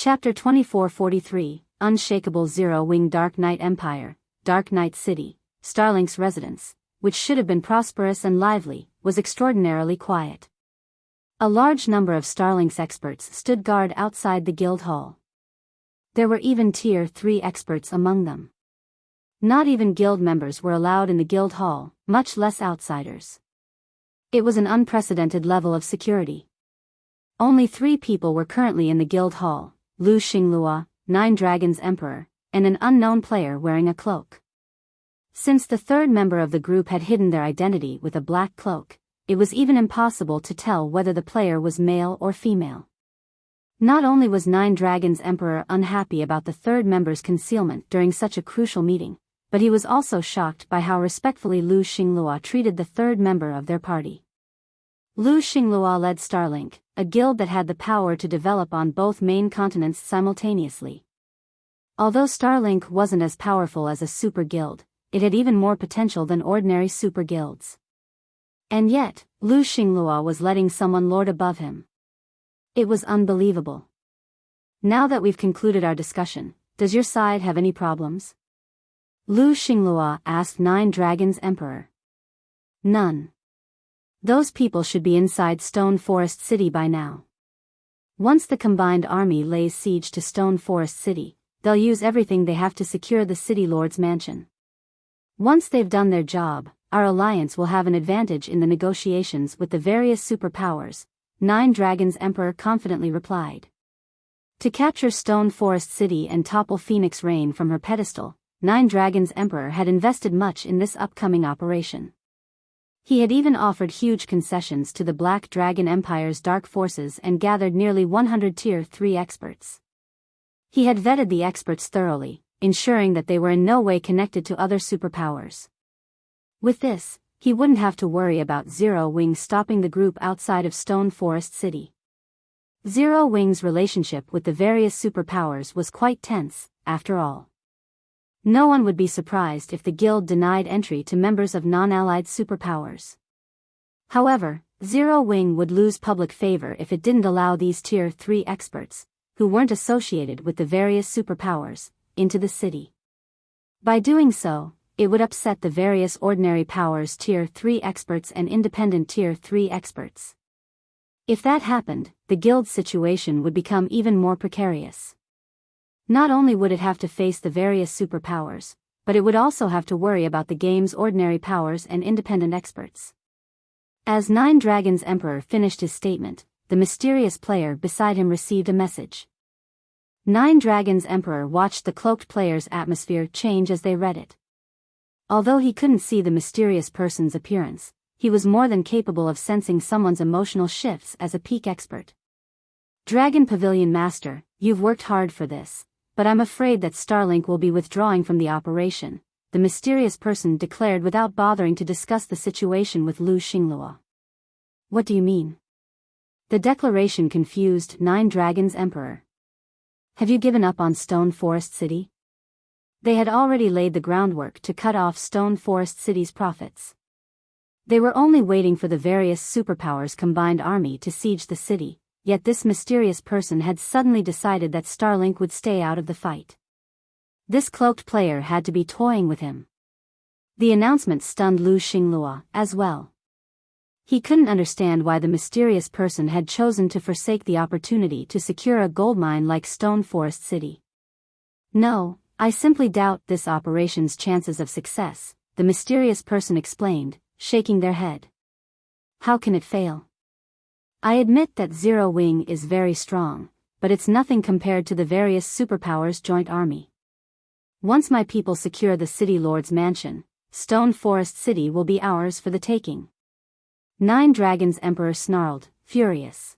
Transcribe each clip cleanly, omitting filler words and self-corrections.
Chapter 2443, Unshakable Zero-Wing Dark Knight Empire, Dark Knight City, Starlink's residence, which should have been prosperous and lively, was extraordinarily quiet. A large number of Starlink's experts stood guard outside the guild hall. There were even Tier 3 experts among them. Not even guild members were allowed in the guild hall, much less outsiders. It was an unprecedented level of security. Only 3 people were currently in the guild hall: Lu Xinglua, Nine Dragons Emperor, and an unknown player wearing a cloak. Since the third member of the group had hidden their identity with a black cloak, it was even impossible to tell whether the player was male or female. Not only was Nine Dragons Emperor unhappy about the third member's concealment during such a crucial meeting, but he was also shocked by how respectfully Lu Xinglua treated the third member of their party. Lu Xinglua led Starlink, a guild that had the power to develop on both main continents simultaneously. Although Starlink wasn't as powerful as a super guild, it had even more potential than ordinary super guilds. And yet, Lu Xinglua was letting someone lord above him. It was unbelievable. Now that we've concluded our discussion, does your side have any problems? Lu Xinglua asked Nine Dragons Emperor. None. Those people should be inside Stone Forest City by now. Once the combined army lays siege to Stone Forest City, they'll use everything they have to secure the City Lord's mansion. Once they've done their job, our alliance will have an advantage in the negotiations with the various superpowers, Nine Dragons Emperor confidently replied. To capture Stone Forest City and topple Phoenix Rain from her pedestal, Nine Dragons Emperor had invested much in this upcoming operation. He had even offered huge concessions to the Black Dragon Empire's dark forces and gathered nearly 100 Tier 3 experts. He had vetted the experts thoroughly, ensuring that they were in no way connected to other superpowers. With this, he wouldn't have to worry about Zero Wing stopping the group outside of Stone Forest City. Zero Wing's relationship with the various superpowers was quite tense, after all. No one would be surprised if the guild denied entry to members of non-allied superpowers. However, Zero Wing would lose public favor if it didn't allow these Tier 3 experts, who weren't associated with the various superpowers, into the city. By doing so, it would upset the various ordinary powers Tier 3 experts and independent Tier 3 experts. If that happened, the guild's situation would become even more precarious. Not only would it have to face the various superpowers, but it would also have to worry about the game's ordinary powers and independent experts. As Nine Dragons Emperor finished his statement, the mysterious player beside him received a message. Nine Dragons Emperor watched the cloaked player's atmosphere change as they read it. Although he couldn't see the mysterious person's appearance, he was more than capable of sensing someone's emotional shifts as a peak expert. Dragon Pavilion Master, you've worked hard for this, but I'm afraid that Starlink will be withdrawing from the operation, the mysterious person declared without bothering to discuss the situation with Lu Xinglua. What do you mean? The declaration confused Nine Dragons Emperor. Have you given up on Stone Forest City? They had already laid the groundwork to cut off Stone Forest City's profits. They were only waiting for the various superpowers' combined army to siege the city, yet this mysterious person had suddenly decided that Starlink would stay out of the fight. This cloaked player had to be toying with him. The announcement stunned Lu Xinglua, as well. He couldn't understand why the mysterious person had chosen to forsake the opportunity to secure a gold mine like Stone Forest City. No, I simply doubt this operation's chances of success, the mysterious person explained, shaking their head. How can it fail? I admit that Zero Wing is very strong, but it's nothing compared to the various superpowers' joint army. Once my people secure the City Lord's mansion, Stone Forest City will be ours for the taking. Nine Dragons Emperor snarled, furious.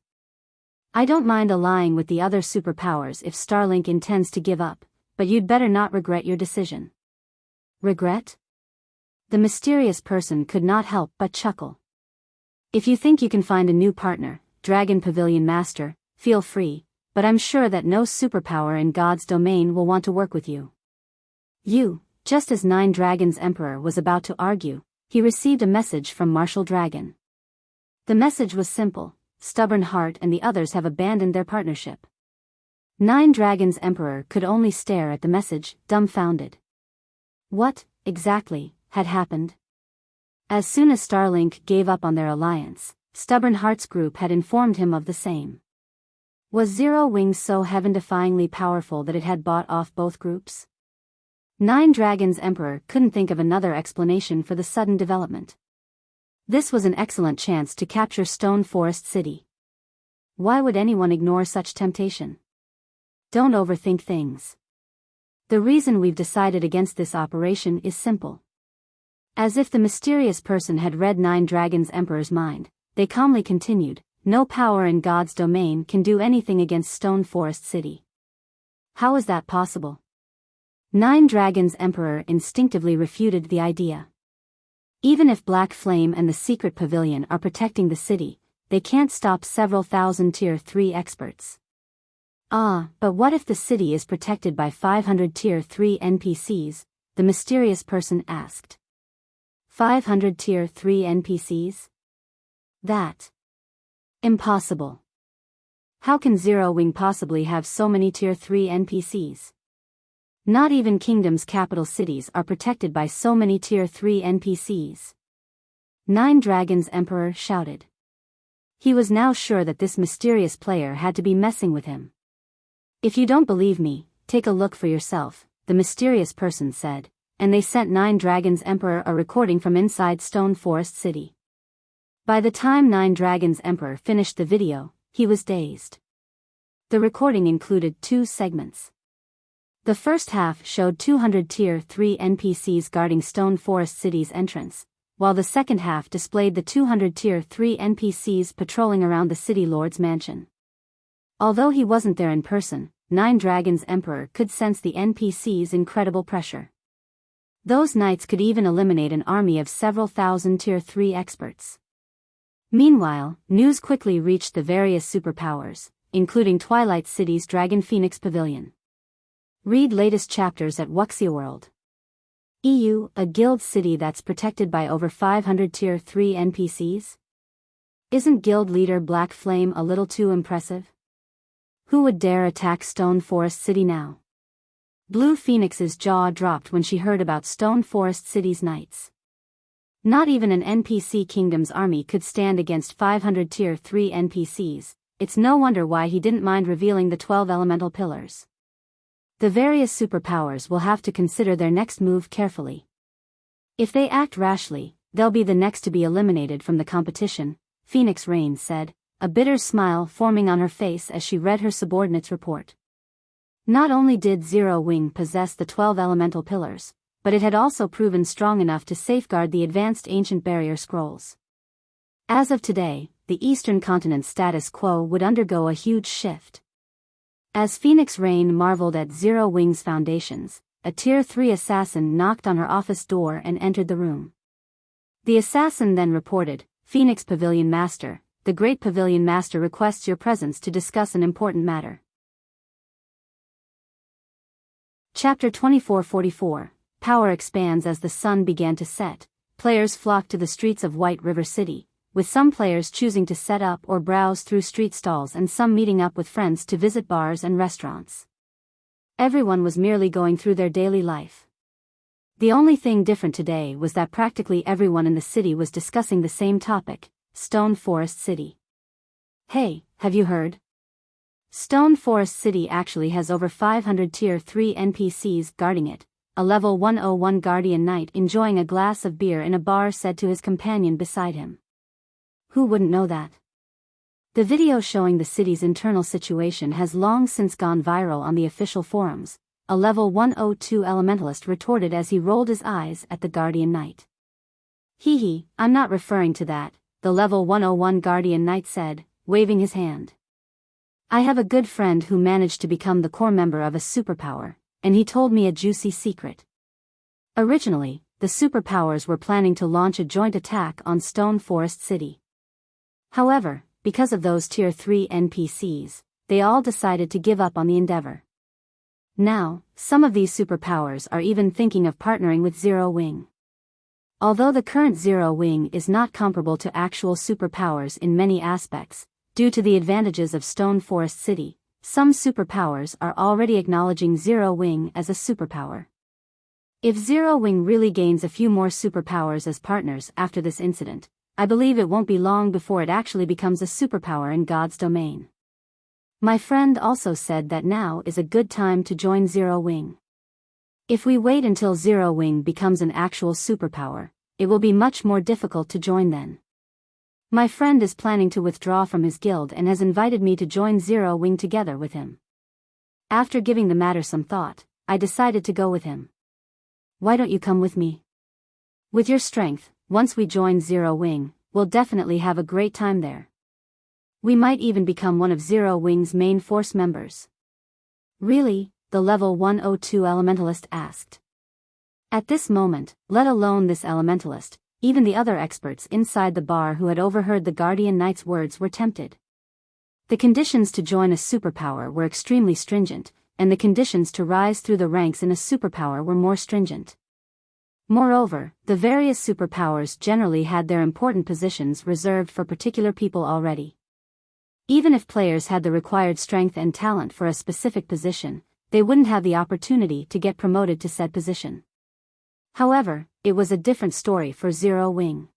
I don't mind allying with the other superpowers if Starlink intends to give up, but you'd better not regret your decision. Regret? The mysterious person could not help but chuckle. If you think you can find a new partner, Dragon Pavilion Master, feel free, but I'm sure that no superpower in God's domain will want to work with you. Just as Nine Dragons Emperor was about to argue, he received a message from Martial Dragon. The message was simple: Stubborn Heart and the others have abandoned their partnership. Nine Dragons Emperor could only stare at the message, dumbfounded. What, exactly, had happened? As soon as Starlink gave up on their alliance, Stubborn Hearts Group had informed him of the same. Was Zero Wings so heaven-defyingly powerful that it had bought off both groups? Nine Dragons Emperor couldn't think of another explanation for the sudden development. This was an excellent chance to capture Stone Forest City. Why would anyone ignore such temptation? Don't overthink things. The reason we've decided against this operation is simple. As if the mysterious person had read Nine Dragons Emperor's mind, they calmly continued, no power in God's domain can do anything against Stone Forest City. How is that possible? Nine Dragons Emperor instinctively refuted the idea. Even if Black Flame and the Secret Pavilion are protecting the city, they can't stop several thousand Tier 3 experts. But what if the city is protected by 500 Tier 3 NPCs? The mysterious person asked. 500 Tier 3 NPCs? That. Impossible. How can Zero Wing possibly have so many Tier 3 NPCs? Not even Kingdom's capital cities are protected by so many Tier 3 NPCs. Nine Dragons Emperor shouted. He was now sure that this mysterious player had to be messing with him. If you don't believe me, take a look for yourself, the mysterious person said, and they sent Nine Dragons Emperor a recording from inside Stone Forest City. By the time Nine Dragons Emperor finished the video, he was dazed. The recording included two segments. The first half showed 200 Tier 3 NPCs guarding Stone Forest City's entrance, while the second half displayed the 200 Tier 3 NPCs patrolling around the City Lord's mansion. Although he wasn't there in person, Nine Dragons Emperor could sense the NPCs' incredible pressure. Those knights could even eliminate an army of several thousand Tier 3 experts. Meanwhile, news quickly reached the various superpowers, including Twilight City's Dragon Phoenix Pavilion. Read latest chapters at Wuxia World. EU, a guild city that's protected by over 500 Tier 3 NPCs? Isn't guild leader Black Flame a little too impressive? Who would dare attack Stone Forest City now? Blue Phoenix's jaw dropped when she heard about Stone Forest City's knights. Not even an NPC Kingdom's army could stand against 500 Tier 3 NPCs, it's no wonder why he didn't mind revealing the 12 elemental pillars. The various superpowers will have to consider their next move carefully. If they act rashly, they'll be the next to be eliminated from the competition, Phoenix Rain said, a bitter smile forming on her face as she read her subordinate's report. Not only did Zero Wing possess the 12 elemental pillars, but it had also proven strong enough to safeguard the advanced ancient barrier scrolls. As of today, the Eastern Continent's status quo would undergo a huge shift. As Phoenix Rain marveled at Zero Wing's foundations, a Tier 3 assassin knocked on her office door and entered the room. The assassin then reported, Phoenix Pavilion Master, the Great Pavilion Master requests your presence to discuss an important matter. Chapter 2444, Power expands as the sun began to set. Players flocked to the streets of White River City, with some players choosing to set up or browse through street stalls and some meeting up with friends to visit bars and restaurants. Everyone was merely going through their daily life. The only thing different today was that practically everyone in the city was discussing the same topic, Stone Forest City. Hey, have you heard? Stone Forest City actually has over 500 Tier 3 NPCs guarding it, a level 101 Guardian Knight enjoying a glass of beer in a bar said to his companion beside him. Who wouldn't know that? The video showing the city's internal situation has long since gone viral on the official forums, a level 102 elementalist retorted as he rolled his eyes at the Guardian Knight. Hee, I'm not referring to that, the level 101 Guardian Knight said, waving his hand. I have a good friend who managed to become the core member of a superpower, and he told me a juicy secret. Originally, the superpowers were planning to launch a joint attack on Stone Forest City. However, because of those Tier 3 NPCs, they all decided to give up on the endeavor. Now, some of these superpowers are even thinking of partnering with Zero Wing. Although the current Zero Wing is not comparable to actual superpowers in many aspects, due to the advantages of Stone Forest City, some superpowers are already acknowledging Zero Wing as a superpower. If Zero Wing really gains a few more superpowers as partners after this incident, I believe it won't be long before it actually becomes a superpower in God's domain. My friend also said that now is a good time to join Zero Wing. If we wait until Zero Wing becomes an actual superpower, it will be much more difficult to join then. My friend is planning to withdraw from his guild and has invited me to join Zero Wing together with him. After giving the matter some thought, I decided to go with him. Why don't you come with me? With your strength, once we join Zero Wing, we'll definitely have a great time there. We might even become one of Zero Wing's main force members. Really? The level 102 elementalist asked. At this moment, let alone this elementalist, even the other experts inside the bar who had overheard the Guardian Knight's words were tempted. The conditions to join a superpower were extremely stringent, and the conditions to rise through the ranks in a superpower were more stringent. Moreover, the various superpowers generally had their important positions reserved for particular people already. Even if players had the required strength and talent for a specific position, they wouldn't have the opportunity to get promoted to said position. However, it was a different story for Zero Wing.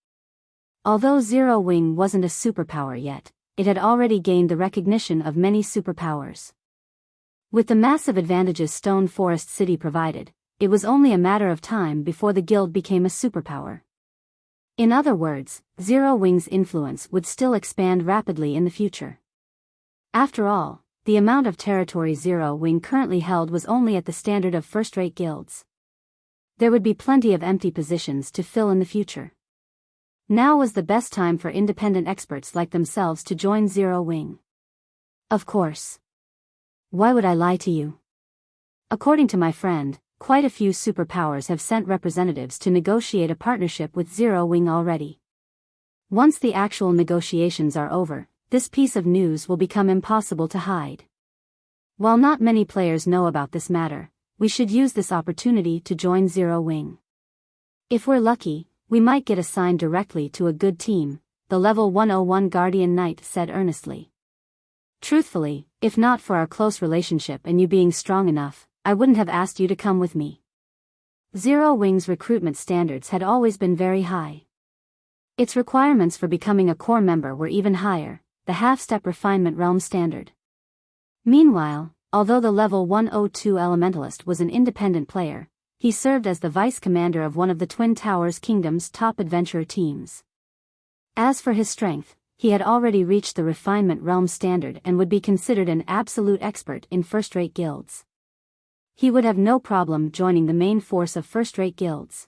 Although Zero Wing wasn't a superpower yet, it had already gained the recognition of many superpowers. With the massive advantages Stone Forest City provided, it was only a matter of time before the guild became a superpower. In other words, Zero Wing's influence would still expand rapidly in the future. After all, the amount of territory Zero Wing currently held was only at the standard of first-rate guilds. There would be plenty of empty positions to fill in the future. Now was the best time for independent experts like themselves to join Zero Wing. Of course. Why would I lie to you? According to my friend, quite a few superpowers have sent representatives to negotiate a partnership with Zero Wing already. Once the actual negotiations are over, this piece of news will become impossible to hide. While not many players know about this matter, we should use this opportunity to join Zero Wing. If we're lucky, we might get assigned directly to a good team, the level 101 Guardian Knight said earnestly. Truthfully, if not for our close relationship and you being strong enough, I wouldn't have asked you to come with me. Zero Wing's recruitment standards had always been very high. Its requirements for becoming a core member were even higher, the half-step refinement realm standard. Meanwhile, although the level 102 elementalist was an independent player, he served as the vice-commander of one of the Twin Towers Kingdom's top adventurer teams. As for his strength, he had already reached the refinement realm standard and would be considered an absolute expert in first-rate guilds. He would have no problem joining the main force of first-rate guilds.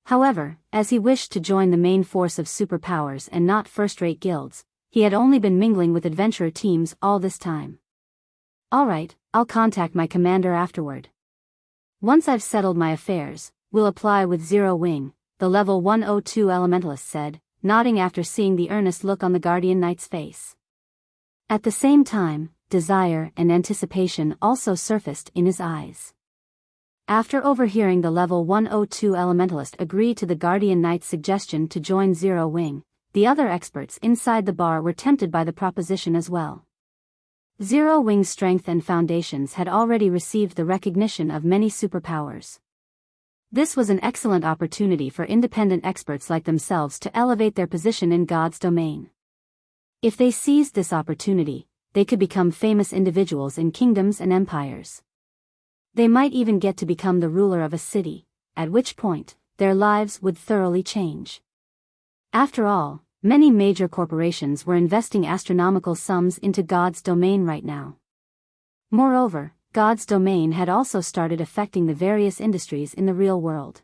However, as he wished to join the main force of superpowers and not first-rate guilds, he had only been mingling with adventurer teams all this time. Alright, I'll contact my commander afterward. Once I've settled my affairs, we'll apply with Zero Wing, the level 102 elementalist said, nodding after seeing the earnest look on the Guardian Knight's face. At the same time, desire and anticipation also surfaced in his eyes. After overhearing the level 102 elementalist agree to the Guardian Knight's suggestion to join Zero Wing, the other experts inside the bar were tempted by the proposition as well. Zero Wing's strength and foundations had already received the recognition of many superpowers. This was an excellent opportunity for independent experts like themselves to elevate their position in God's domain. If they seized this opportunity, they could become famous individuals in kingdoms and empires. They might even get to become the ruler of a city, at which point, their lives would thoroughly change. After all, many major corporations were investing astronomical sums into God's domain right now. Moreover, God's domain had also started affecting the various industries in the real world.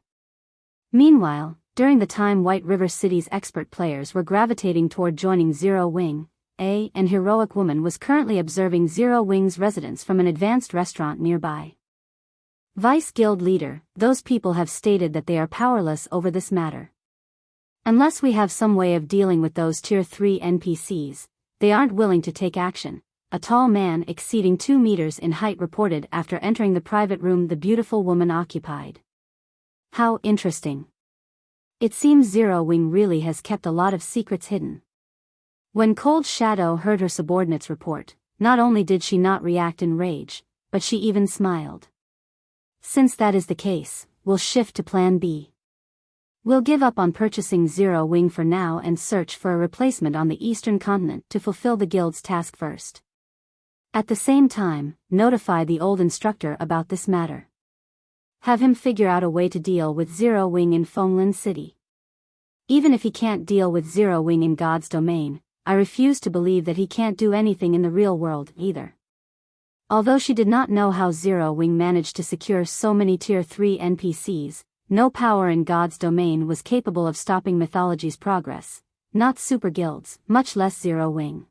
Meanwhile, during the time White River City's expert players were gravitating toward joining Zero Wing, an heroic woman was currently observing Zero Wing's residence from an advanced restaurant nearby. Vice Guild Leader, those people have stated that they are powerless over this matter. Unless we have some way of dealing with those Tier 3 NPCs, they aren't willing to take action, a tall man exceeding 2 meters in height reported after entering the private room the beautiful woman occupied. How interesting. It seems Zero Wing really has kept a lot of secrets hidden. When Cold Shadow heard her subordinates report, not only did she not react in rage, but she even smiled. Since that is the case, we'll shift to Plan B. We'll give up on purchasing Zero Wing for now and search for a replacement on the eastern continent to fulfill the guild's task first. At the same time, notify the old instructor about this matter. Have him figure out a way to deal with Zero Wing in Fenglin City. Even if he can't deal with Zero Wing in God's domain, I refuse to believe that he can't do anything in the real world either. Although she did not know how Zero Wing managed to secure so many Tier 3 NPCs, no power in God's domain was capable of stopping mythology's progress, not super guilds, much less Zero Wing.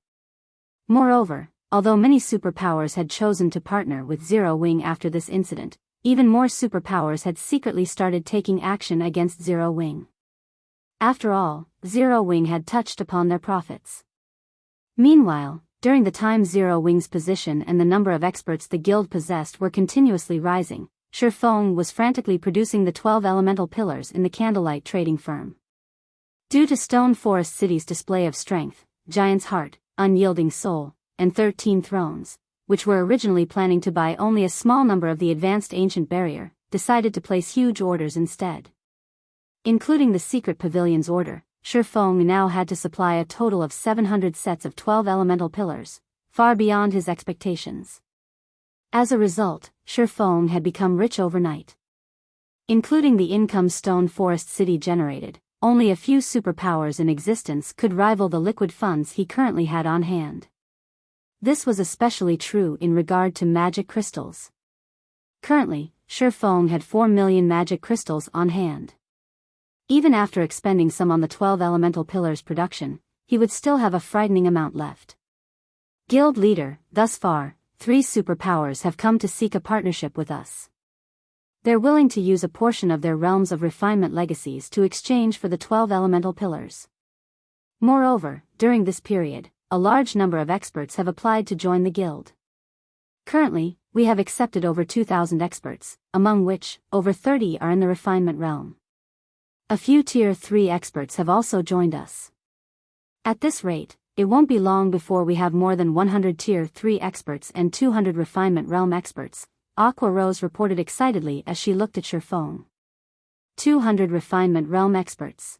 Moreover, although many superpowers had chosen to partner with Zero Wing after this incident, even more superpowers had secretly started taking action against Zero Wing. After all, Zero Wing had touched upon their profits. Meanwhile, during the time Zero Wing's position and the number of experts the guild possessed were continuously rising, Feng was frantically producing the 12 elemental pillars in the candlelight trading firm. Due to Stone Forest City's display of strength, Giant's Heart, Unyielding Soul, and 13 Thrones, which were originally planning to buy only a small number of the advanced Ancient Barrier, decided to place huge orders instead. Including the Secret Pavilion's order, Feng now had to supply a total of 700 sets of 12 elemental pillars, far beyond his expectations. As a result, Feng had become rich overnight. Including the income Stone Forest City generated, only a few superpowers in existence could rival the liquid funds he currently had on hand. This was especially true in regard to magic crystals. Currently, Feng had 4 million magic crystals on hand. Even after expending some on the 12 elemental pillars production, he would still have a frightening amount left. Guild leader, thus far, 3 superpowers have come to seek a partnership with us. They're willing to use a portion of their realms of refinement legacies to exchange for the 12 elemental pillars. Moreover, during this period, a large number of experts have applied to join the guild. Currently, we have accepted over 2,000 experts, among which, over 30 are in the refinement realm. A few Tier 3 experts have also joined us. At this rate, it won't be long before we have more than 100 Tier 3 experts and 200 refinement realm experts, Aqua Rose reported excitedly as she looked at Feng. 200 refinement realm experts.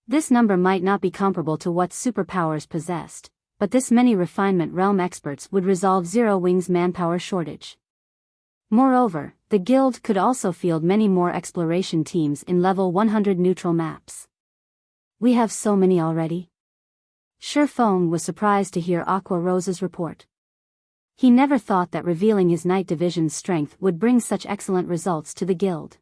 This number might not be comparable to what superpowers possessed, but this many refinement realm experts would resolve Zero Wing's manpower shortage. Moreover, the guild could also field many more exploration teams in level 100 neutral maps. We have so many already. Feng was surprised to hear Aqua Rose's report. He never thought that revealing his Night Division's strength would bring such excellent results to the guild.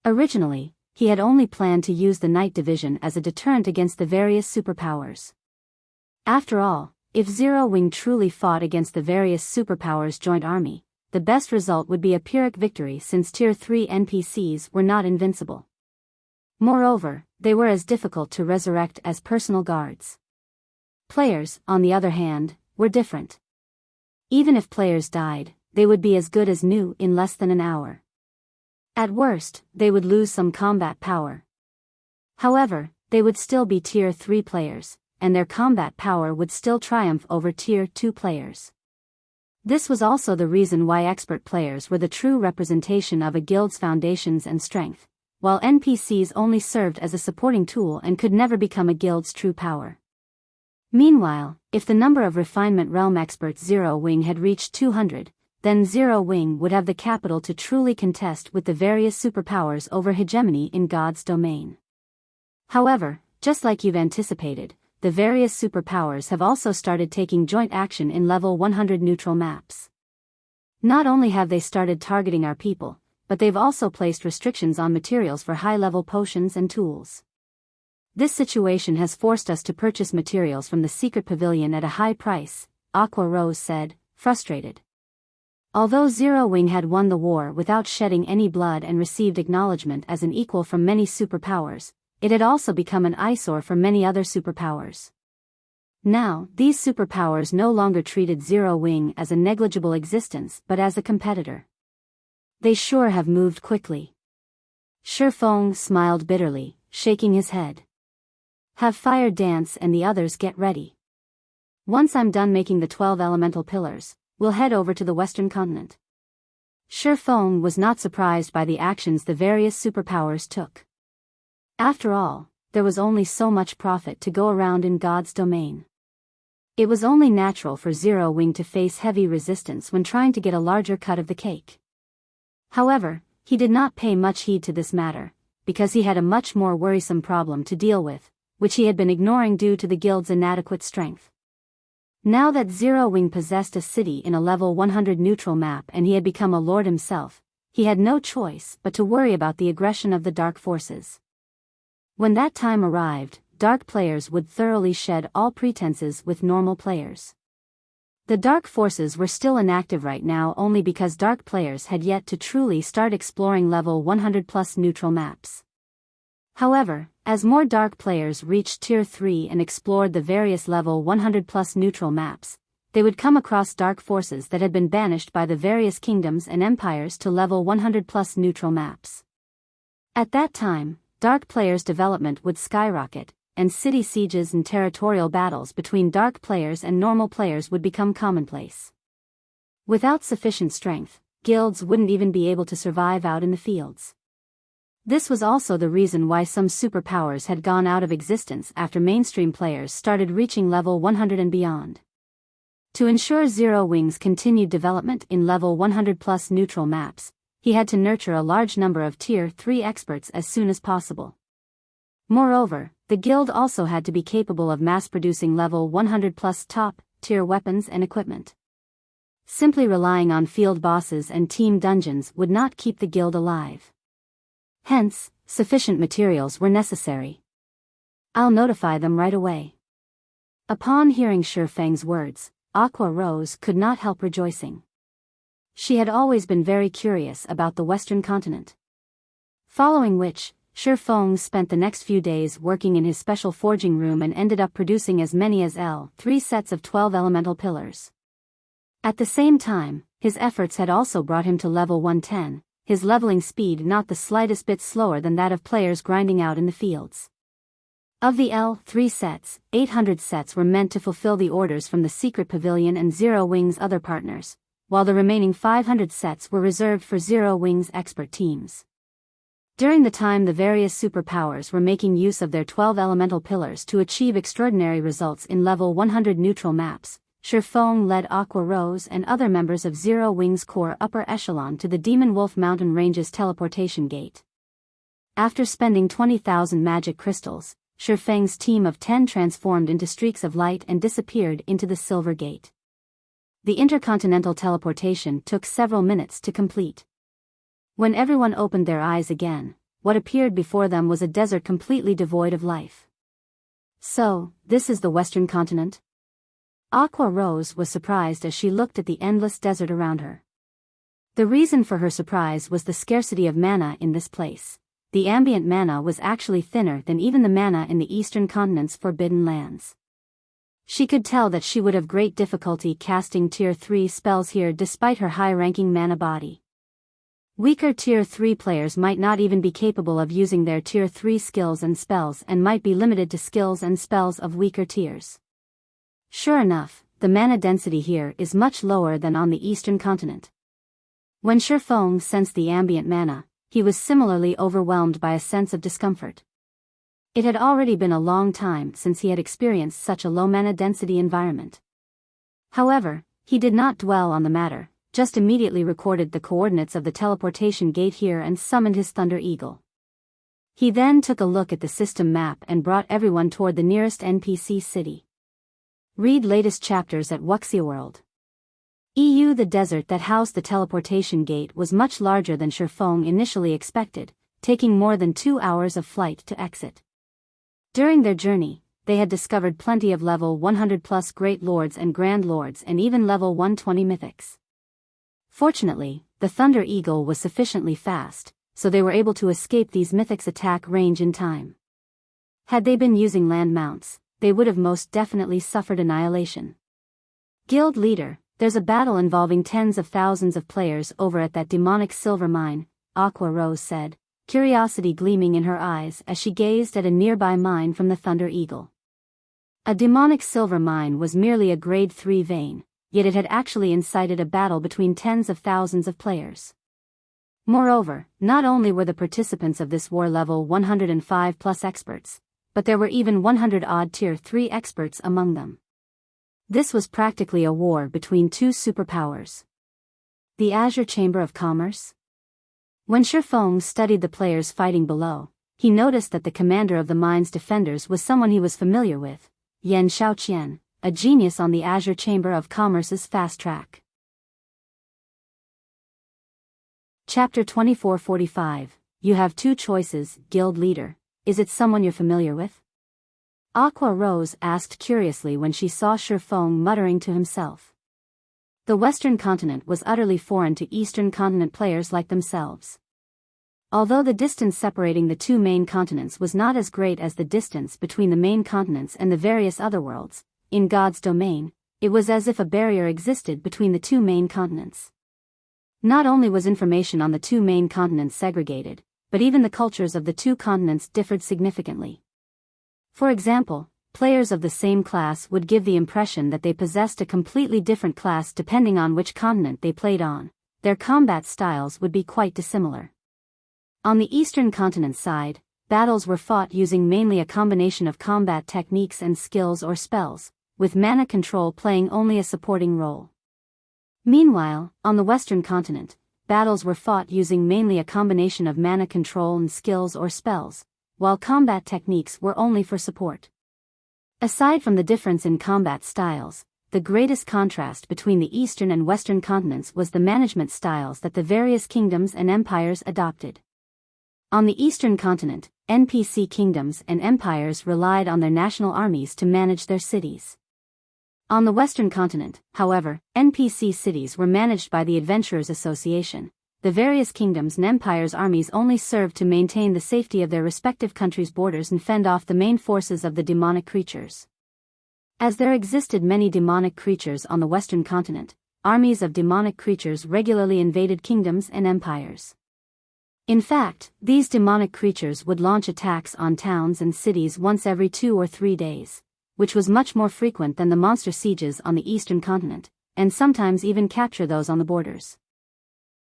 Originally, he had only planned to use the Night Division as a deterrent against the various superpowers. After all, if Zero Wing truly fought against the various superpowers' joint army, the best result would be a Pyrrhic victory since Tier 3 NPCs were not invincible. Moreover, they were as difficult to resurrect as personal guards. Players, on the other hand, were different. Even if players died, they would be as good as new in less than an hour. At worst, they would lose some combat power. However, they would still be Tier 3 players, and their combat power would still triumph over Tier 2 players. This was also the reason why expert players were the true representation of a guild's foundations and strength, while NPCs only served as a supporting tool and could never become a guild's true power. Meanwhile, if the number of refinement realm experts Zero Wing had reached 200, then Zero Wing would have the capital to truly contest with the various superpowers over hegemony in God's domain. However, just like you've anticipated, the various superpowers have also started taking joint action in level 100 neutral maps. Not only have they started targeting our people, but they've also placed restrictions on materials for high-level potions and tools. This situation has forced us to purchase materials from the Secret Pavilion at a high price, Aqua Rose said, frustrated. Although Zero Wing had won the war without shedding any blood and received acknowledgement as an equal from many superpowers, it had also become an eyesore for many other superpowers. Now, these superpowers no longer treated Zero Wing as a negligible existence but as a competitor. They sure have moved quickly. Feng smiled bitterly, shaking his head. Have Fire dance and the others get ready. Once I'm done making the 12 elemental pillars, we'll head over to the western continent. Feng was not surprised by the actions the various superpowers took. After all, there was only so much profit to go around in God's domain. It was only natural for Zero Wing to face heavy resistance when trying to get a larger cut of the cake. However, he did not pay much heed to this matter, because he had a much more worrisome problem to deal with, which he had been ignoring due to the guild's inadequate strength. Now that Zero Wing possessed a city in a level 100 neutral map and he had become a lord himself, he had no choice but to worry about the aggression of the dark forces. When that time arrived, dark players would thoroughly shed all pretenses with normal players. The dark forces were still inactive right now only because dark players had yet to truly start exploring level 100 plus neutral maps. However, as more dark players reached Tier 3 and explored the various level 100 plus neutral maps, they would come across dark forces that had been banished by the various kingdoms and empires to level 100 plus neutral maps. At that time, dark players' development would skyrocket, and city sieges and territorial battles between dark players and normal players would become commonplace. Without sufficient strength, guilds wouldn't even be able to survive out in the fields. This was also the reason why some superpowers had gone out of existence after mainstream players started reaching level 100 and beyond. To ensure Zero Wing's continued development in level 100 plus neutral maps, he had to nurture a large number of Tier 3 experts as soon as possible. Moreover, the guild also had to be capable of mass-producing level 100 plus top-tier weapons and equipment. Simply relying on field bosses and team dungeons would not keep the guild alive. Hence, sufficient materials were necessary. I'll notify them right away. Upon hearing Feng's words, Aqua Rose could not help rejoicing. She had always been very curious about the western continent. Following which, Feng spent the next few days working in his special forging room and ended up producing as many as 3 sets of 12 elemental pillars. At the same time, his efforts had also brought him to level 110, his leveling speed not the slightest bit slower than that of players grinding out in the fields. Of the 3 sets, 800 sets were meant to fulfill the orders from the Secret Pavilion and Zero Wing's other partners, while the remaining 500 sets were reserved for Zero Wing's expert teams. During the time the various superpowers were making use of their 12 elemental pillars to achieve extraordinary results in level 100 neutral maps, Feng led Aqua Rose and other members of Zero Wing's core upper echelon to the Demon Wolf Mountain Range's teleportation gate. After spending 20,000 magic crystals, Feng's team of 10 transformed into streaks of light and disappeared into the Silver Gate. The intercontinental teleportation took several minutes to complete. When everyone opened their eyes again, what appeared before them was a desert completely devoid of life. So, this is the western continent? Aqua Rose was surprised as she looked at the endless desert around her. The reason for her surprise was the scarcity of mana in this place. The ambient mana was actually thinner than even the mana in the eastern continent's forbidden lands. She could tell that she would have great difficulty casting Tier 3 spells here despite her high-ranking mana body. Weaker Tier 3 players might not even be capable of using their Tier 3 skills and spells and might be limited to skills and spells of weaker tiers. Sure enough, the mana density here is much lower than on the eastern continent. When Feng sensed the ambient mana, he was similarly overwhelmed by a sense of discomfort. It had already been a long time since he had experienced such a low mana density environment. However, he did not dwell on the matter, just immediately recorded the coordinates of the teleportation gate here and summoned his Thunder Eagle. He then took a look at the system map and brought everyone toward the nearest NPC city. Read latest chapters at Wuxia World. The desert that housed the teleportation gate was much larger than Feng initially expected, taking more than 2 hours of flight to exit. During their journey, they had discovered plenty of level 100 plus Great Lords and Grand Lords and even level 120 mythics. Fortunately, the Thunder Eagle was sufficiently fast, so they were able to escape these mythics' attack range in time. Had they been using land mounts, they would have most definitely suffered annihilation. Guild leader, there's a battle involving tens of thousands of players over at that demonic silver mine, Aqua Rose said, curiosity gleaming in her eyes as she gazed at a nearby mine from the Thunder Eagle. A demonic silver mine was merely a grade 3 vein, yet it had actually incited a battle between tens of thousands of players. Moreover, not only were the participants of this war level 105 plus experts, but there were even 100-odd tier 3 experts among them. This was practically a war between two superpowers. The Azure Chamber of Commerce? When Feng studied the players fighting below, he noticed that the commander of the mine's defenders was someone he was familiar with, Yan Shaoqian, a genius on the Azure Chamber of Commerce's fast track. Chapter 2445. You have two choices, Guild Leader. Is it someone you're familiar with? Aqua Rose asked curiously when she saw Feng muttering to himself. The Western continent was utterly foreign to Eastern continent players like themselves. Although the distance separating the two main continents was not as great as the distance between the main continents and the various other worlds, in God's domain, it was as if a barrier existed between the two main continents. Not only was information on the two main continents segregated, but even the cultures of the two continents differed significantly. For example, players of the same class would give the impression that they possessed a completely different class depending on which continent they played on. Their combat styles would be quite dissimilar. On the Eastern continent side, battles were fought using mainly a combination of combat techniques and skills or spells, with mana control playing only a supporting role. Meanwhile, on the Western continent, battles were fought using mainly a combination of mana control and skills or spells, while combat techniques were only for support. Aside from the difference in combat styles, the greatest contrast between the Eastern and Western continents was the management styles that the various kingdoms and empires adopted. On the Eastern continent, NPC kingdoms and empires relied on their national armies to manage their cities. On the Western continent, however, NPC cities were managed by the Adventurers Association. The various kingdoms and empires' armies only served to maintain the safety of their respective countries' borders and fend off the main forces of the demonic creatures. As there existed many demonic creatures on the Western continent, armies of demonic creatures regularly invaded kingdoms and empires. In fact, these demonic creatures would launch attacks on towns and cities once every 2 or 3 days, which was much more frequent than the monster sieges on the Eastern continent, and sometimes even capture those on the borders.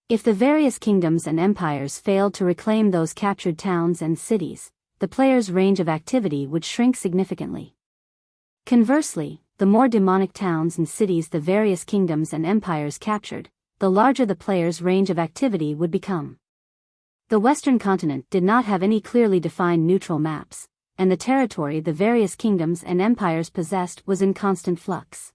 If the various kingdoms and empires failed to reclaim those captured towns and cities, the player's range of activity would shrink significantly. Conversely, the more demonic towns and cities the various kingdoms and empires captured, the larger the player's range of activity would become. The Western continent did not have any clearly defined neutral maps, and the territory the various kingdoms and empires possessed was in constant flux.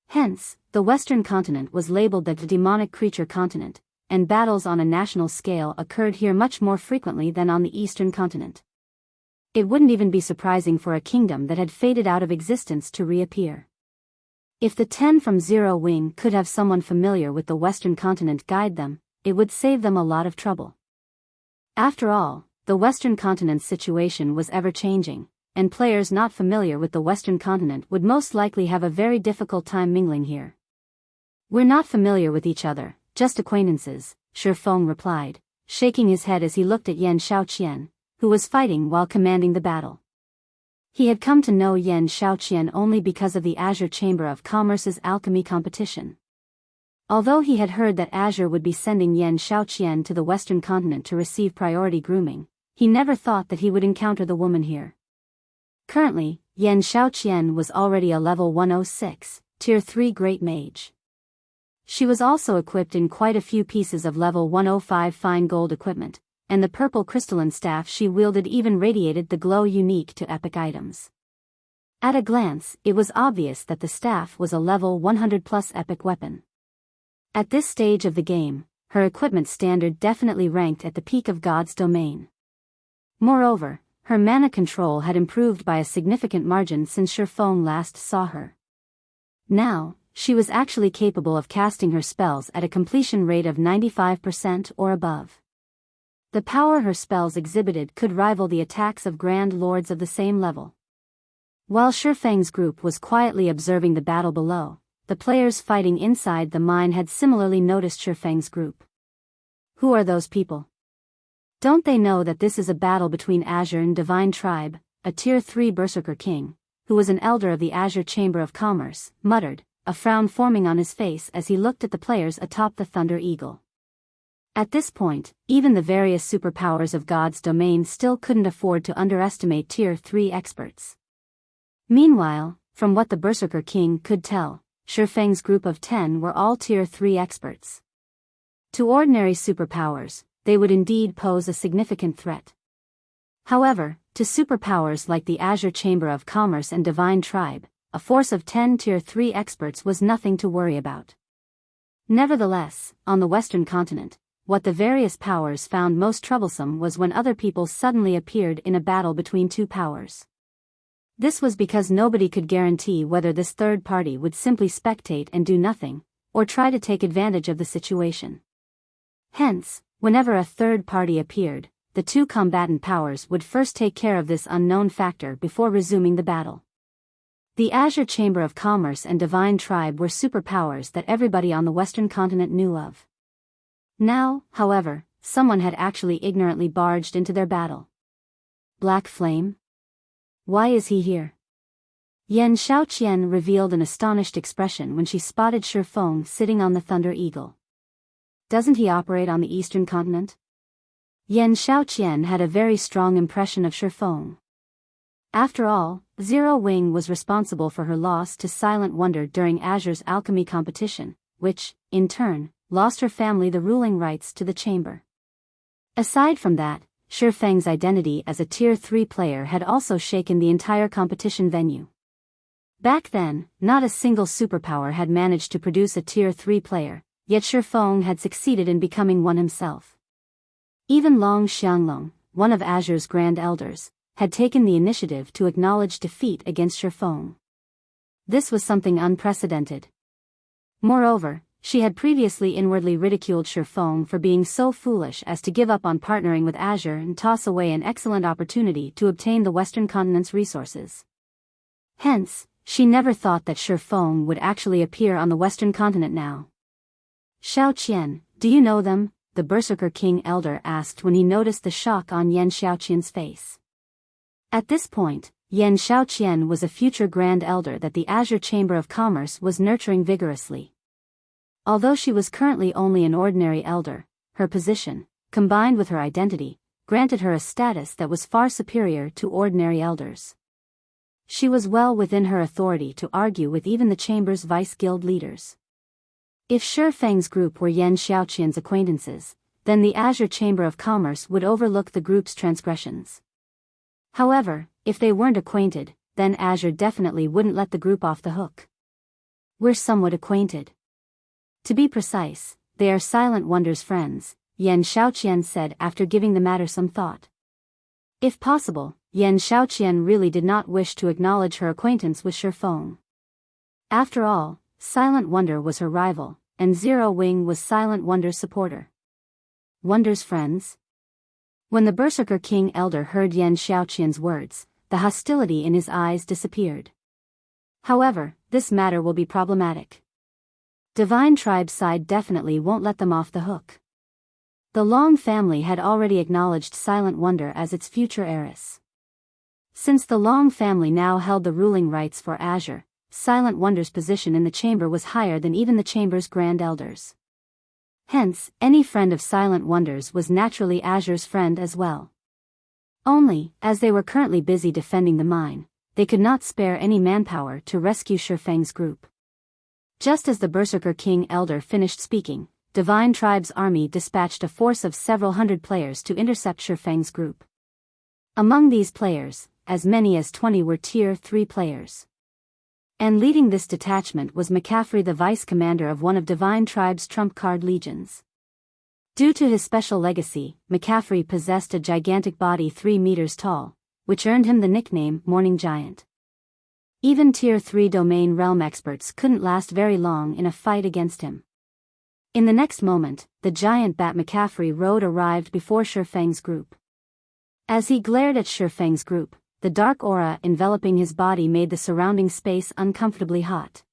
Hence, the Western continent was labeled the demonic creature continent, and battles on a national scale occurred here much more frequently than on the Eastern continent. It wouldn't even be surprising for a kingdom that had faded out of existence to reappear. If the 10 from Zero Wing could have someone familiar with the Western continent guide them, it would save them a lot of trouble. After all, the Western continent's situation was ever-changing, and players not familiar with the Western continent would most likely have a very difficult time mingling here. We're not familiar with each other, just acquaintances, Feng replied, shaking his head as he looked at Yan Shaoqian, who was fighting while commanding the battle. He had come to know Yan Shaoqian only because of the Azure Chamber of Commerce's alchemy competition. Although he had heard that Azure would be sending Yan Shaoqian to the Western continent to receive priority grooming, he never thought that he would encounter the woman here. Currently, Yan Shaoqian was already a level 106, tier 3 great mage. She was also equipped in quite a few pieces of level 105 fine gold equipment, and the purple crystalline staff she wielded even radiated the glow unique to epic items. At a glance, it was obvious that the staff was a level 100 plus epic weapon. At this stage of the game, her equipment standard definitely ranked at the peak of God's domain. Moreover, her mana control had improved by a significant margin since Feng last saw her. Now, she was actually capable of casting her spells at a completion rate of 95% or above. The power her spells exhibited could rival the attacks of Grand Lords of the same level. While Feng's group was quietly observing the battle below, the players fighting inside the mine had similarly noticed Feng's group. Who are those people? Don't they know that this is a battle between Azure and Divine Tribe, a tier 3 Berserker King, who was an elder of the Azure Chamber of Commerce, muttered, a frown forming on his face as he looked at the players atop the Thunder Eagle. At this point, even the various superpowers of God's domain still couldn't afford to underestimate Tier 3 experts. Meanwhile, from what the Berserker King could tell, Feng's group of 10 were all Tier 3 experts. To ordinary superpowers, they would indeed pose a significant threat. However, to superpowers like the Azure Chamber of Commerce and Divine Tribe, a force of 10 Tier 3 experts was nothing to worry about. Nevertheless, on the Western continent, what the various powers found most troublesome was when other people suddenly appeared in a battle between two powers. This was because nobody could guarantee whether this third party would simply spectate and do nothing, or try to take advantage of the situation. Hence, whenever a third party appeared, the two combatant powers would first take care of this unknown factor before resuming the battle. The Azure Chamber of Commerce and Divine Tribe were superpowers that everybody on the Western continent knew of. Now, however, someone had actually ignorantly barged into their battle. Black Flame? Why is he here? Yan Xiaoqian revealed an astonished expression when she spotted Feng sitting on the Thunder Eagle. Doesn't he operate on the Eastern continent? Yan Xiaoqian had a very strong impression of Feng. After all, Zero Wing was responsible for her loss to Silent Wonder during Azure's alchemy competition, which, in turn, lost her family the ruling rights to the chamber. Aside from that, Feng's identity as a Tier 3 player had also shaken the entire competition venue. Back then, not a single superpower had managed to produce a Tier 3 player, yet Feng had succeeded in becoming one himself. Even Long Xianglong, one of Azure's Grand Elders, had taken the initiative to acknowledge defeat against Feng. This was something unprecedented. Moreover, she had previously inwardly ridiculed Feng for being so foolish as to give up on partnering with Azure and toss away an excellent opportunity to obtain the Western continent's resources. Hence, she never thought that Feng would actually appear on the Western continent now. Xiaoqian, do you know them? The Berserker King Elder asked when he noticed the shock on Yan Xiaoqian's face. At this point, Yan Xiaoqian was a future Grand Elder that the Azure Chamber of Commerce was nurturing vigorously. Although she was currently only an ordinary elder, her position, combined with her identity, granted her a status that was far superior to ordinary elders. She was well within her authority to argue with even the chamber's vice-guild leaders. If Feng's group were Yan Xiaoqian's acquaintances, then the Azure Chamber of Commerce would overlook the group's transgressions. However, if they weren't acquainted, then Azure definitely wouldn't let the group off the hook. We're somewhat acquainted. To be precise, they are Silent Wonder's friends, Yan Xiaoqian said after giving the matter some thought. If possible, Yan Xiaoqian really did not wish to acknowledge her acquaintance with Feng. After all, Silent Wonder was her rival, and Zero Wing was Silent Wonder's supporter. Wonder's friends? When the Berserker King Elder heard Yan Xiaoqian's words, the hostility in his eyes disappeared. However, this matter will be problematic. Divine Tribe's side definitely won't let them off the hook. The Long family had already acknowledged Silent Wonder as its future heiress. Since the Long family now held the ruling rights for Azure, Silent Wonder's position in the chamber was higher than even the chamber's Grand Elders. Hence, any friend of Silent Wonder's was naturally Azure's friend as well. Only, as they were currently busy defending the mine, they could not spare any manpower to rescue Feng's group. Just as the Berserker King Elder finished speaking, Divine Tribe's army dispatched a force of several hundred players to intercept Feng's group. Among these players, as many as 20 were Tier 3 players. And leading this detachment was McCaffrey, the vice-commander of one of Divine Tribe's trump-card legions. Due to his special legacy, McCaffrey possessed a gigantic body 3 meters tall, which earned him the nickname Morning Giant. Even Tier 3 domain realm experts couldn't last very long in a fight against him. In the next moment, the giant bat McCaffrey rode arrived before Feng's group. As he glared at Feng's group, the dark aura enveloping his body made the surrounding space uncomfortably hot.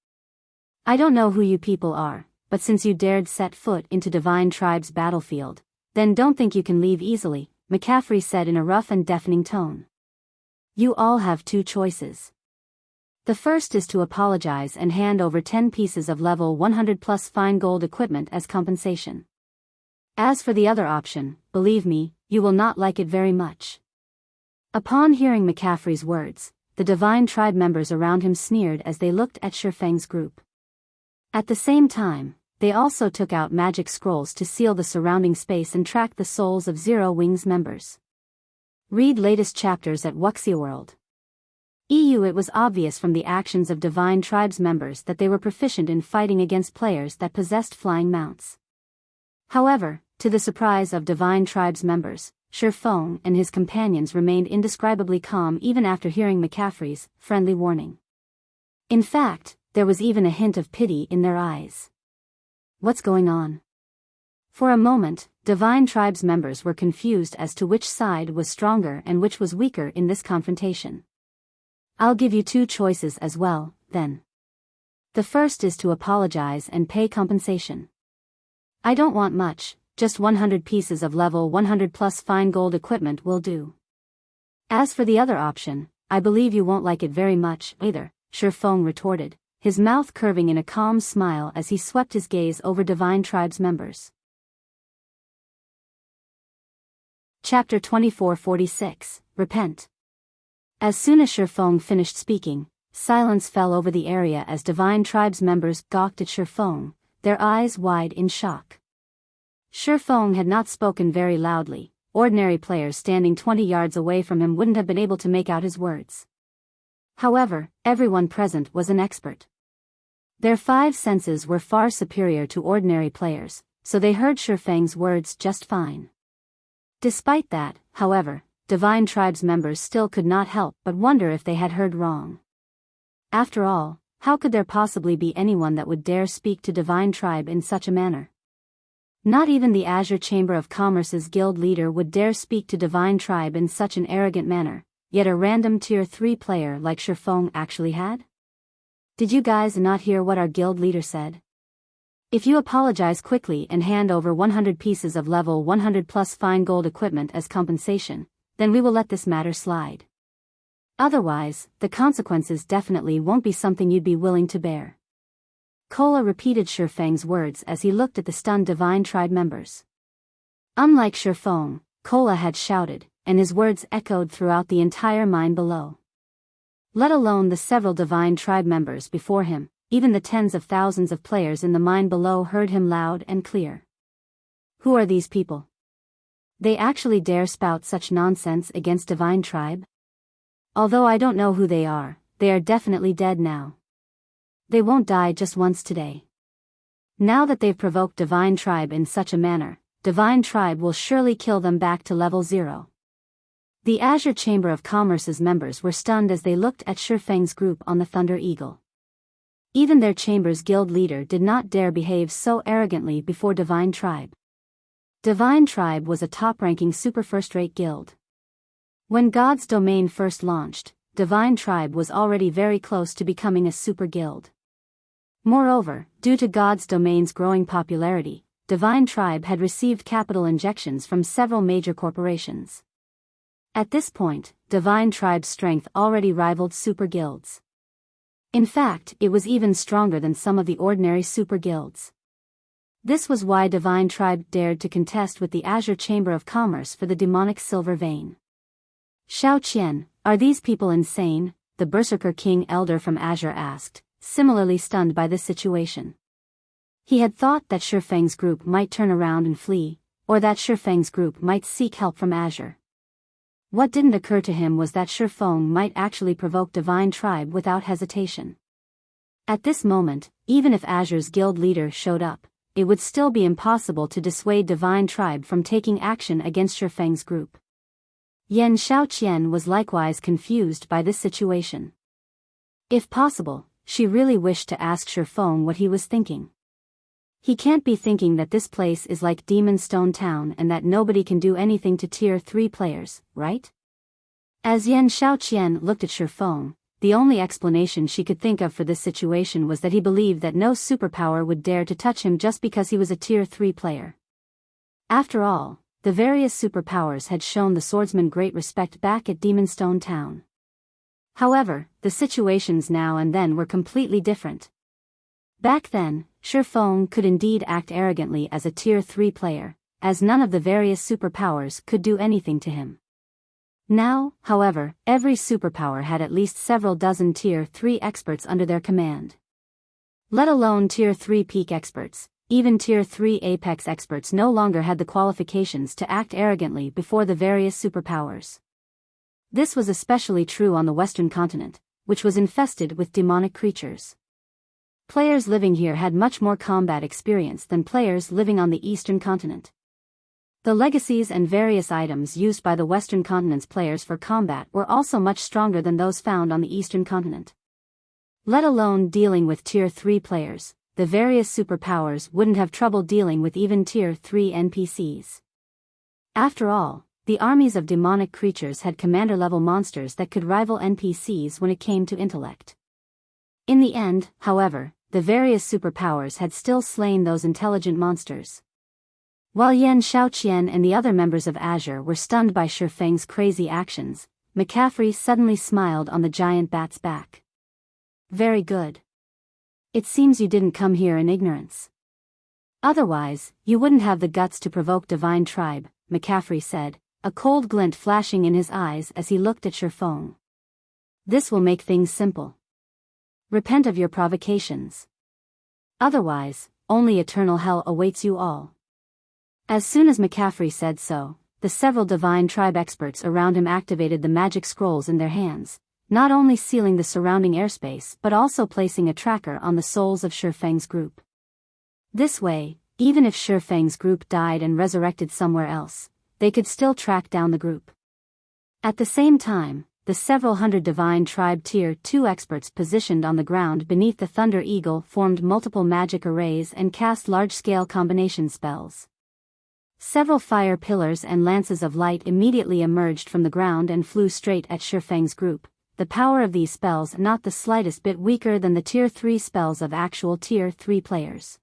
I don't know who you people are, but since you dared set foot into Divine Tribe's battlefield, then don't think you can leave easily, McCaffrey said in a rough and deafening tone. You all have 2 choices. The first is to apologize and hand over 10 pieces of level 100 plus fine gold equipment as compensation. As for the other option, believe me, you will not like it very much. Upon hearing McCaffrey's words, the Divine Tribe members around him sneered as they looked at Feng's group. At the same time, they also took out magic scrolls to seal the surrounding space and track the souls of Zero Wings members. Read latest chapters at Wuxia World. It was obvious from the actions of Divine Tribe's members that they were proficient in fighting against players that possessed flying mounts. However, to the surprise of Divine Tribe's members, Feng and his companions remained indescribably calm even after hearing McCaffrey's friendly warning. In fact, there was even a hint of pity in their eyes. What's going on? For a moment, Divine Tribe's members were confused as to which side was stronger and which was weaker in this confrontation. I'll give you two choices as well, then. The first is to apologize and pay compensation. I don't want much, just 100 pieces of level 100 plus fine gold equipment will do. As for the other option, I believe you won't like it very much either, Feng retorted, his mouth curving in a calm smile as he swept his gaze over Divine Tribe's members. Chapter 2446, Repent. As soon as Feng finished speaking, silence fell over the area as Divine Tribe's members gawked at Feng, their eyes wide in shock. Feng had not spoken very loudly. Ordinary players standing 20 yards away from him wouldn't have been able to make out his words. However, everyone present was an expert. Their five senses were far superior to ordinary players, so they heard Feng's words just fine. Despite that, however, Divine Tribe's members still could not help but wonder if they had heard wrong. After all, how could there possibly be anyone that would dare speak to Divine Tribe in such a manner? Not even the Azure Chamber of Commerce's guild leader would dare speak to Divine Tribe in such an arrogant manner, yet a random tier 3 player like Feng actually had? Did you guys not hear what our guild leader said? If you apologize quickly and hand over 100 pieces of level 100 plus fine gold equipment as compensation, then we will let this matter slide. Otherwise, the consequences definitely won't be something you'd be willing to bear. Kola repeated Feng's words as he looked at the stunned Divine Tribe members. Unlike Feng, Kola had shouted, and his words echoed throughout the entire mine below. Let alone the several Divine Tribe members before him, even the tens of thousands of players in the mine below heard him loud and clear. Who are these people? They actually dare spout such nonsense against Divine Tribe? Although I don't know who they are definitely dead now. They won't die just once today. Now that they've provoked Divine Tribe in such a manner, Divine Tribe will surely kill them back to level 0. The Azure Chamber of Commerce's members were stunned as they looked at Feng's group on the Thunder Eagle. Even their chamber's guild leader did not dare behave so arrogantly before Divine Tribe. Divine Tribe was a top-ranking super first-rate guild. When God's Domain first launched, Divine Tribe was already very close to becoming a super guild. Moreover, due to God's Domain's growing popularity, Divine Tribe had received capital injections from several major corporations. At this point, Divine Tribe's strength already rivaled super guilds. In fact, it was even stronger than some of the ordinary super guilds. This was why Divine Tribe dared to contest with the Azure Chamber of Commerce for the demonic silver vein. Xiao Qian, are these people insane? The Berserker King Elder from Azure asked, similarly stunned by this situation. He had thought that Feng's group might turn around and flee, or that Feng's group might seek help from Azure. What didn't occur to him was that Feng might actually provoke Divine Tribe without hesitation. At this moment, even if Azure's guild leader showed up, it would still be impossible to dissuade Divine Tribe from taking action against Feng's group. Yan Xiaoqian was likewise confused by this situation. If possible, she really wished to ask Feng what he was thinking. He can't be thinking that this place is like Demon Stone Town and that nobody can do anything to tier 3 players, right? As Yan Xiaoqian looked at Feng, the only explanation she could think of for this situation was that he believed that no superpower would dare to touch him just because he was a tier 3 player. After all, the various superpowers had shown the swordsman great respect back at Demon Stone Town. However, the situations now and then were completely different. Back then, Feng could indeed act arrogantly as a Tier 3 player, as none of the various superpowers could do anything to him. Now, however, every superpower had at least several dozen Tier 3 experts under their command. Let alone Tier 3 peak experts, even Tier 3 apex experts no longer had the qualifications to act arrogantly before the various superpowers. This was especially true on the Western continent, which was infested with demonic creatures. Players living here had much more combat experience than players living on the Eastern continent. The legacies and various items used by the Western continent's players for combat were also much stronger than those found on the Eastern continent. Let alone dealing with Tier 3 players, the various superpowers wouldn't have trouble dealing with even Tier 3 NPCs. After all, the armies of demonic creatures had commander-level monsters that could rival NPCs when it came to intellect. In the end, however, the various superpowers had still slain those intelligent monsters. While Yan Shaoqian and the other members of Azure were stunned by Feng's crazy actions, McCaffrey suddenly smiled on the giant bat's back. Very good. It seems you didn't come here in ignorance. Otherwise, you wouldn't have the guts to provoke Divine Tribe, McCaffrey said, a cold glint flashing in his eyes as he looked at Feng. This will make things simple. Repent of your provocations. Otherwise, only eternal hell awaits you all. As soon as McCaffrey said so, the several Divine Tribe experts around him activated the magic scrolls in their hands, not only sealing the surrounding airspace but also placing a tracker on the souls of Feng's group. This way, even if Feng's group died and resurrected somewhere else, they could still track down the group. At the same time, the several hundred Divine Tribe Tier 2 experts positioned on the ground beneath the Thunder Eagle formed multiple magic arrays and cast large-scale combination spells. Several fire pillars and lances of light immediately emerged from the ground and flew straight at Feng's group, the power of these spells not the slightest bit weaker than the Tier 3 spells of actual Tier 3 players.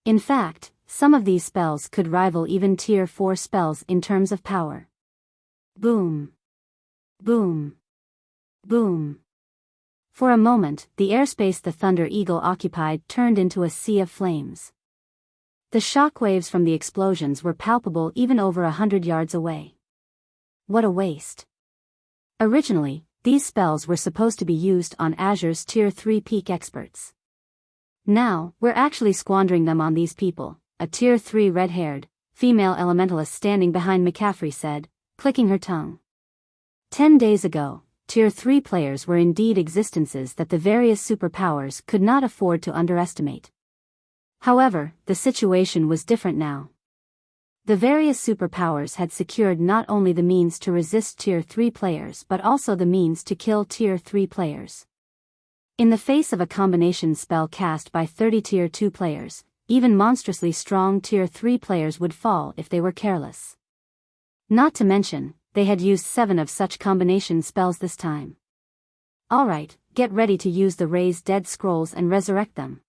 In fact, some of these spells could rival even Tier 4 spells in terms of power. Boom. Boom. Boom. For a moment, the airspace the Thunder Eagle occupied turned into a sea of flames. The shockwaves from the explosions were palpable even over 100 yards away. What a waste. Originally, these spells were supposed to be used on Azure's Tier 3 peak experts. Now, we're actually squandering them on these people, a Tier 3 red-haired, female elementalist standing behind McCaffrey said, clicking her tongue. 10 days ago, Tier 3 players were indeed existences that the various superpowers could not afford to underestimate. However, the situation was different now. The various superpowers had secured not only the means to resist Tier 3 players but also the means to kill Tier 3 players. In the face of a combination spell cast by 30 Tier 2 players, even monstrously strong Tier 3 players would fall if they were careless. Not to mention, they had used 7 of such combination spells this time. Alright, get ready to use the raised dead scrolls and resurrect them.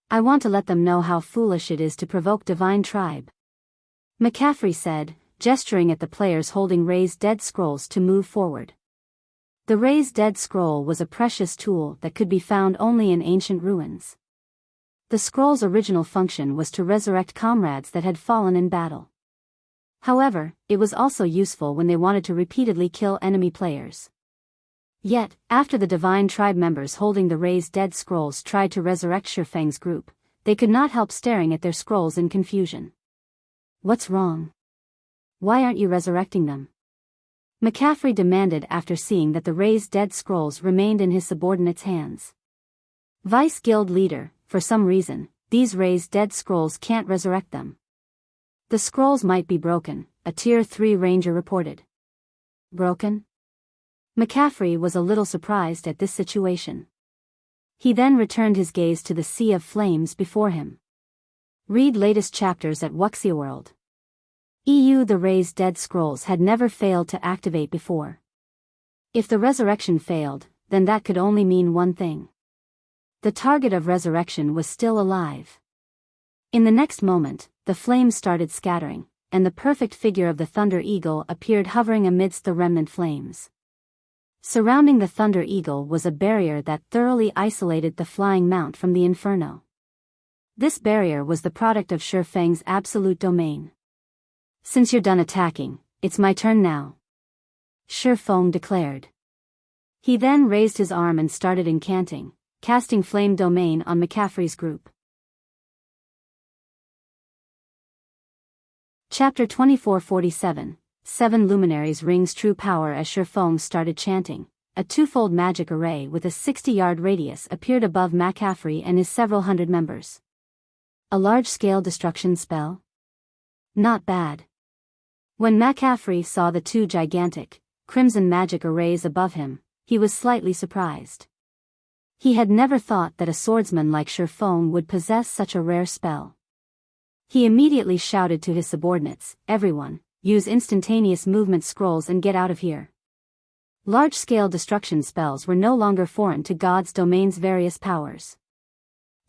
I want to let them know how foolish it is to provoke Divine Tribe. McCaffrey said, gesturing at the players holding raised dead scrolls to move forward. The raised dead scroll was a precious tool that could be found only in ancient ruins. The scroll's original function was to resurrect comrades that had fallen in battle. However, it was also useful when they wanted to repeatedly kill enemy players. Yet, after the Divine Tribe members holding the raised dead scrolls tried to resurrect Feng's group, they could not help staring at their scrolls in confusion. What's wrong? Why aren't you resurrecting them? McCaffrey demanded after seeing that the raised dead scrolls remained in his subordinate's hands. Vice Guild Leader, for some reason, these raised dead scrolls can't resurrect them. The scrolls might be broken, a Tier 3 ranger reported. Broken? McCaffrey was a little surprised at this situation. He then returned his gaze to the sea of flames before him. Read latest chapters at Wuxia World. The raised dead scrolls had never failed to activate before. If the resurrection failed, then that could only mean one thing. The target of resurrection was still alive. In the next moment, the flames started scattering, and the perfect figure of the Thunder Eagle appeared hovering amidst the remnant flames. Surrounding the Thunder Eagle was a barrier that thoroughly isolated the flying mount from the inferno. This barrier was the product of Feng's absolute domain. "Since you're done attacking, it's my turn now," Feng declared. He then raised his arm and started incanting, casting Flame Domain on McCaffrey's group. Chapter 2447, 7 Luminaries rings true power. As Feng started chanting, a twofold magic array with a 60-yard radius appeared above McCaffrey and his several hundred members. A large-scale destruction spell? Not bad. When McCaffrey saw the two gigantic, crimson magic arrays above him, he was slightly surprised. He had never thought that a swordsman like Feng would possess such a rare spell. He immediately shouted to his subordinates, "Everyone, use instantaneous movement scrolls and get out of here." Large-scale destruction spells were no longer foreign to God's domain's various powers.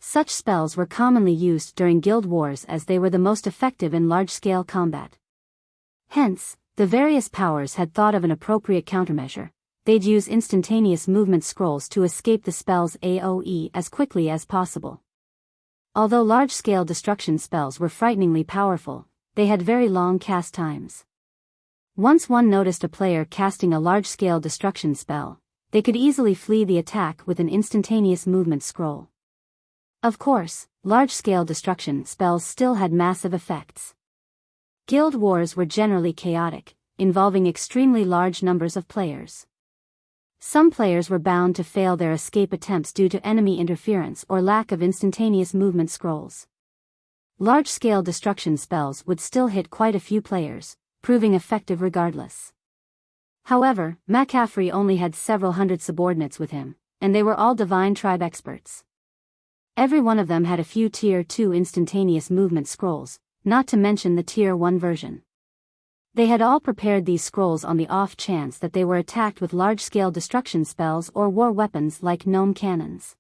Such spells were commonly used during guild wars as they were the most effective in large-scale combat. Hence, the various powers had thought of an appropriate countermeasure. They'd use instantaneous movement scrolls to escape the spell's AoE as quickly as possible. Although large-scale destruction spells were frighteningly powerful, they had very long cast times. Once one noticed a player casting a large-scale destruction spell, they could easily flee the attack with an instantaneous movement scroll. Of course, large-scale destruction spells still had massive effects. Guild wars were generally chaotic, involving extremely large numbers of players. Some players were bound to fail their escape attempts due to enemy interference or lack of instantaneous movement scrolls. Large-scale destruction spells would still hit quite a few players, proving effective regardless. However, McCaffrey only had several hundred subordinates with him, and they were all Divine Tribe experts. Every one of them had a few Tier 2 instantaneous movement scrolls, not to mention the Tier 1 version. They had all prepared these scrolls on the off chance that they were attacked with large-scale destruction spells or war weapons like gnome cannons.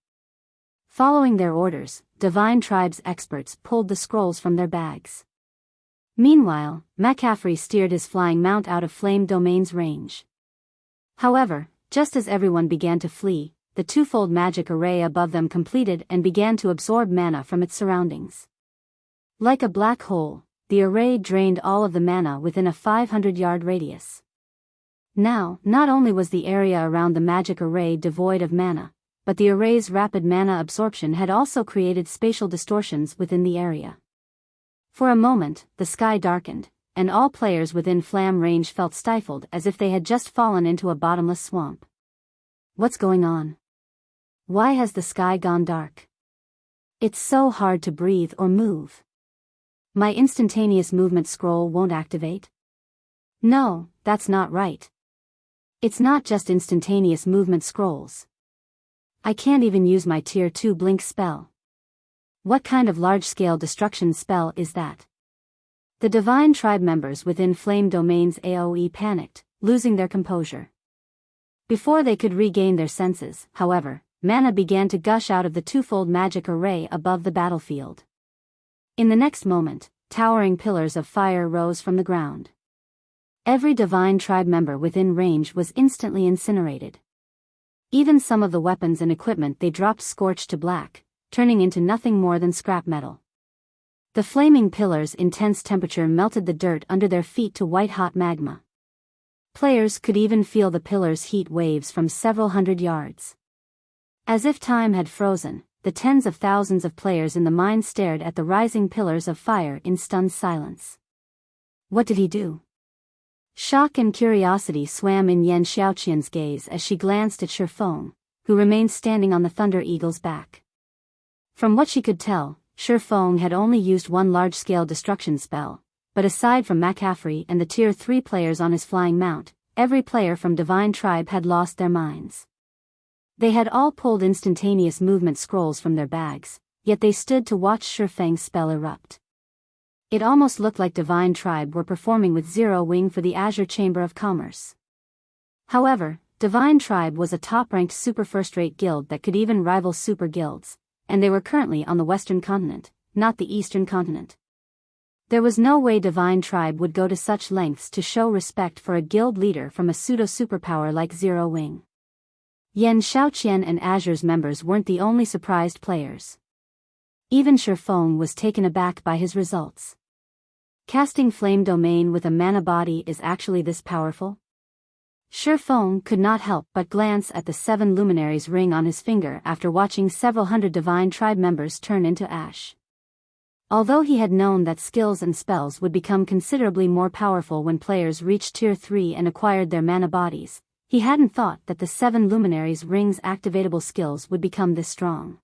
Following their orders, Divine Tribe's experts pulled the scrolls from their bags. Meanwhile, McCaffrey steered his flying mount out of Flame Domain's range. However, just as everyone began to flee, the twofold magic array above them completed and began to absorb mana from its surroundings. Like a black hole, the array drained all of the mana within a 500-yard radius. Now, not only was the area around the magic array devoid of mana, but the array's rapid mana absorption had also created spatial distortions within the area. For a moment, the sky darkened, and all players within Flam range felt stifled as if they had just fallen into a bottomless swamp. What's going on? Why has the sky gone dark? It's so hard to breathe or move. My instantaneous movement scroll won't activate? No, that's not right. It's not just instantaneous movement scrolls. I can't even use my Tier 2 blink spell. What kind of large-scale destruction spell is that? The Divine Tribe members within Flame Domain's AoE panicked, losing their composure. Before they could regain their senses, however, mana began to gush out of the twofold magic array above the battlefield. In the next moment, towering pillars of fire rose from the ground. Every Divine Tribe member within range was instantly incinerated. Even some of the weapons and equipment they dropped scorched to black, turning into nothing more than scrap metal. The flaming pillars' intense temperature melted the dirt under their feet to white-hot magma. Players could even feel the pillars' heat waves from several hundred yards. As if time had frozen, the tens of thousands of players in the mine stared at the rising pillars of fire in stunned silence. What did he do? Shock and curiosity swam in Yan Xiaoqian's gaze as she glanced at Feng, who remained standing on the Thunder Eagle's back. From what she could tell, Feng had only used one large-scale destruction spell, but aside from McCaffrey and the Tier 3 players on his flying mount, every player from Divine Tribe had lost their minds. They had all pulled instantaneous movement scrolls from their bags, yet they stood to watch Feng's spell erupt. It almost looked like Divine Tribe were performing with Zero Wing for the Azure Chamber of Commerce. However, Divine Tribe was a top-ranked super first-rate guild that could even rival super guilds, and they were currently on the Western continent, not the Eastern continent. There was no way Divine Tribe would go to such lengths to show respect for a guild leader from a pseudo-superpower like Zero Wing. Yan Xiaoqian and Azure's members weren't the only surprised players. Even Feng was taken aback by his results. Casting Flame Domain with a mana body is actually this powerful? Feng could not help but glance at the 7 Luminaries ring on his finger after watching several hundred Divine Tribe members turn into ash. Although he had known that skills and spells would become considerably more powerful when players reached Tier 3 and acquired their mana bodies, he hadn't thought that the 7 Luminaries ring's activatable skills would become this strong.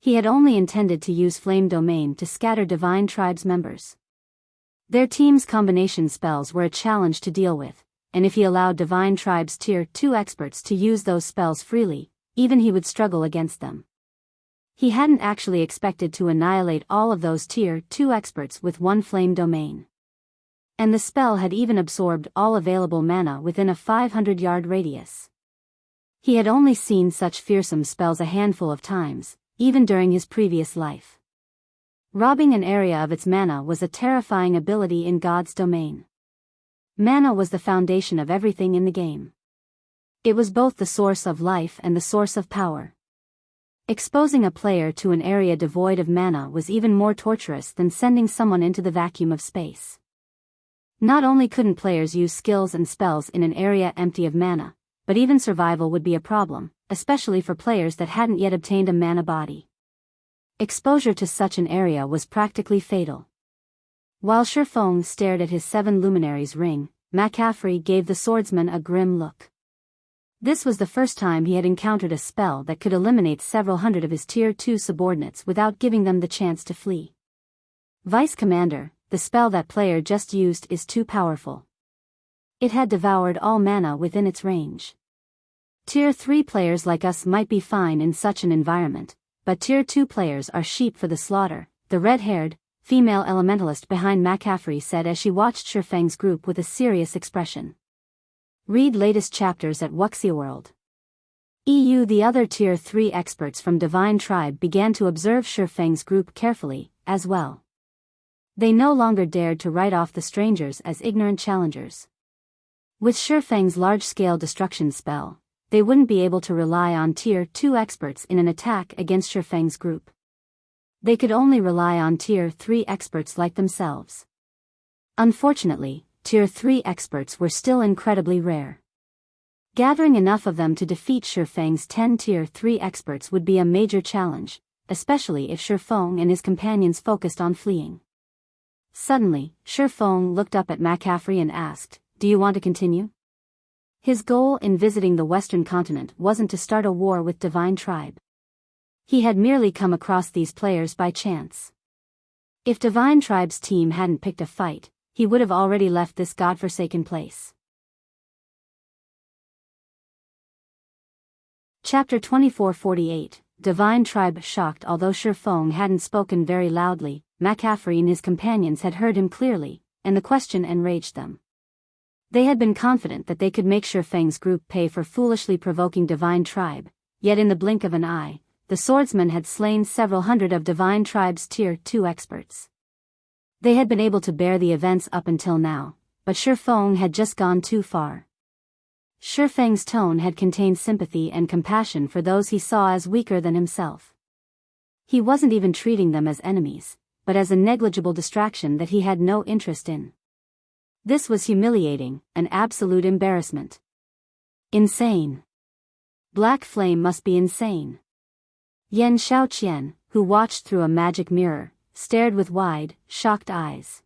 He had only intended to use Flame Domain to scatter Divine Tribe's members. Their team's combination spells were a challenge to deal with, and if he allowed Divine Tribe's Tier 2 experts to use those spells freely, even he would struggle against them. He hadn't actually expected to annihilate all of those Tier 2 experts with one Flame Domain. And the spell had even absorbed all available mana within a 500-yard radius. He had only seen such fearsome spells a handful of times, even during his previous life. Robbing an area of its mana was a terrifying ability in God's domain. Mana was the foundation of everything in the game. It was both the source of life and the source of power. Exposing a player to an area devoid of mana was even more torturous than sending someone into the vacuum of space. Not only couldn't players use skills and spells in an area empty of mana, but even survival would be a problem, especially for players that hadn't yet obtained a mana body. Exposure to such an area was practically fatal. While Feng stared at his 7 Luminaries ring, McCaffrey gave the swordsman a grim look. This was the first time he had encountered a spell that could eliminate several hundred of his Tier 2 subordinates without giving them the chance to flee. Vice Commander, the spell that player just used is too powerful. It had devoured all mana within its range. Tier 3 players like us might be fine in such an environment, but Tier 2 players are sheep for the slaughter, the red-haired, female elementalist behind McCaffrey said as she watched Feng's group with a serious expression. Read latest chapters at Wuxia World. The other Tier 3 experts from Divine Tribe began to observe Feng's group carefully, as well. They no longer dared to write off the strangers as ignorant challengers. With Feng's large-scale destruction spell, they wouldn't be able to rely on Tier 2 experts in an attack against Feng's group. They could only rely on Tier 3 experts like themselves. Unfortunately, Tier 3 experts were still incredibly rare. Gathering enough of them to defeat Feng's 10 Tier 3 experts would be a major challenge, especially if Feng and his companions focused on fleeing. Suddenly, Feng looked up at McCaffrey and asked, "Do you want to continue?" His goal in visiting the Western continent wasn't to start a war with Divine Tribe. He had merely come across these players by chance. If Divine Tribe's team hadn't picked a fight, he would have already left this godforsaken place. Chapter 2448, Divine Tribe shocked. Although Feng hadn't spoken very loudly, McCaffrey and his companions had heard him clearly, and the question enraged them. They had been confident that they could make Feng's group pay for foolishly provoking Divine Tribe, yet in the blink of an eye, the swordsman had slain several hundred of Divine Tribe's Tier 2 experts. They had been able to bear the events up until now, but Feng had just gone too far. Feng's tone had contained sympathy and compassion for those he saw as weaker than himself. He wasn't even treating them as enemies, but as a negligible distraction that he had no interest in. This was humiliating, an absolute embarrassment. Insane. Black Flame must be insane. Yan Xiaoqian, who watched through a magic mirror, stared with wide, shocked eyes.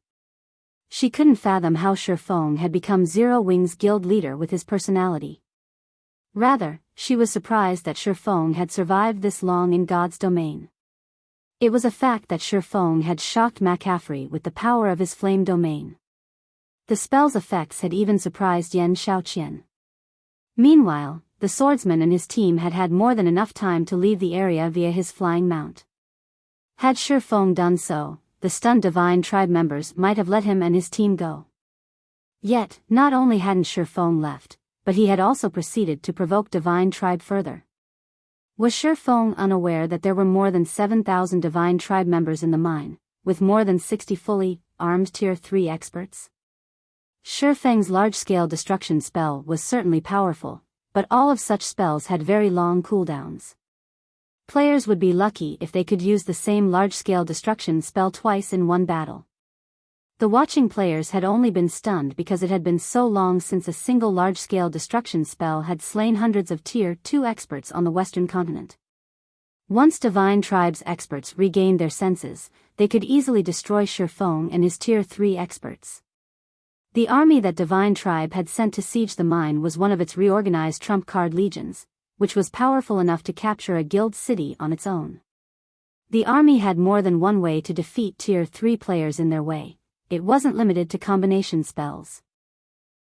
She couldn't fathom how Feng had become Zero Wing's guild leader with his personality. Rather, she was surprised that Feng had survived this long in God's domain. It was a fact that Feng had shocked McCaffrey with the power of his flame domain. The spell's effects had even surprised Yan Xiaoqian. Meanwhile, the swordsman and his team had had more than enough time to leave the area via his flying mount. Had Feng done so, the stunned Divine Tribe members might have let him and his team go. Yet, not only hadn't Feng left, but he had also proceeded to provoke Divine Tribe further. Was Feng unaware that there were more than 7,000 Divine Tribe members in the mine, with more than 60 fully armed Tier 3 experts? Feng's large-scale destruction spell was certainly powerful, but all of such spells had very long cooldowns. Players would be lucky if they could use the same large-scale destruction spell twice in one battle. The watching players had only been stunned because it had been so long since a single large-scale destruction spell had slain hundreds of Tier 2 experts on the Western continent. Once Divine Tribe's experts regained their senses, they could easily destroy Feng and his Tier 3 experts. The army that Divine Tribe had sent to siege the mine was one of its reorganized trump card legions, which was powerful enough to capture a guild city on its own. The army had more than one way to defeat Tier 3 players in their way. It wasn't limited to combination spells.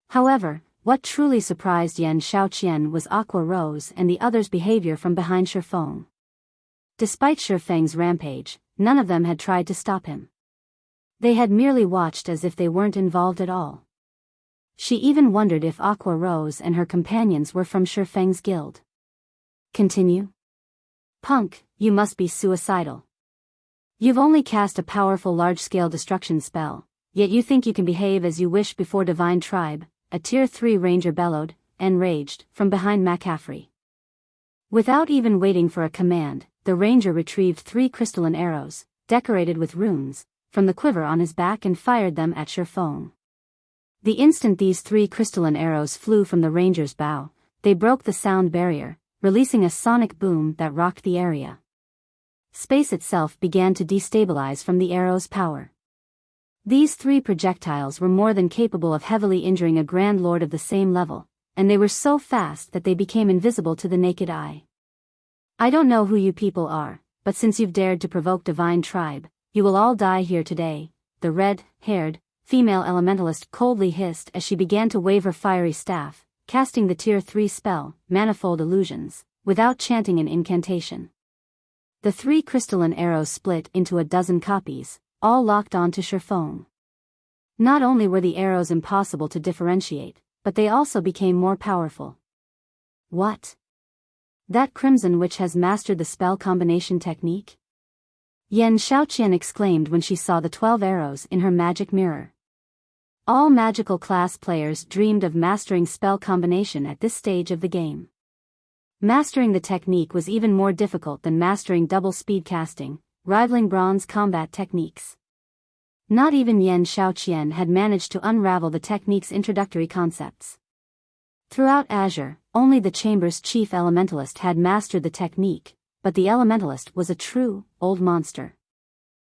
However, what truly surprised Yan Shaoqian was Aqua Rose and the others' behavior from behind Feng. Despite Feng's rampage, none of them had tried to stop him. They had merely watched as if they weren't involved at all. She even wondered if Aqua Rose and her companions were from Feng's guild. Continue? Punk, you must be suicidal. You've only cast a powerful large-scale destruction spell, yet you think you can behave as you wish before Divine Tribe, a Tier 3 ranger bellowed, enraged, from behind McCaffrey. Without even waiting for a command, the ranger retrieved 3 crystalline arrows, decorated with runes, from the quiver on his back and fired them at Feng. The instant these 3 crystalline arrows flew from the ranger's bow, they broke the sound barrier, releasing a sonic boom that rocked the area. Space itself began to destabilize from the arrow's power. These 3 projectiles were more than capable of heavily injuring a Grand Lord of the same level, and they were so fast that they became invisible to the naked eye. I don't know who you people are, but since you've dared to provoke Divine Tribe, you will all die here today, the red-haired, female elementalist coldly hissed as she began to wave her fiery staff, casting the Tier 3 spell, Manifold Illusions, without chanting an incantation. The 3 crystalline arrows split into a dozen copies, all locked onto Feng. Not only were the arrows impossible to differentiate, but they also became more powerful. What? That Crimson Witch has mastered the spell combination technique? Yan Shaoqian exclaimed when she saw the 12 arrows in her magic mirror. All magical class players dreamed of mastering spell combination at this stage of the game. Mastering the technique was even more difficult than mastering double speed casting, rivaling bronze combat techniques. Not even Yan Shaoqian had managed to unravel the technique's introductory concepts. Throughout Azure, only the Chamber's chief elementalist had mastered the technique, but the elementalist was a true, old monster.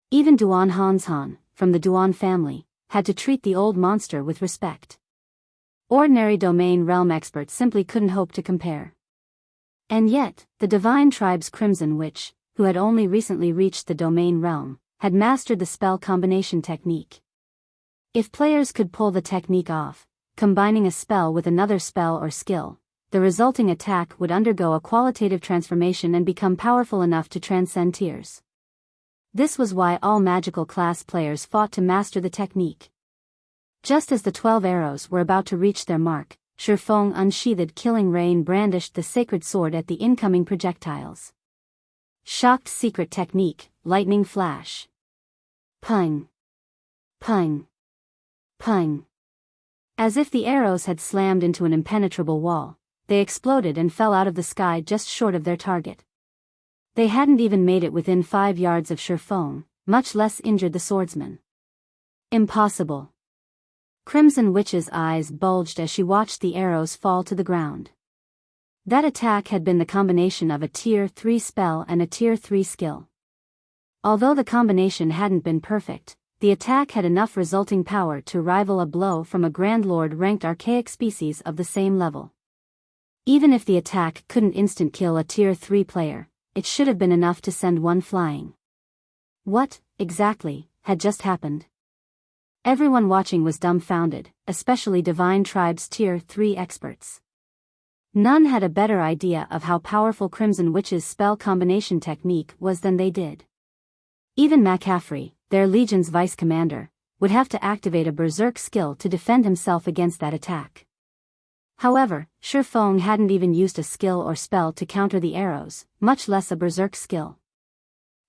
Even Duan Hanshan, from the Duan family, had to treat the old monster with respect. Ordinary domain realm experts simply couldn't hope to compare. And yet, the Divine Tribe's Crimson Witch, who had only recently reached the domain realm, had mastered the spell combination technique. If players could pull the technique off, combining a spell with another spell or skill, the resulting attack would undergo a qualitative transformation and become powerful enough to transcend tiers. This was why all magical class players fought to master the technique. Just as the 12 arrows were about to reach their mark, Feng unsheathed Killing Rain brandished the sacred sword at the incoming projectiles. Shocked secret technique, lightning flash. Pung. Pung. Pung. As if the arrows had slammed into an impenetrable wall, they exploded and fell out of the sky just short of their target. They hadn't even made it within 5 yards of Feng, much less injured the swordsman. Impossible. Crimson Witch's eyes bulged as she watched the arrows fall to the ground. That attack had been the combination of a Tier 3 spell and a Tier 3 skill. Although the combination hadn't been perfect, the attack had enough resulting power to rival a blow from a Grand Lord-ranked archaic species of the same level. Even if the attack couldn't instant-kill a Tier 3 player, it should have been enough to send one flying. What, exactly, had just happened? Everyone watching was dumbfounded, especially Divine Tribe's Tier 3 experts. None had a better idea of how powerful Crimson Witch's spell combination technique was than they did. Even McCaffrey, their Legion's vice commander, would have to activate a berserk skill to defend himself against that attack. However, Feng hadn't even used a skill or spell to counter the arrows, much less a berserk skill.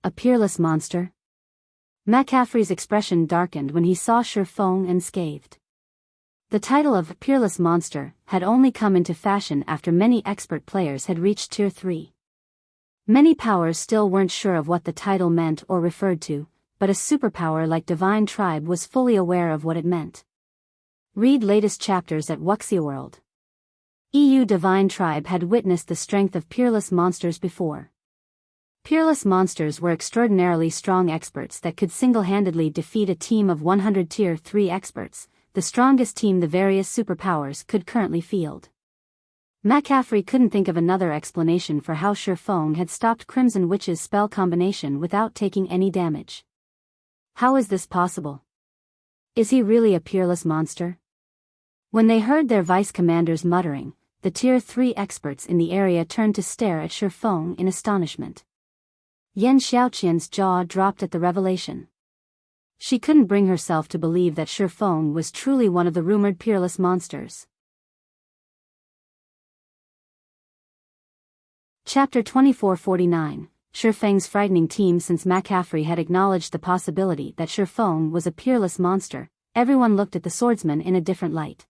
A peerless monster? McCaffrey's expression darkened when he saw Feng and scathed. The title of Peerless Monster had only come into fashion after many expert players had reached Tier 3. Many powers still weren't sure of what the title meant or referred to, but a superpower like Divine Tribe was fully aware of what it meant. Read latest chapters at Wuxia World. EU Divine Tribe had witnessed the strength of peerless monsters before. Peerless monsters were extraordinarily strong experts that could single-handedly defeat a team of 100 Tier 3 experts, the strongest team the various superpowers could currently field. McCaffrey couldn't think of another explanation for how Feng had stopped Crimson Witch's spell combination without taking any damage. How is this possible? Is he really a peerless monster? When they heard their vice-commanders muttering, the Tier 3 experts in the area turned to stare at Feng in astonishment. Yan Xiaoqian's jaw dropped at the revelation. She couldn't bring herself to believe that Feng was truly one of the rumored peerless monsters. Chapter 2449, Feng's frightening team. Since McCaffrey had acknowledged the possibility that Feng was a peerless monster, everyone looked at the swordsman in a different light.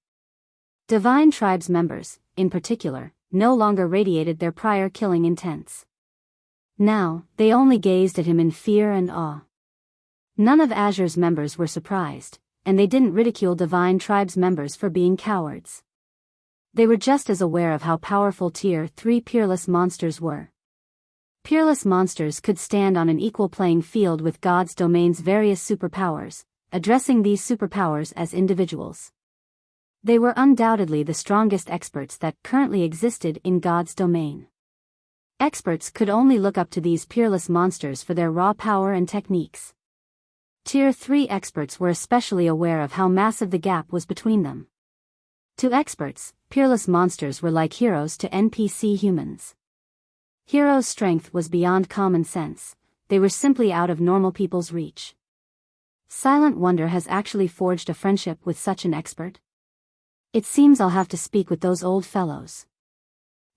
Divine Tribe's members, in particular, no longer radiated their prior killing intents. Now, they only gazed at him in fear and awe. None of Azure's members were surprised, and they didn't ridicule Divine Tribe's members for being cowards. They were just as aware of how powerful Tier 3 peerless monsters were. Peerless monsters could stand on an equal playing field with God's domain's various superpowers, addressing these superpowers as individuals. They were undoubtedly the strongest experts that currently existed in God's domain. Experts could only look up to these peerless monsters for their raw power and techniques. Tier 3 experts were especially aware of how massive the gap was between them. To experts, peerless monsters were like heroes to NPC humans. Heroes' strength was beyond common sense, they were simply out of normal people's reach. Silent Wonder has actually forged a friendship with such an expert? It seems I'll have to speak with those old fellows.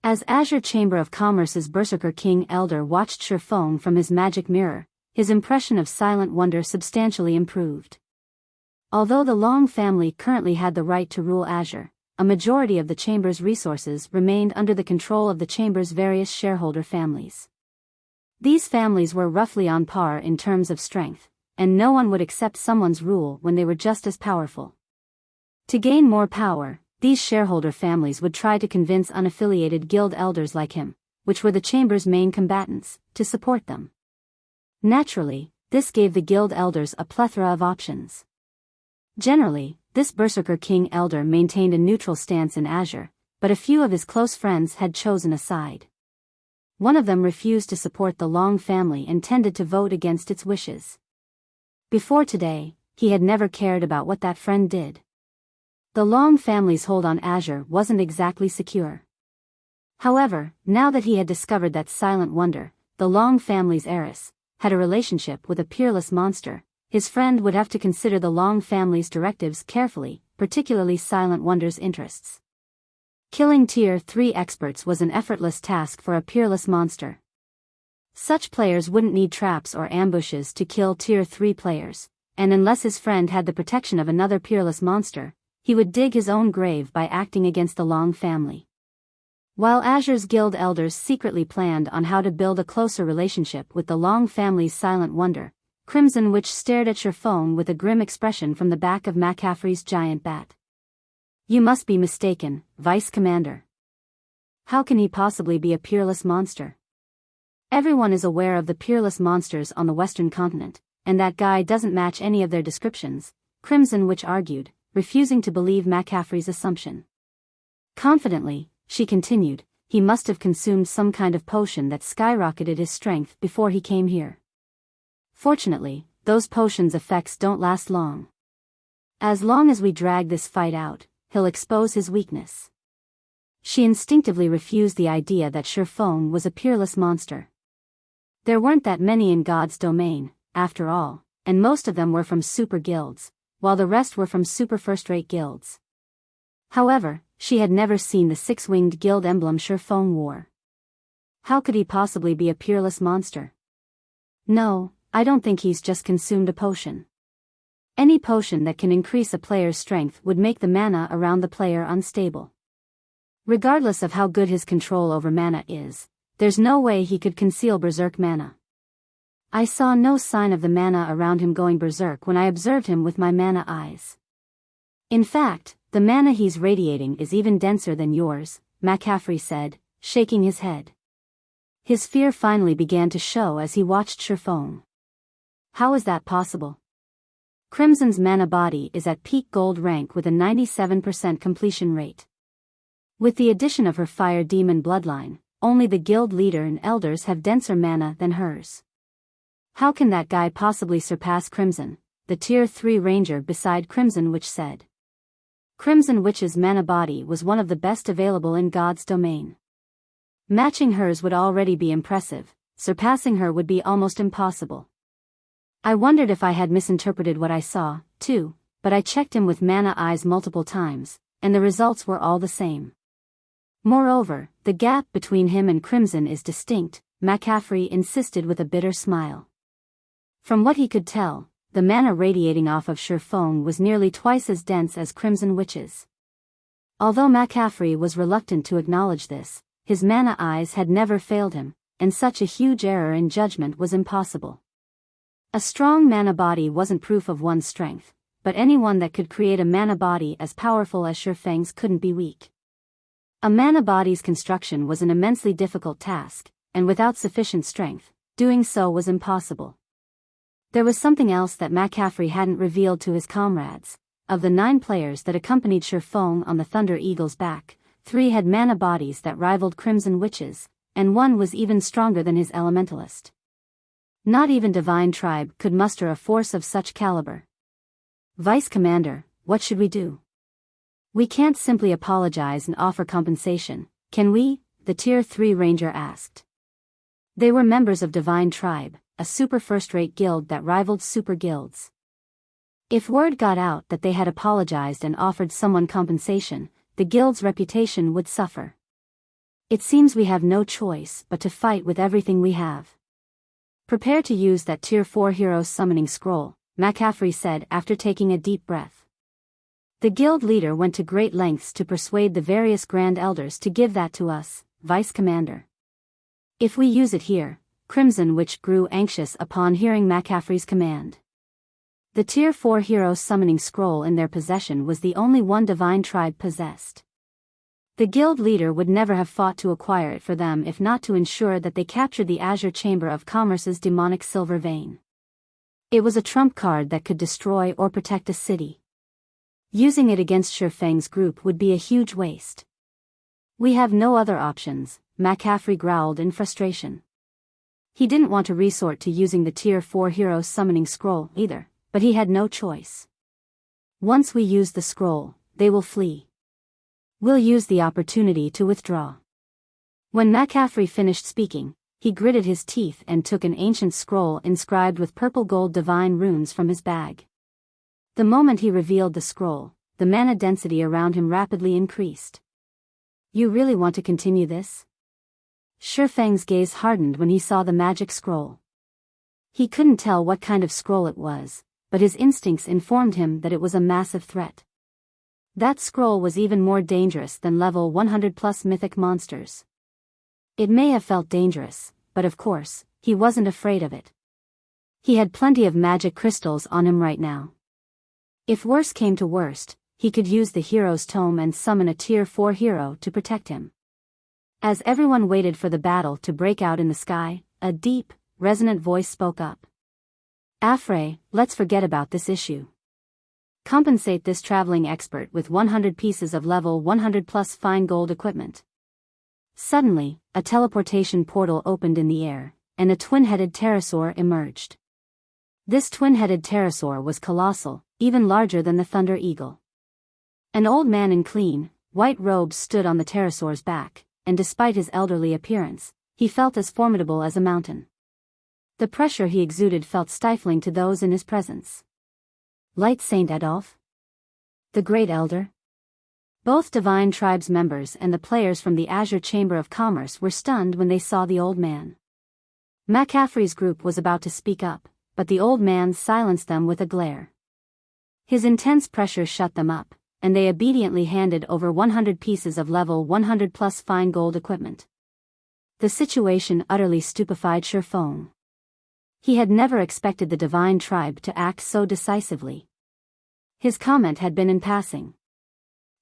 As Azure Chamber of Commerce's Berserker King Elder watched Feng from his magic mirror, his impression of Silent Wonder substantially improved. Although the Long family currently had the right to rule Azure, a majority of the Chamber's resources remained under the control of the Chamber's various shareholder families. These families were roughly on par in terms of strength, and no one would accept someone's rule when they were just as powerful. To gain more power, these shareholder families would try to convince unaffiliated guild elders like him, which were the Chamber's main combatants, to support them. Naturally, this gave the guild elders a plethora of options. Generally, this Berserker King Elder maintained a neutral stance in Azure, but a few of his close friends had chosen a side. One of them refused to support the Long family and tended to vote against its wishes. Before today, he had never cared about what that friend did. The Long family's hold on Azure wasn't exactly secure. However, now that he had discovered that Silent Wonder, the Long family's heiress, had a relationship with a peerless monster, his friend would have to consider the Long family's directives carefully, particularly Silent Wonder's interests. Killing Tier 3 experts was an effortless task for a peerless monster. Such players wouldn't need traps or ambushes to kill Tier 3 players, and unless his friend had the protection of another peerless monster, he would dig his own grave by acting against the Long family. While Azure's guild elders secretly planned on how to build a closer relationship with the Long family's Silent Wonder, Crimson Witch stared at Feng with a grim expression from the back of McCaffrey's giant bat. You must be mistaken, Vice Commander. How can he possibly be a peerless monster? Everyone is aware of the peerless monsters on the Western continent, and that guy doesn't match any of their descriptions, Crimson Witch argued, refusing to believe McCaffrey's assumption. Confidently, she continued, he must have consumed some kind of potion that skyrocketed his strength before he came here. Fortunately, those potions' effects don't last long. As long as we drag this fight out, he'll expose his weakness. She instinctively refused the idea that Feng was a peerless monster. There weren't that many in God's domain, after all, and most of them were from super guilds, while the rest were from super first-rate guilds. However, she had never seen the six-winged guild emblem Feng wore. How could he possibly be a peerless monster? No, I don't think he's just consumed a potion. Any potion that can increase a player's strength would make the mana around the player unstable. Regardless of how good his control over mana is, there's no way he could conceal berserk mana. I saw no sign of the mana around him going berserk when I observed him with my mana eyes. In fact, the mana he's radiating is even denser than yours, McCaffrey said, shaking his head. His fear finally began to show as he watched Feng. How is that possible? Crimson's mana body is at peak gold rank with a 97% completion rate. With the addition of her fire demon bloodline, only the guild leader and elders have denser mana than hers. How can that guy possibly surpass Crimson? The tier 3 ranger beside Crimson Witch said. Crimson Witch's mana body was one of the best available in God's domain. Matching hers would already be impressive, surpassing her would be almost impossible. I wondered if I had misinterpreted what I saw, too, but I checked him with mana eyes multiple times, and the results were all the same. Moreover, the gap between him and Crimson is distinct, McCaffrey insisted with a bitter smile. From what he could tell, the mana radiating off of Feng was nearly twice as dense as Crimson Witch's. Although McCaffrey was reluctant to acknowledge this, his mana eyes had never failed him, and such a huge error in judgment was impossible. A strong mana body wasn't proof of one's strength, but anyone that could create a mana body as powerful as Feng's couldn't be weak. A mana body's construction was an immensely difficult task, and without sufficient strength, doing so was impossible. There was something else that McCaffrey hadn't revealed to his comrades. Of the 9 players that accompanied Feng on the Thunder Eagle's back, 3 had mana bodies that rivaled Crimson Witch's, and 1 was even stronger than his elementalist. Not even Divine Tribe could muster a force of such caliber. Vice Commander, what should we do? We can't simply apologize and offer compensation, can we? The Tier 3 Ranger asked. They were members of Divine Tribe, a super first-rate guild that rivaled super guilds. If word got out that they had apologized and offered someone compensation, the guild's reputation would suffer. It seems we have no choice but to fight with everything we have. Prepare to use that Tier 4 Hero's summoning scroll, McCaffrey said after taking a deep breath. The guild leader went to great lengths to persuade the various Grand Elders to give that to us, Vice Commander. If we use it here, Crimson Witch grew anxious upon hearing McCaffrey's command. The Tier 4 Hero's summoning scroll in their possession was the only one Divine Tribe possessed. The guild leader would never have fought to acquire it for them if not to ensure that they captured the Azure Chamber of Commerce's demonic silver vein. It was a trump card that could destroy or protect a city. Using it against Feng's group would be a huge waste. We have no other options, McCaffrey growled in frustration. He didn't want to resort to using the Tier 4 Hero's summoning scroll either, but he had no choice. Once we use the scroll, they will flee. We'll use the opportunity to withdraw. When McCaffrey finished speaking, he gritted his teeth and took an ancient scroll inscribed with purple gold divine runes from his bag. The moment he revealed the scroll, the mana density around him rapidly increased. You really want to continue this? Feng's gaze hardened when he saw the magic scroll. He couldn't tell what kind of scroll it was, but his instincts informed him that it was a massive threat. That scroll was even more dangerous than level 100+ mythic monsters. It may have felt dangerous, but of course, he wasn't afraid of it. He had plenty of magic crystals on him right now. If worse came to worst, he could use the Hero's Tome and summon a Tier 4 hero to protect him. As everyone waited for the battle to break out in the sky, a deep, resonant voice spoke up. Afre, let's forget about this issue. Compensate this traveling expert with 100 pieces of level 100+ fine gold equipment. Suddenly, a teleportation portal opened in the air, and a twin-headed pterosaur emerged. This twin-headed pterosaur was colossal, even larger than the Thunder Eagle. An old man in clean, white robes stood on the pterosaur's back, and despite his elderly appearance, he felt as formidable as a mountain. The pressure he exuded felt stifling to those in his presence. Light Saint Adolphe? The Great Elder? Both Divine Tribe's members and the players from the Azure Chamber of Commerce were stunned when they saw the old man. McCaffrey's group was about to speak up, but the old man silenced them with a glare. His intense pressure shut them up, and they obediently handed over 100 pieces of level 100 plus fine gold equipment. The situation utterly stupefied Feng. He had never expected the divine tribe to act so decisively. His comment had been in passing.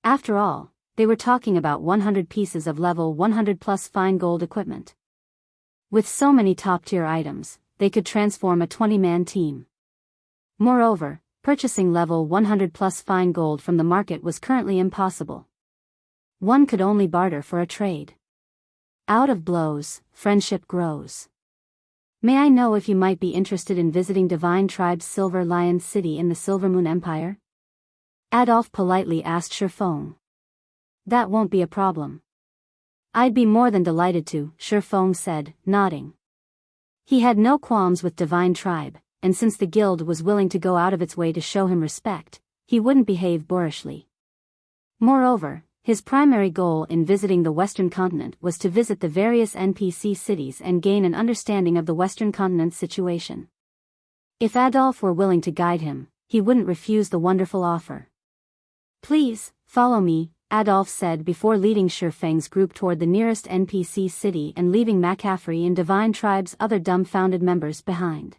After all, they were talking about 100 pieces of level 100 plus fine gold equipment. With so many top-tier items, they could transform a 20-man team. Moreover, purchasing level 100 plus fine gold from the market was currently impossible. One could only barter for a trade. Out of blows, friendship grows. May I know if you might be interested in visiting Divine Tribe's Silver Lion City in the Silver Moon Empire? Adolf politely asked Feng. That won't be a problem. I'd be more than delighted to, Feng said, nodding. He had no qualms with Divine Tribe, and since the guild was willing to go out of its way to show him respect, he wouldn't behave boorishly. Moreover, his primary goal in visiting the Western continent was to visit the various NPC cities and gain an understanding of the Western continent's situation. If Adolf were willing to guide him, he wouldn't refuse the wonderful offer. Please, follow me, Adolf said before leading Feng's group toward the nearest NPC city and leaving McCaffrey and Divine Tribe's other dumbfounded members behind.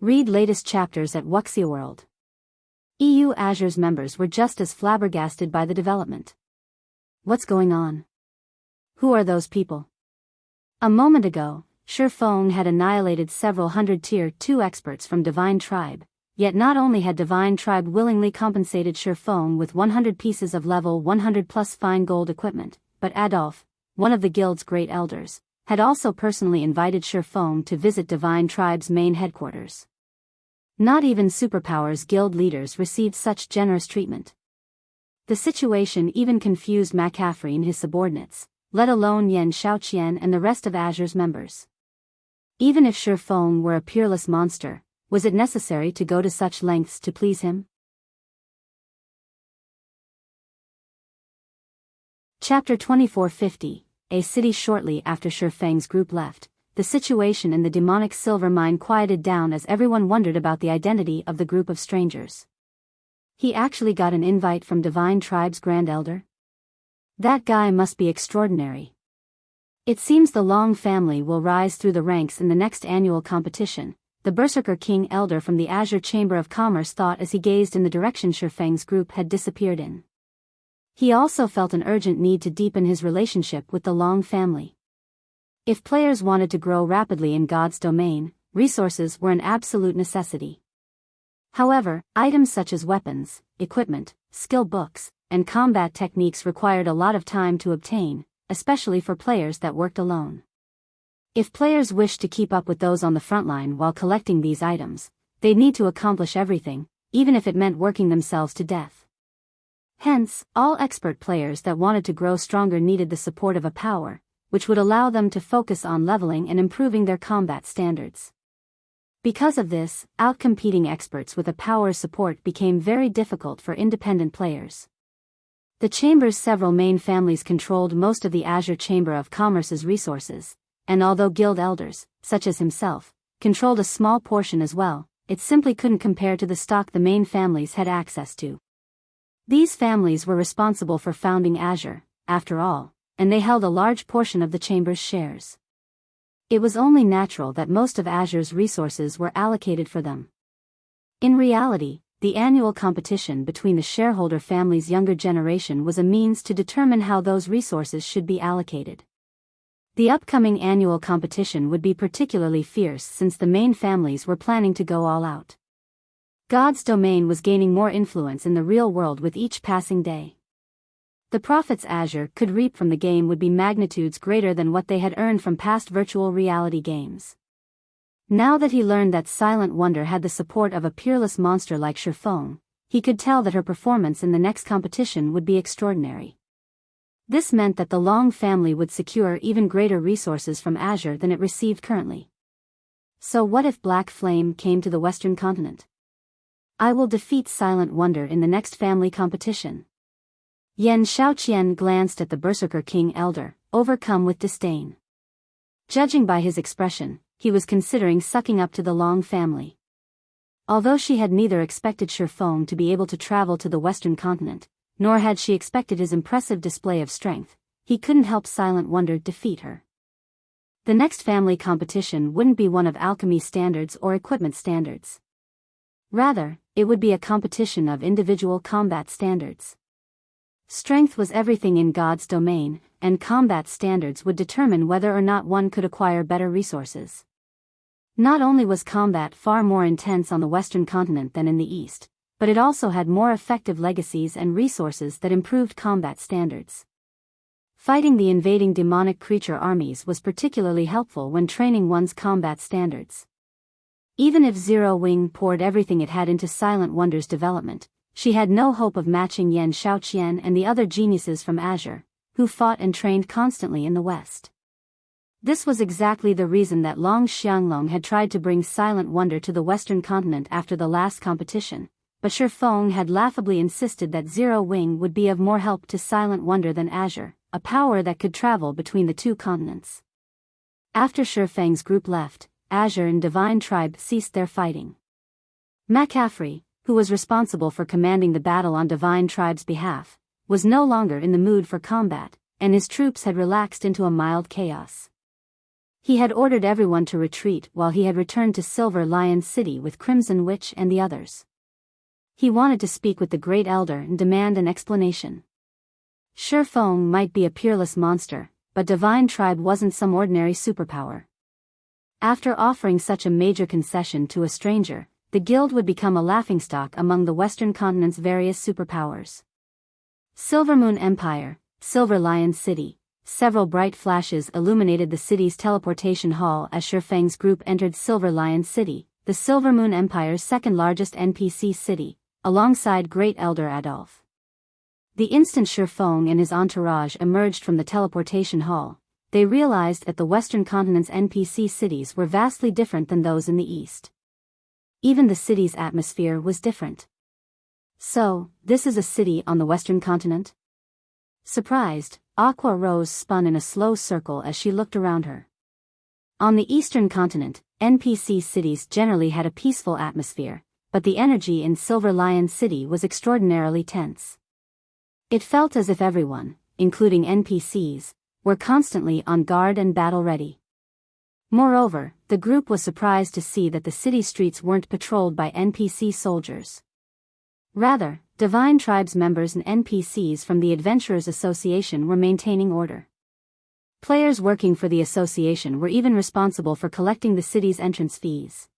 Read latest chapters at Wuxia World. EU Azure's members were just as flabbergasted by the development. What's going on? Who are those people? A moment ago, Feng had annihilated several hundred Tier 2 experts from Divine Tribe, yet not only had Divine Tribe willingly compensated Feng with 100 pieces of level 100 plus fine gold equipment, but Adolf, one of the guild's great elders, had also personally invited Feng to visit Divine Tribe's main headquarters. Not even Superpower's guild leaders received such generous treatment. The situation even confused McCaffrey and his subordinates, let alone Yan Shaoqian and the rest of Azure's members. Even if Feng were a peerless monster, was it necessary to go to such lengths to please him? Chapter 2450, A City. Shortly after Feng's group left, the situation in the demonic silver mine quieted down as everyone wondered about the identity of the group of strangers. He actually got an invite from Divine Tribe's Grand Elder? That guy must be extraordinary. It seems the Long family will rise through the ranks in the next annual competition, the Berserker King Elder from the Azure Chamber of Commerce thought as he gazed in the direction Feng's group had disappeared in. He also felt an urgent need to deepen his relationship with the Long family. If players wanted to grow rapidly in God's domain, resources were an absolute necessity. However, items such as weapons, equipment, skill books, and combat techniques required a lot of time to obtain, especially for players that worked alone. If players wished to keep up with those on the front line while collecting these items, they'd need to accomplish everything, even if it meant working themselves to death. Hence, all expert players that wanted to grow stronger needed the support of a power, which would allow them to focus on leveling and improving their combat standards. Because of this, outcompeting experts with a power support became very difficult for independent players. The Chamber's several main families controlled most of the Azure Chamber of Commerce's resources, and although guild elders, such as himself, controlled a small portion as well, it simply couldn't compare to the stock the main families had access to. These families were responsible for founding Azure, after all, and they held a large portion of the Chamber's shares. It was only natural that most of Azure's resources were allocated for them. In reality, the annual competition between the shareholder family's younger generation was a means to determine how those resources should be allocated. The upcoming annual competition would be particularly fierce since the main families were planning to go all out. God's domain was gaining more influence in the real world with each passing day. The profits Azure could reap from the game would be magnitudes greater than what they had earned from past virtual reality games. Now that he learned that Silent Wonder had the support of a peerless monster like Feng, he could tell that her performance in the next competition would be extraordinary. This meant that the Long family would secure even greater resources from Azure than it received currently. So what if Black Flame came to the Western continent? I will defeat Silent Wonder in the next family competition. Yan Shaoqian glanced at the Berserker King Elder, overcome with disdain. Judging by his expression, he was considering sucking up to the Long family. Although she had neither expected Feng to be able to travel to the western continent, nor had she expected his impressive display of strength, he couldn't help silent wonder defeat her. The next family competition wouldn't be one of alchemy standards or equipment standards. Rather, it would be a competition of individual combat standards. Strength was everything in God's domain, and combat standards would determine whether or not one could acquire better resources. Not only was combat far more intense on the western continent than in the east, but it also had more effective legacies and resources that improved combat standards. Fighting the invading demonic creature armies was particularly helpful when training one's combat standards. Even if Zero Wing poured everything it had into Silent Wonder's development, she had no hope of matching Yan Shaoqian and the other geniuses from Azure, who fought and trained constantly in the West. This was exactly the reason that Long Xianglong had tried to bring Silent Wonder to the Western continent after the last competition, but Feng had laughably insisted that Zero Wing would be of more help to Silent Wonder than Azure, a power that could travel between the two continents. After Feng's group left, Azure and Divine Tribe ceased their fighting. McCaffrey, who was responsible for commanding the battle on Divine Tribe's behalf, was no longer in the mood for combat, and his troops had relaxed into a mild chaos. He had ordered everyone to retreat while he had returned to Silver Lion City with Crimson Witch and the others. He wanted to speak with the Great Elder and demand an explanation. Feng might be a peerless monster, but Divine Tribe wasn't some ordinary superpower. After offering such a major concession to a stranger, the guild would become a laughingstock among the Western continent's various superpowers. Silvermoon Empire, Silver Lion City. Several bright flashes illuminated the city's teleportation hall as Feng's group entered Silver Lion City, the Silvermoon Empire's second-largest NPC city, alongside Great Elder Adolf. The instant Feng and his entourage emerged from the teleportation hall, they realized that the Western continent's NPC cities were vastly different than those in the East. Even the city's atmosphere was different. So, this is a city on the Western continent? Surprised, Aqua Rose spun in a slow circle as she looked around her. On the Eastern continent, NPC cities generally had a peaceful atmosphere, but the energy in Silver Lion City was extraordinarily tense. It felt as if everyone, including NPCs, were constantly on guard and battle-ready. Moreover, the group was surprised to see that the city streets weren't patrolled by NPC soldiers. Rather, Divine Tribe's members and NPCs from the Adventurers Association were maintaining order. Players working for the association were even responsible for collecting the city's entrance fees.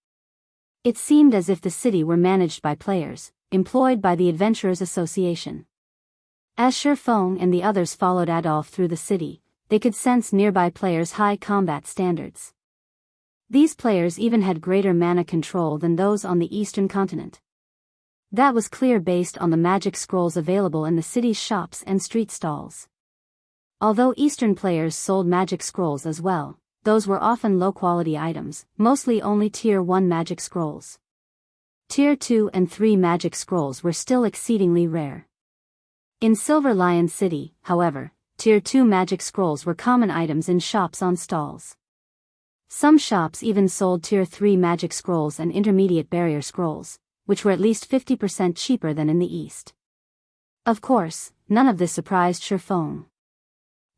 It seemed as if the city were managed by players, employed by the Adventurers Association. As Feng and the others followed Adolf through the city, they could sense nearby players' high combat standards. These players even had greater mana control than those on the Eastern continent. That was clear based on the magic scrolls available in the city's shops and street stalls. Although Eastern players sold magic scrolls as well, those were often low-quality items, mostly only Tier 1 magic scrolls. Tier 2 and 3 magic scrolls were still exceedingly rare. In Silver Lion City, however, Tier 2 magic scrolls were common items in shops on stalls. Some shops even sold Tier 3 magic scrolls and intermediate barrier scrolls, which were at least 50% cheaper than in the East. Of course, none of this surprised Feng.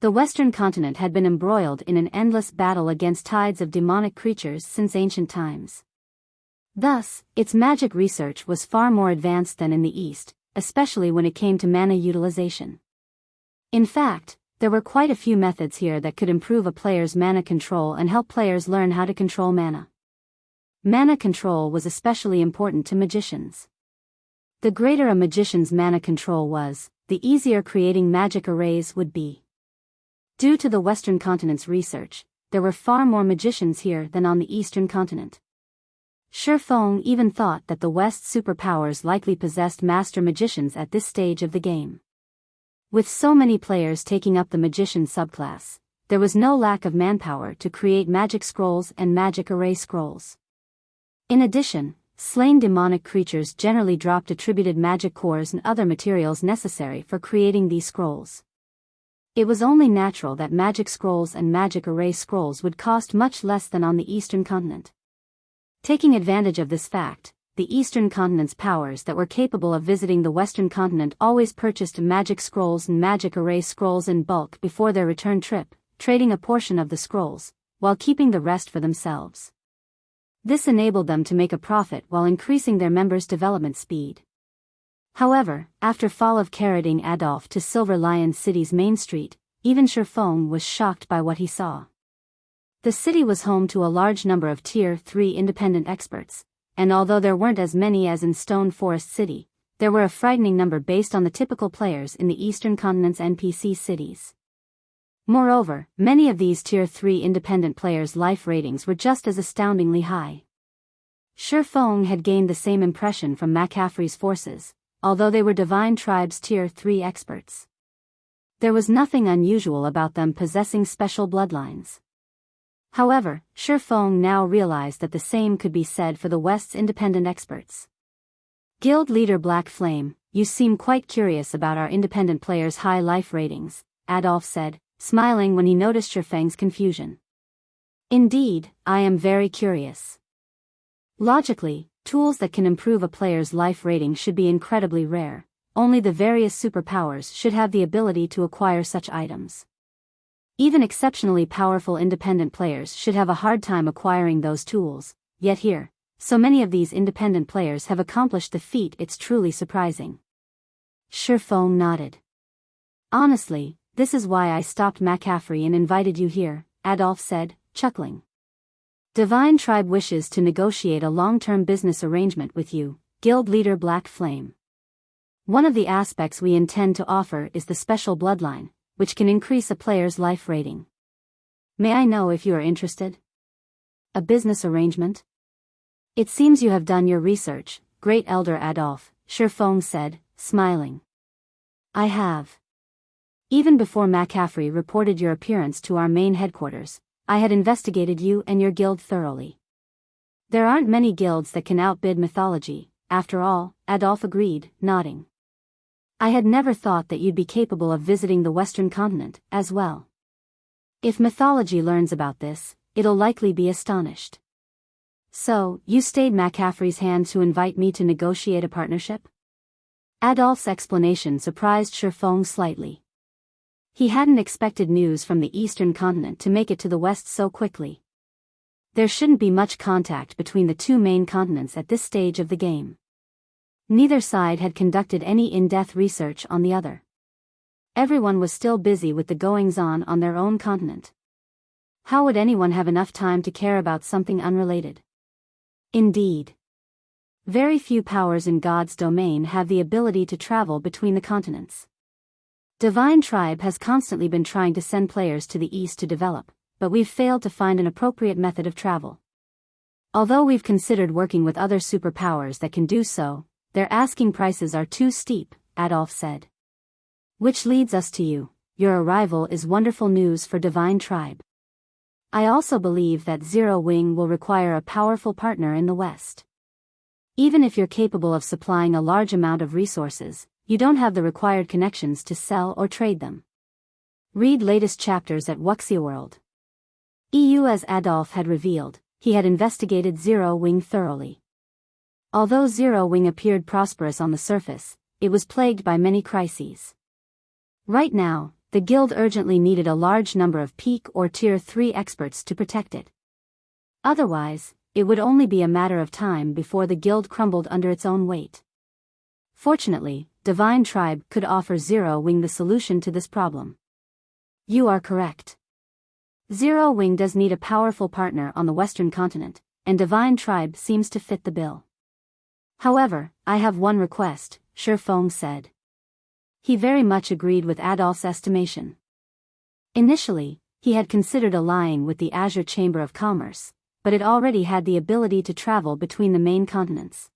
The Western continent had been embroiled in an endless battle against tides of demonic creatures since ancient times. Thus, its magic research was far more advanced than in the East, especially when it came to mana utilization. In fact, there were quite a few methods here that could improve a player's mana control and help players learn how to control mana. Mana control was especially important to magicians. The greater a magician's mana control was, the easier creating magic arrays would be. Due to the Western continent's research, there were far more magicians here than on the Eastern continent. Feng even thought that the West's superpowers likely possessed master magicians at this stage of the game. With so many players taking up the magician subclass, there was no lack of manpower to create magic scrolls and magic array scrolls. In addition, slain demonic creatures generally dropped attributed magic cores and other materials necessary for creating these scrolls. It was only natural that magic scrolls and magic array scrolls would cost much less than on the Eastern continent. Taking advantage of this fact, the Eastern Continent's powers that were capable of visiting the Western Continent always purchased magic scrolls and magic array scrolls in bulk before their return trip, trading a portion of the scrolls, while keeping the rest for themselves. This enabled them to make a profit while increasing their members' development speed. However, after fall of carrying Adolf to Silver Lion City's main street, even Feng was shocked by what he saw. The city was home to a large number of Tier 3 independent experts, and although there weren't as many as in Stone Forest City, there were a frightening number based on the typical players in the Eastern Continent's NPC cities. Moreover, many of these Tier 3 independent players' life ratings were just as astoundingly high. Feng had gained the same impression from McCaffrey's forces, although they were Divine Tribe's Tier 3 experts. There was nothing unusual about them possessing special bloodlines. However, Feng now realized that the same could be said for the West's independent experts. Guild leader Black Flame, you seem quite curious about our independent players' high life ratings, Adolf said, smiling when he noticed Feng's confusion. Indeed, I am very curious. Logically, tools that can improve a player's life rating should be incredibly rare. Only the various superpowers should have the ability to acquire such items. Even exceptionally powerful independent players should have a hard time acquiring those tools, yet here, so many of these independent players have accomplished the feat. It's truly surprising. Feng nodded. Honestly, this is why I stopped McCaffrey and invited you here, Adolf said, chuckling. Divine Tribe wishes to negotiate a long-term business arrangement with you, Guild Leader Black Flame. One of the aspects we intend to offer is the special bloodline, which can increase a player's life rating. May I know if you are interested? A business arrangement? It seems you have done your research, Great Elder Adolf, Feng said, smiling. I have. Even before McCaffrey reported your appearance to our main headquarters, I had investigated you and your guild thoroughly. There aren't many guilds that can outbid mythology, after all, Adolf agreed, nodding. I had never thought that you'd be capable of visiting the Western Continent, as well. If mythology learns about this, it'll likely be astonished. So, you stayed McCaffrey's hand to invite me to negotiate a partnership? Adolf's explanation surprised Feng slightly. He hadn't expected news from the Eastern Continent to make it to the West so quickly. There shouldn't be much contact between the two main continents at this stage of the game. Neither side had conducted any in-depth research on the other. Everyone was still busy with the goings-on on their own continent. How would anyone have enough time to care about something unrelated? Indeed. Very few powers in God's domain have the ability to travel between the continents. Divine Tribe has constantly been trying to send players to the east to develop, but we've failed to find an appropriate method of travel. Although we've considered working with other superpowers that can do so, their asking prices are too steep, Adolf said. Which leads us to you. Your arrival is wonderful news for Divine Tribe. I also believe that Zero Wing will require a powerful partner in the West. Even if you're capable of supplying a large amount of resources, you don't have the required connections to sell or trade them. Read latest chapters at Wuxia World. As Adolf had revealed, he had investigated Zero Wing thoroughly. Although Zero Wing appeared prosperous on the surface, it was plagued by many crises. Right now, the guild urgently needed a large number of peak or Tier 3 experts to protect it. Otherwise, it would only be a matter of time before the guild crumbled under its own weight. Fortunately, Divine Tribe could offer Zero Wing the solution to this problem. You are correct. Zero Wing does need a powerful partner on the Western Continent, and Divine Tribe seems to fit the bill. However, I have one request, Feng said. He very much agreed with Adolf's estimation. Initially, he had considered allying with the Azure Chamber of Commerce, but it already had the ability to travel between the main continents.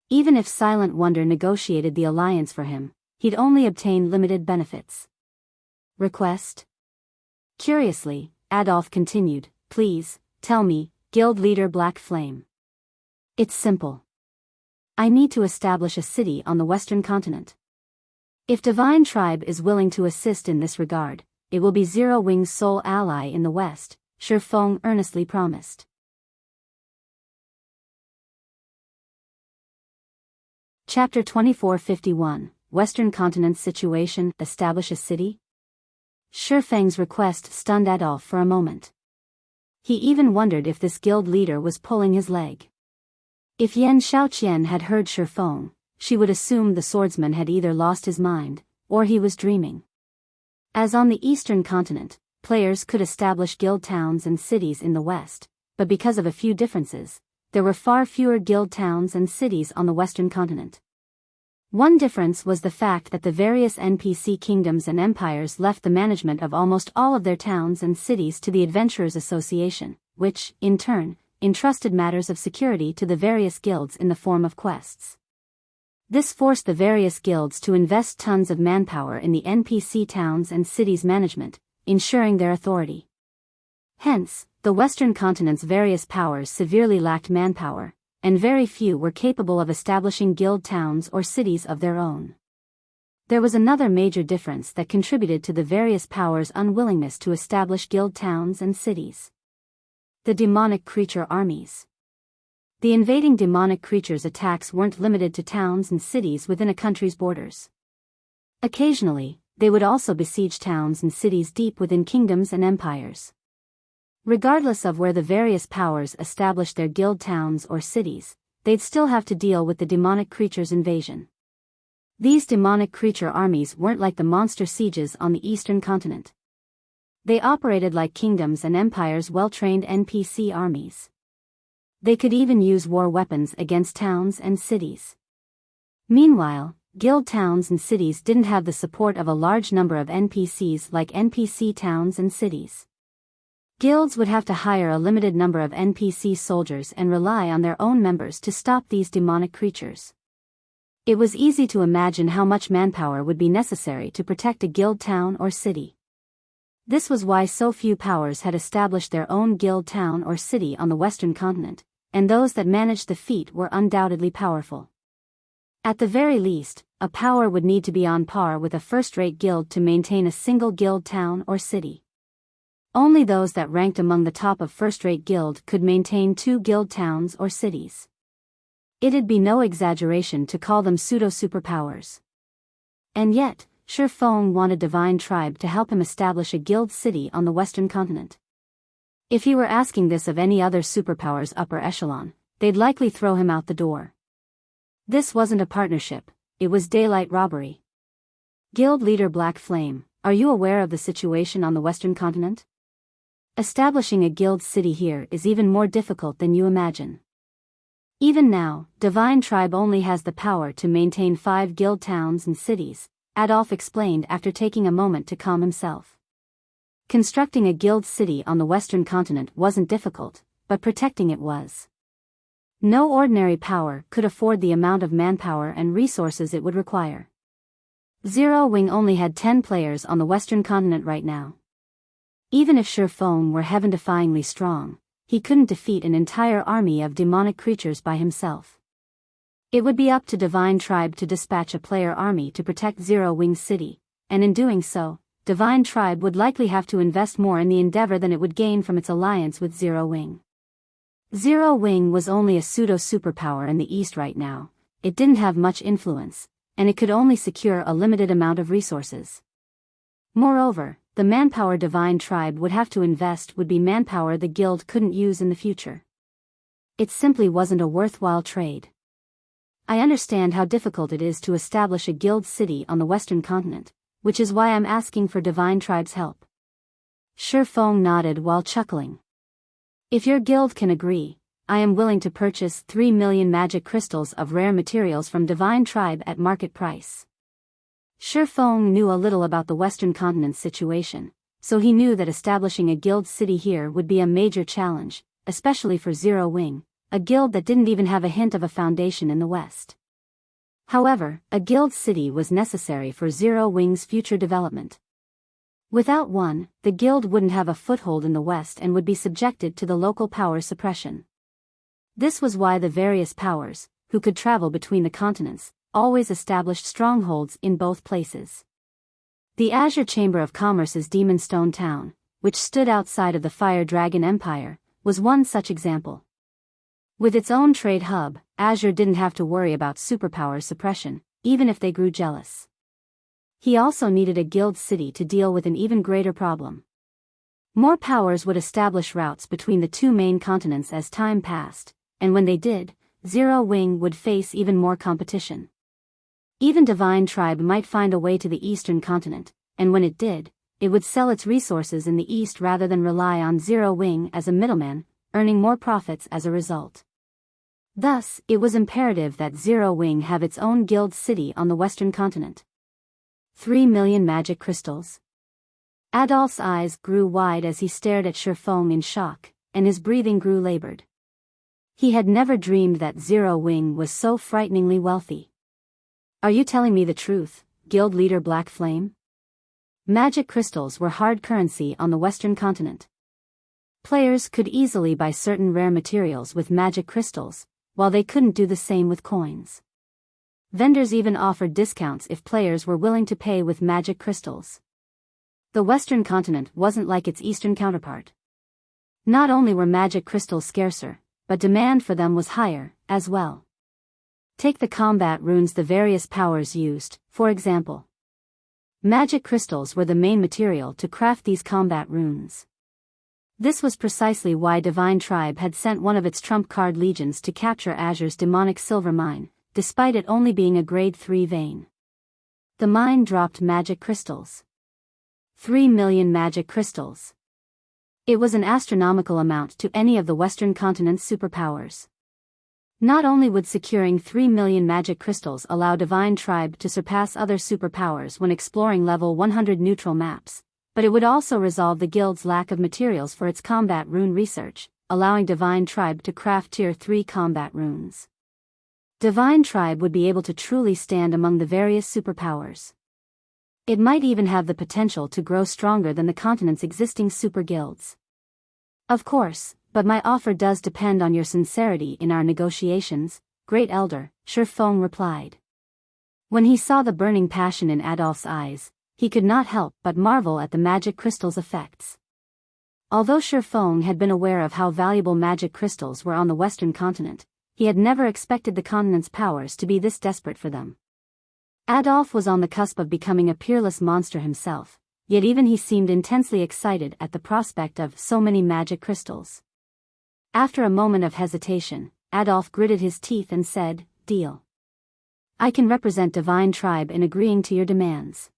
Even if Silent Wonder negotiated the alliance for him, he'd only obtain limited benefits. Request? Curiously, Adolf continued, please, tell me, Guild Leader Black Flame. It's simple. I need to establish a city on the Western Continent. If Divine Tribe is willing to assist in this regard, it will be Zero Wing's sole ally in the West, Feng earnestly promised. Chapter 2451, Western Continent Situation, Establish a City? Feng's request stunned Adolf for a moment. He even wondered if this guild leader was pulling his leg. If Yan Shaoqian had heard Feng, she would assume the swordsman had either lost his mind, or he was dreaming. As on the Eastern Continent, players could establish guild towns and cities in the West, but because of a few differences, there were far fewer guild towns and cities on the Western Continent. One difference was the fact that the various NPC kingdoms and empires left the management of almost all of their towns and cities to the Adventurers Association, which, in turn, entrusted matters of security to the various guilds in the form of quests. This forced the various guilds to invest tons of manpower in the NPC towns and cities management, ensuring their authority. Hence, the Western Continent's various powers severely lacked manpower, and very few were capable of establishing guild towns or cities of their own. There was another major difference that contributed to the various powers' unwillingness to establish guild towns and cities. The demonic creature armies. The invading demonic creatures' attacks weren't limited to towns and cities within a country's borders. Occasionally, they would also besiege towns and cities deep within kingdoms and empires. Regardless of where the various powers established their guild towns or cities, they'd still have to deal with the demonic creatures' invasion. These demonic creature armies weren't like the monster sieges on the Eastern Continent. They operated like kingdoms and empires' well-trained NPC armies. They could even use war weapons against towns and cities. Meanwhile, guild towns and cities didn't have the support of a large number of NPCs like NPC towns and cities. Guilds would have to hire a limited number of NPC soldiers and rely on their own members to stop these demonic creatures. It was easy to imagine how much manpower would be necessary to protect a guild town or city. This was why so few powers had established their own guild town or city on the Western Continent, and those that managed the feat were undoubtedly powerful. At the very least, a power would need to be on par with a first-rate guild to maintain a single guild town or city. Only those that ranked among the top of first-rate guild could maintain 2 guild towns or cities. It'd be no exaggeration to call them pseudo-superpowers. And yet, Feng wanted Divine Tribe to help him establish a guild city on the Western Continent. If he were asking this of any other superpower's upper echelon, they'd likely throw him out the door. This wasn't a partnership, it was daylight robbery. Guild leader Black Flame, are you aware of the situation on the Western Continent? Establishing a guild city here is even more difficult than you imagine. Even now, Divine Tribe only has the power to maintain 5 guild towns and cities, Adolf explained after taking a moment to calm himself. Constructing a guild city on the Western Continent wasn't difficult, but protecting it was. No ordinary power could afford the amount of manpower and resources it would require. Zero Wing only had 10 players on the Western Continent right now. Even if Feng were heaven-defyingly strong, he couldn't defeat an entire army of demonic creatures by himself. It would be up to Divine Tribe to dispatch a player army to protect Zero Wing's city, and in doing so, Divine Tribe would likely have to invest more in the endeavor than it would gain from its alliance with Zero Wing. Zero Wing was only a pseudo-superpower in the East right now, it didn't have much influence, and it could only secure a limited amount of resources. Moreover, the manpower Divine Tribe would have to invest would be manpower the guild couldn't use in the future. It simply wasn't a worthwhile trade. I understand how difficult it is to establish a guild city on the Western Continent, which is why I'm asking for Divine Tribe's help. Feng nodded while chuckling. If your guild can agree, I am willing to purchase 3 million magic crystals of rare materials from Divine Tribe at market price. Feng knew a little about the Western Continent's situation, so he knew that establishing a guild city here would be a major challenge, especially for Zero Wing, a guild that didn't even have a hint of a foundation in the West. However, a guild city was necessary for Zero Wing's future development. Without one, the guild wouldn't have a foothold in the West and would be subjected to the local power suppression. This was why the various powers, who could travel between the continents, always established strongholds in both places. The Azure Chamber of Commerce's Demonstone Town, which stood outside of the Fire Dragon Empire, was one such example. With its own trade hub, Azure didn't have to worry about superpower suppression, even if they grew jealous. He also needed a guild city to deal with an even greater problem. More powers would establish routes between the two main continents as time passed, and when they did, Zero Wing would face even more competition. Even Divine Tribe might find a way to the eastern continent, and when it did, it would sell its resources in the east rather than rely on Zero Wing as a middleman, earning more profits as a result. Thus, it was imperative that Zero Wing have its own guild city on the western continent. 3 million magic crystals. Adolph's eyes grew wide as he stared at Feng in shock, and his breathing grew labored. He had never dreamed that Zero Wing was so frighteningly wealthy. Are you telling me the truth, Guild Leader Black Flame? Magic crystals were hard currency on the western continent. Players could easily buy certain rare materials with magic crystals, while they couldn't do the same with coins. Vendors even offered discounts if players were willing to pay with magic crystals. The western continent wasn't like its eastern counterpart. Not only were magic crystals scarcer, but demand for them was higher, as well. Take the combat runes the various powers used, for example. Magic crystals were the main material to craft these combat runes. This was precisely why Divine Tribe had sent one of its trump card legions to capture Azure's demonic silver mine, despite it only being a grade 3 vein. The mine dropped magic crystals. 3 million magic crystals. It was an astronomical amount to any of the western continent's superpowers. Not only would securing 3 million magic crystals allow Divine Tribe to surpass other superpowers when exploring level 100 neutral maps, but it would also resolve the guild's lack of materials for its combat rune research, allowing Divine Tribe to craft tier 3 combat runes. Divine Tribe would be able to truly stand among the various superpowers. It might even have the potential to grow stronger than the continent's existing super guilds. Of course, but my offer does depend on your sincerity in our negotiations, Great Elder, Feng replied. When he saw the burning passion in Adolph's eyes, he could not help but marvel at the magic crystal's effects. Although Feng had been aware of how valuable magic crystals were on the western continent, he had never expected the continent's powers to be this desperate for them. Adolph was on the cusp of becoming a peerless monster himself, yet even he seemed intensely excited at the prospect of so many magic crystals. After a moment of hesitation, Adolph gritted his teeth and said, "Deal. I can represent Divine Tribe in agreeing to your demands.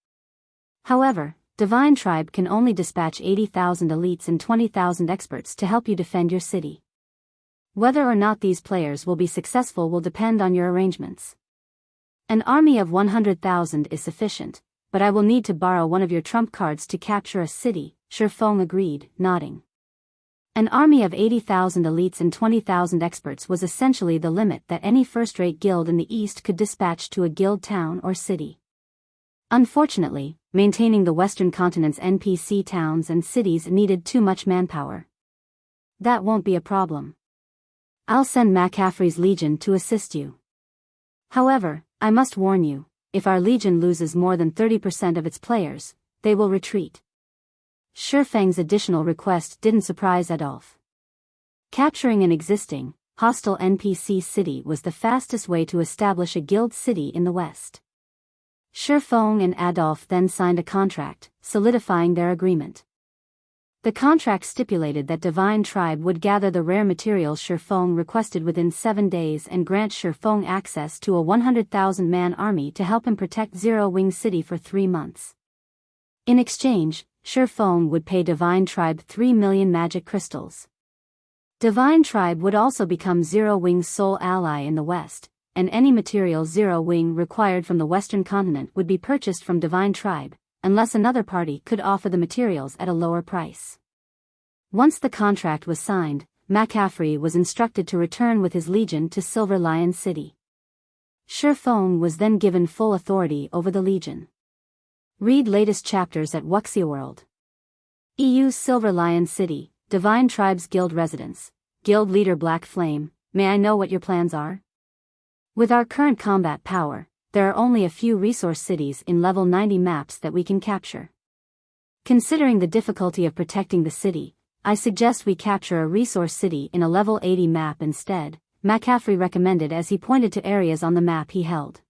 However, Divine Tribe can only dispatch 80,000 elites and 20,000 experts to help you defend your city. Whether or not these players will be successful will depend on your arrangements. An army of 100,000 is sufficient, but I will need to borrow one of your trump cards to capture a city," Feng agreed, nodding. An army of 80,000 elites and 20,000 experts was essentially the limit that any first-rate guild in the East could dispatch to a guild town or city. Unfortunately, maintaining the western continent's NPC towns and cities needed too much manpower. That won't be a problem. I'll send McCaffrey's Legion to assist you. However, I must warn you, if our Legion loses more than 30% of its players, they will retreat. Feng's additional request didn't surprise Adolph. Capturing an existing, hostile NPC city was the fastest way to establish a guild city in the West. Feng and Adolph then signed a contract, solidifying their agreement. The contract stipulated that Divine Tribe would gather the rare materials Feng requested within 7 days and grant Feng access to a 100,000-man army to help him protect Zero Wing City for 3 months. In exchange, Feng would pay Divine Tribe 3 million magic crystals. Divine Tribe would also become Zero Wing's sole ally in the West, and any material Zero Wing required from the western continent would be purchased from Divine Tribe, unless another party could offer the materials at a lower price. Once the contract was signed, McCaffrey was instructed to return with his legion to Silver Lion City. Feng was then given full authority over the legion. Read latest chapters at Wuxia World. EU's Silver Lion City, Divine Tribe's Guild Residence, Guild Leader Black Flame, may I know what your plans are? With our current combat power, there are only a few resource cities in level 90 maps that we can capture. Considering the difficulty of protecting the city, I suggest we capture a resource city in a level 80 map instead, McCaffrey recommended as he pointed to areas on the map he held.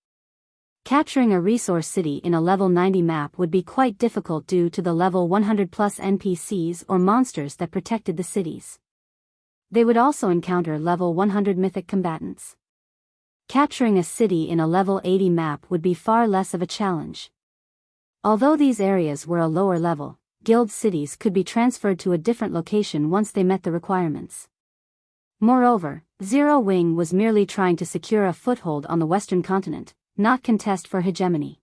Capturing a resource city in a level 90 map would be quite difficult due to the level 100 plus NPCs or monsters that protected the cities. They would also encounter level 100 mythic combatants. Capturing a city in a level 80 map would be far less of a challenge. Although these areas were a lower level, guild cities could be transferred to a different location once they met the requirements. Moreover, Zero Wing was merely trying to secure a foothold on the Western continent, not contest for hegemony.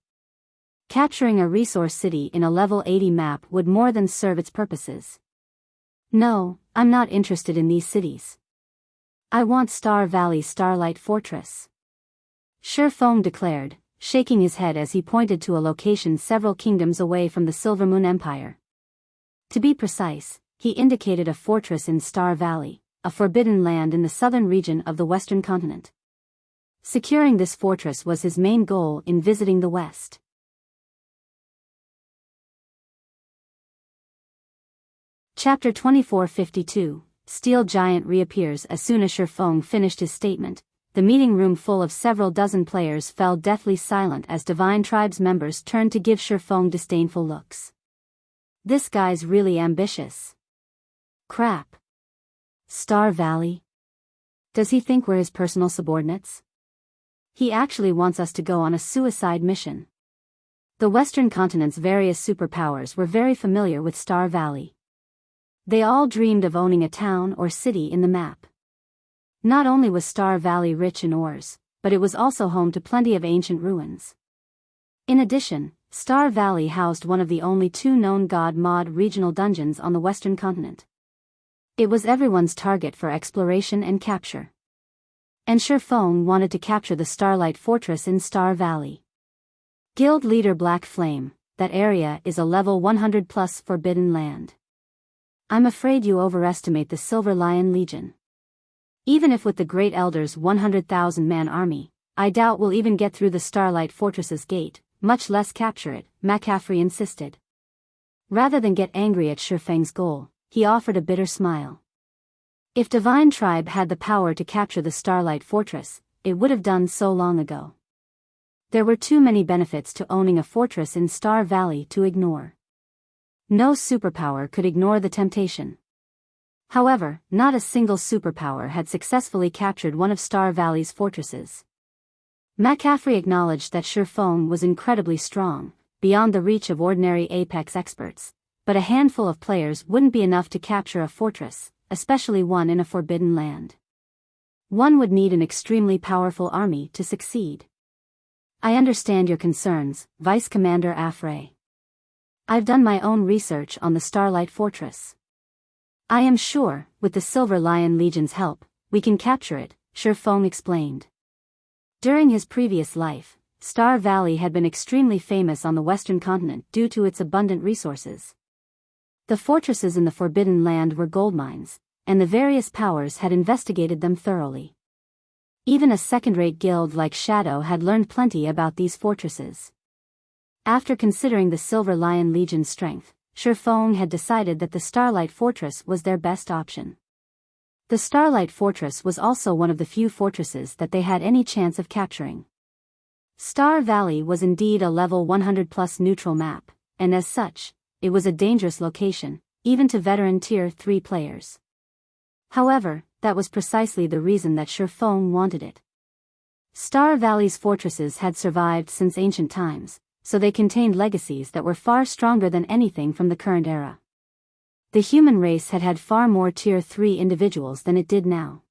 Capturing a resource city in a level 80 map would more than serve its purposes. No, I'm not interested in these cities. I want Star Valley's Starlight Fortress. Feng declared, shaking his head as he pointed to a location several kingdoms away from the Silvermoon Empire. To be precise, he indicated a fortress in Star Valley, a forbidden land in the southern region of the Western continent. Securing this fortress was his main goal in visiting the West. Chapter 2452, Steel Giant reappears. As soon as Feng finished his statement, the meeting room full of several dozen players fell deathly silent as Divine Tribe's members turned to give Feng disdainful looks. This guy's really ambitious. Crap. Star Valley? Does he think we're his personal subordinates? He actually wants us to go on a suicide mission. The Western continent's various superpowers were very familiar with Star Valley. They all dreamed of owning a town or city in the map. Not only was Star Valley rich in ores, but it was also home to plenty of ancient ruins. In addition, Star Valley housed one of the only two known God Mod regional dungeons on the Western continent. It was everyone's target for exploration and capture. And Feng wanted to capture the Starlight Fortress in Star Valley. Guild leader Black Flame, that area is a level 100 plus forbidden land. I'm afraid you overestimate the Silver Lion Legion. Even if with the Great Elder's 100,000-man army, I doubt we'll even get through the Starlight Fortress's gate, much less capture it, McCaffrey insisted. Rather than get angry at Feng's goal, he offered a bitter smile. If Divine Tribe had the power to capture the Starlight Fortress, it would have done so long ago. There were too many benefits to owning a fortress in Star Valley to ignore. No superpower could ignore the temptation. However, not a single superpower had successfully captured one of Star Valley's fortresses. McCaffrey acknowledged that Feng was incredibly strong, beyond the reach of ordinary Apex experts, but a handful of players wouldn't be enough to capture a fortress, especially one in a forbidden land. One would need an extremely powerful army to succeed. I understand your concerns, Vice Commander Afray. I've done my own research on the Starlight Fortress. I am sure, with the Silver Lion Legion's help, we can capture it, Feng explained. During his previous life, Star Valley had been extremely famous on the Western continent due to its abundant resources. The fortresses in the Forbidden Land were gold mines, and the various powers had investigated them thoroughly. Even a second-rate guild like Shadow had learned plenty about these fortresses. After considering the Silver Lion Legion's strength, Feng had decided that the Starlight Fortress was their best option. The Starlight Fortress was also one of the few fortresses that they had any chance of capturing. Star Valley was indeed a level 100+ neutral map, and as such, it was a dangerous location, even to veteran Tier 3 players. However, that was precisely the reason that Feng wanted it. Star Valley's fortresses had survived since ancient times, so they contained legacies that were far stronger than anything from the current era. The human race had had far more Tier 3 individuals than it did now.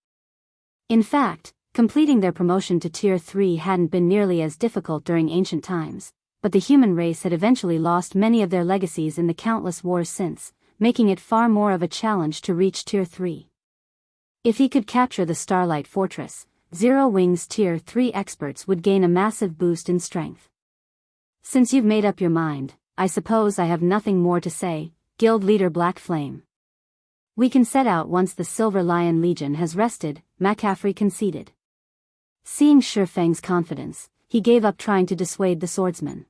In fact, completing their promotion to Tier 3 hadn't been nearly as difficult during ancient times, but the human race had eventually lost many of their legacies in the countless wars since, making it far more of a challenge to reach Tier 3. If he could capture the Starlight Fortress, Zero Wing's Tier 3 experts would gain a massive boost in strength. Since you've made up your mind, I suppose I have nothing more to say, Guild Leader Black Flame. We can set out once the Silver Lion Legion has rested, McCaffrey conceded. Seeing Feng's confidence, he gave up trying to dissuade the swordsman.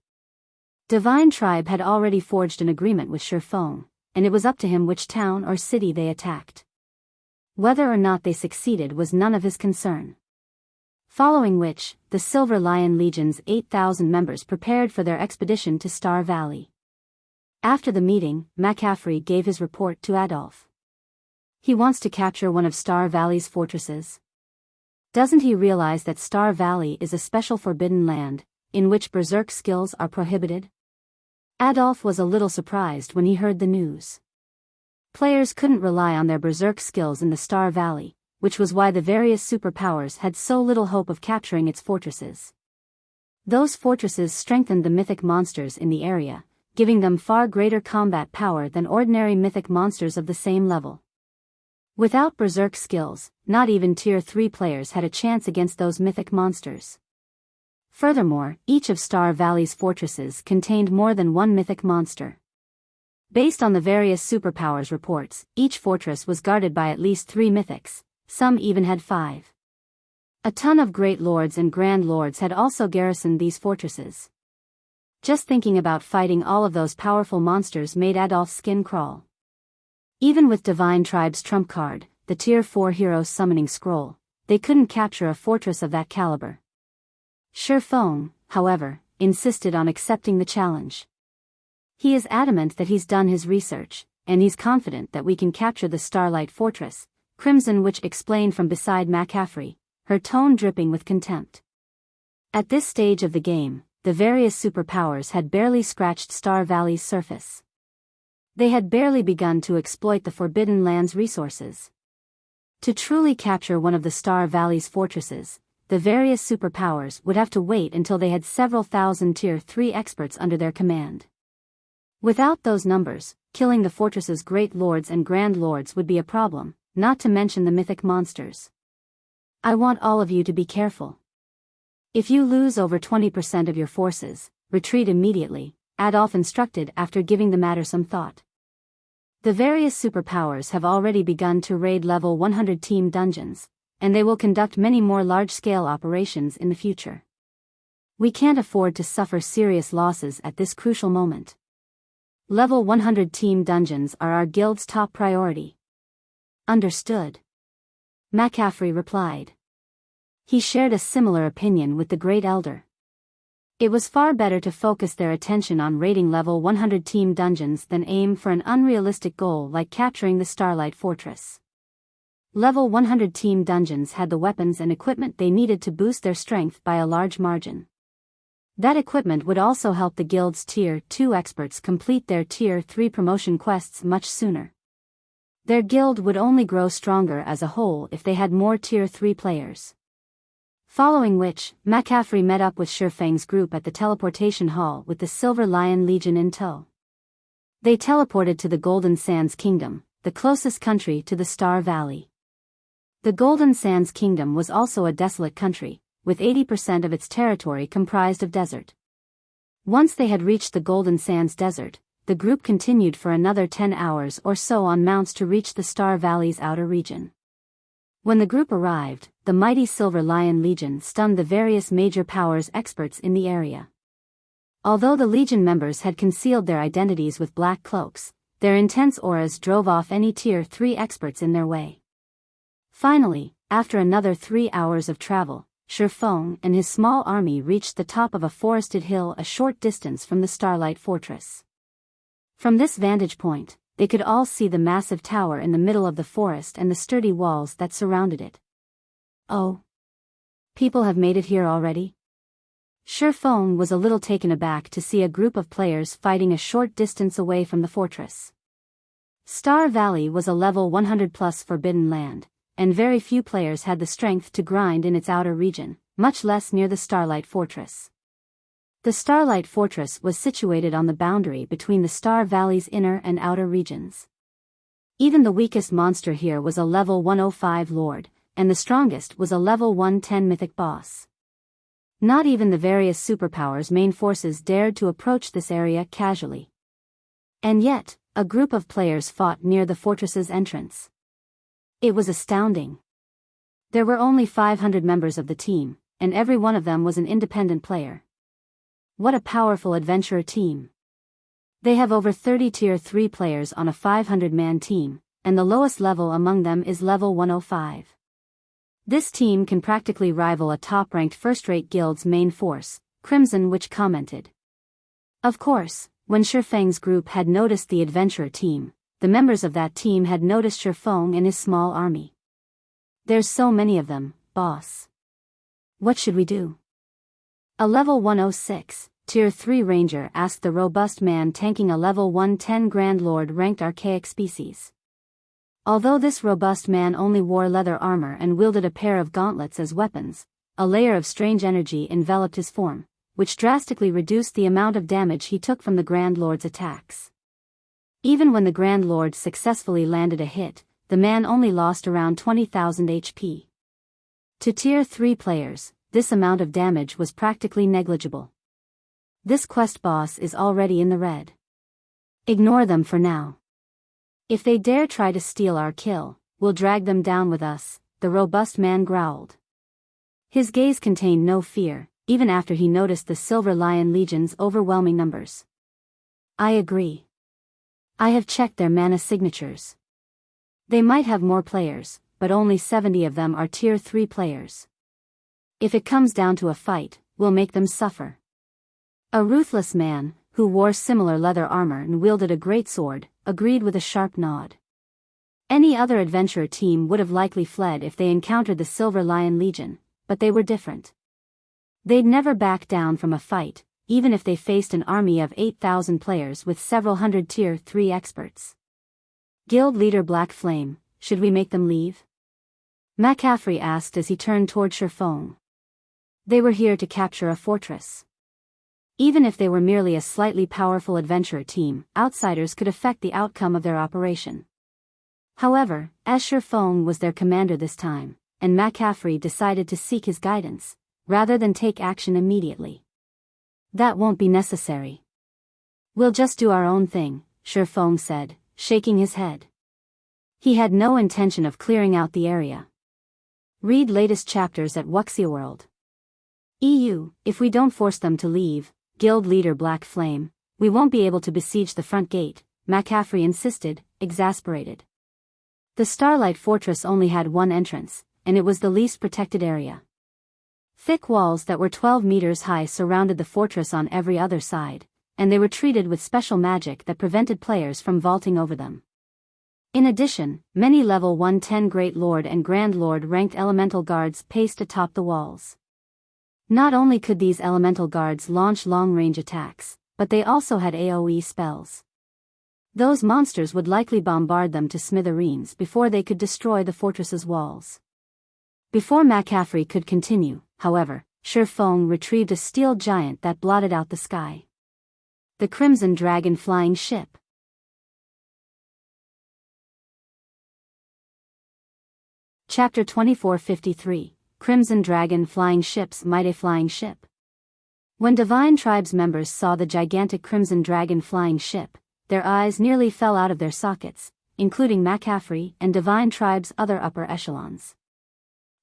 Divine Tribe had already forged an agreement with Feng, and it was up to him which town or city they attacked. Whether or not they succeeded was none of his concern. Following which, the Silver Lion Legion's 8,000 members prepared for their expedition to Star Valley. After the meeting, McCaffrey gave his report to Adolf. He wants to capture one of Star Valley's fortresses. Doesn't he realize that Star Valley is a special forbidden land, in which berserk skills are prohibited? Adolf was a little surprised when he heard the news. Players couldn't rely on their berserk skills in the Star Valley, which was why the various superpowers had so little hope of capturing its fortresses. Those fortresses strengthened the mythic monsters in the area, giving them far greater combat power than ordinary mythic monsters of the same level. Without berserk skills, not even Tier 3 players had a chance against those mythic monsters. Furthermore, each of Star Valley's fortresses contained more than one mythic monster. Based on the various superpowers reports, each fortress was guarded by at least 3 mythics. Some even had 5. A ton of great lords and grand lords had also garrisoned these fortresses. Just thinking about fighting all of those powerful monsters made Adolf's skin crawl. Even with Divine Tribe's trump card, the Tier 4 Heroes Summoning Scroll, they couldn't capture a fortress of that caliber. Feng, however, insisted on accepting the challenge. He is adamant that he's done his research, and he's confident that we can capture the Starlight Fortress. Crimson Witch explained from beside McCaffrey, her tone dripping with contempt. At this stage of the game, the various superpowers had barely scratched Star Valley's surface. They had barely begun to exploit the Forbidden Land's resources. To truly capture one of the Star Valley's fortresses, the various superpowers would have to wait until they had several thousand Tier 3 experts under their command. Without those numbers, killing the fortress's great lords and grand lords would be a problem, not to mention the mythic monsters. I want all of you to be careful. If you lose over 20% of your forces, retreat immediately, Adolf instructed after giving the matter some thought. The various superpowers have already begun to raid level 100 team dungeons, and they will conduct many more large-scale operations in the future. We can't afford to suffer serious losses at this crucial moment. Level 100 team dungeons are our guild's top priority. Understood. McCaffrey replied. He shared a similar opinion with the Great Elder. It was far better to focus their attention on raiding level 100 team dungeons than aim for an unrealistic goal like capturing the Starlight Fortress. Level 100 team dungeons had the weapons and equipment they needed to boost their strength by a large margin. That equipment would also help the guild's Tier 2 experts complete their Tier 3 promotion quests much sooner. Their guild would only grow stronger as a whole if they had more Tier 3 players. Following which, McCaffrey met up with Feng's group at the teleportation hall with the Silver Lion Legion in tow. They teleported to the Golden Sands Kingdom, the closest country to the Star Valley. The Golden Sands Kingdom was also a desolate country, with 80% of its territory comprised of desert. Once they had reached the Golden Sands Desert, the group continued for another 10 hours or so on mounts to reach the Star Valley's outer region. When the group arrived, the mighty Silver Lion Legion stunned the various major powers experts in the area. Although the Legion members had concealed their identities with black cloaks, their intense auras drove off any Tier 3 experts in their way. Finally, after another 3 hours of travel, Feng and his small army reached the top of a forested hill a short distance from the Starlight Fortress. From this vantage point, they could all see the massive tower in the middle of the forest and the sturdy walls that surrounded it. Oh! People have made it here already? Feng was a little taken aback to see a group of players fighting a short distance away from the fortress. Star Valley was a level 100+ forbidden land, and very few players had the strength to grind in its outer region, much less near the Starlight Fortress. The Starlight Fortress was situated on the boundary between the Star Valley's inner and outer regions. Even the weakest monster here was a level 105 lord, and the strongest was a level 110 mythic boss. Not even the various superpowers' main forces dared to approach this area casually. And yet, a group of players fought near the fortress's entrance. It was astounding. There were only 500 members of the team, and every one of them was an independent player. What a powerful adventurer team. They have over 30 Tier 3 players on a 500-man team, and the lowest level among them is level 105. This team can practically rival a top-ranked first-rate guild's main force, Crimson Witch commented. Of course, when Feng's group had noticed the adventurer team, the members of that team had noticed Feng and his small army. There's so many of them, boss. What should we do? A level 106, Tier 3 Ranger asked the robust man tanking a level 110 Grand Lord ranked archaic species. Although this robust man only wore leather armor and wielded a pair of gauntlets as weapons, a layer of strange energy enveloped his form, which drastically reduced the amount of damage he took from the Grand Lord's attacks. Even when the Grand Lord successfully landed a hit, the man only lost around 20,000 HP. To Tier 3 players, this amount of damage was practically negligible. This quest boss is already in the red. Ignore them for now. If they dare try to steal our kill, we'll drag them down with us, the robust man growled. His gaze contained no fear, even after he noticed the Silver Lion Legion's overwhelming numbers. I agree. I have checked their mana signatures. They might have more players, but only 70 of them are Tier 3 players. If it comes down to a fight, we'll make them suffer. A ruthless man, who wore similar leather armor and wielded a greatsword, agreed with a sharp nod. Any other adventurer team would have likely fled if they encountered the Silver Lion Legion, but they were different. They'd never back down from a fight, even if they faced an army of 8,000 players with several hundred Tier 3 experts. Guild leader Black Flame, should we make them leave? McCaffrey asked as he turned toward Feng. They were here to capture a fortress. Even if they were merely a slightly powerful adventurer team, outsiders could affect the outcome of their operation. However, as Feng was their commander this time, and McCaffrey decided to seek his guidance, rather than take action immediately. That won't be necessary. We'll just do our own thing, Feng said, shaking his head. He had no intention of clearing out the area. Read latest chapters at Wuxia World. EU, if we don't force them to leave, Guild leader Black Flame, we won't be able to besiege the front gate, McCaffrey insisted, exasperated. The Starlight Fortress only had one entrance, and it was the least protected area. Thick walls that were 12 meters high surrounded the fortress on every other side, and they were treated with special magic that prevented players from vaulting over them. In addition, many level 110 Great Lord and Grand Lord ranked elemental guards paced atop the walls. Not only could these elemental guards launch long-range attacks, but they also had AoE spells. Those monsters would likely bombard them to smithereens before they could destroy the fortress's walls. Before McCaffrey could continue, however, Feng retrieved a steel giant that blotted out the sky. The Crimson Dragon flying ship. Chapter 2453. Crimson Dragon Flying Ships. Might a flying ship? When Divine Tribe's members saw the gigantic Crimson Dragon flying ship, their eyes nearly fell out of their sockets, including McCaffrey and Divine Tribe's other upper echelons.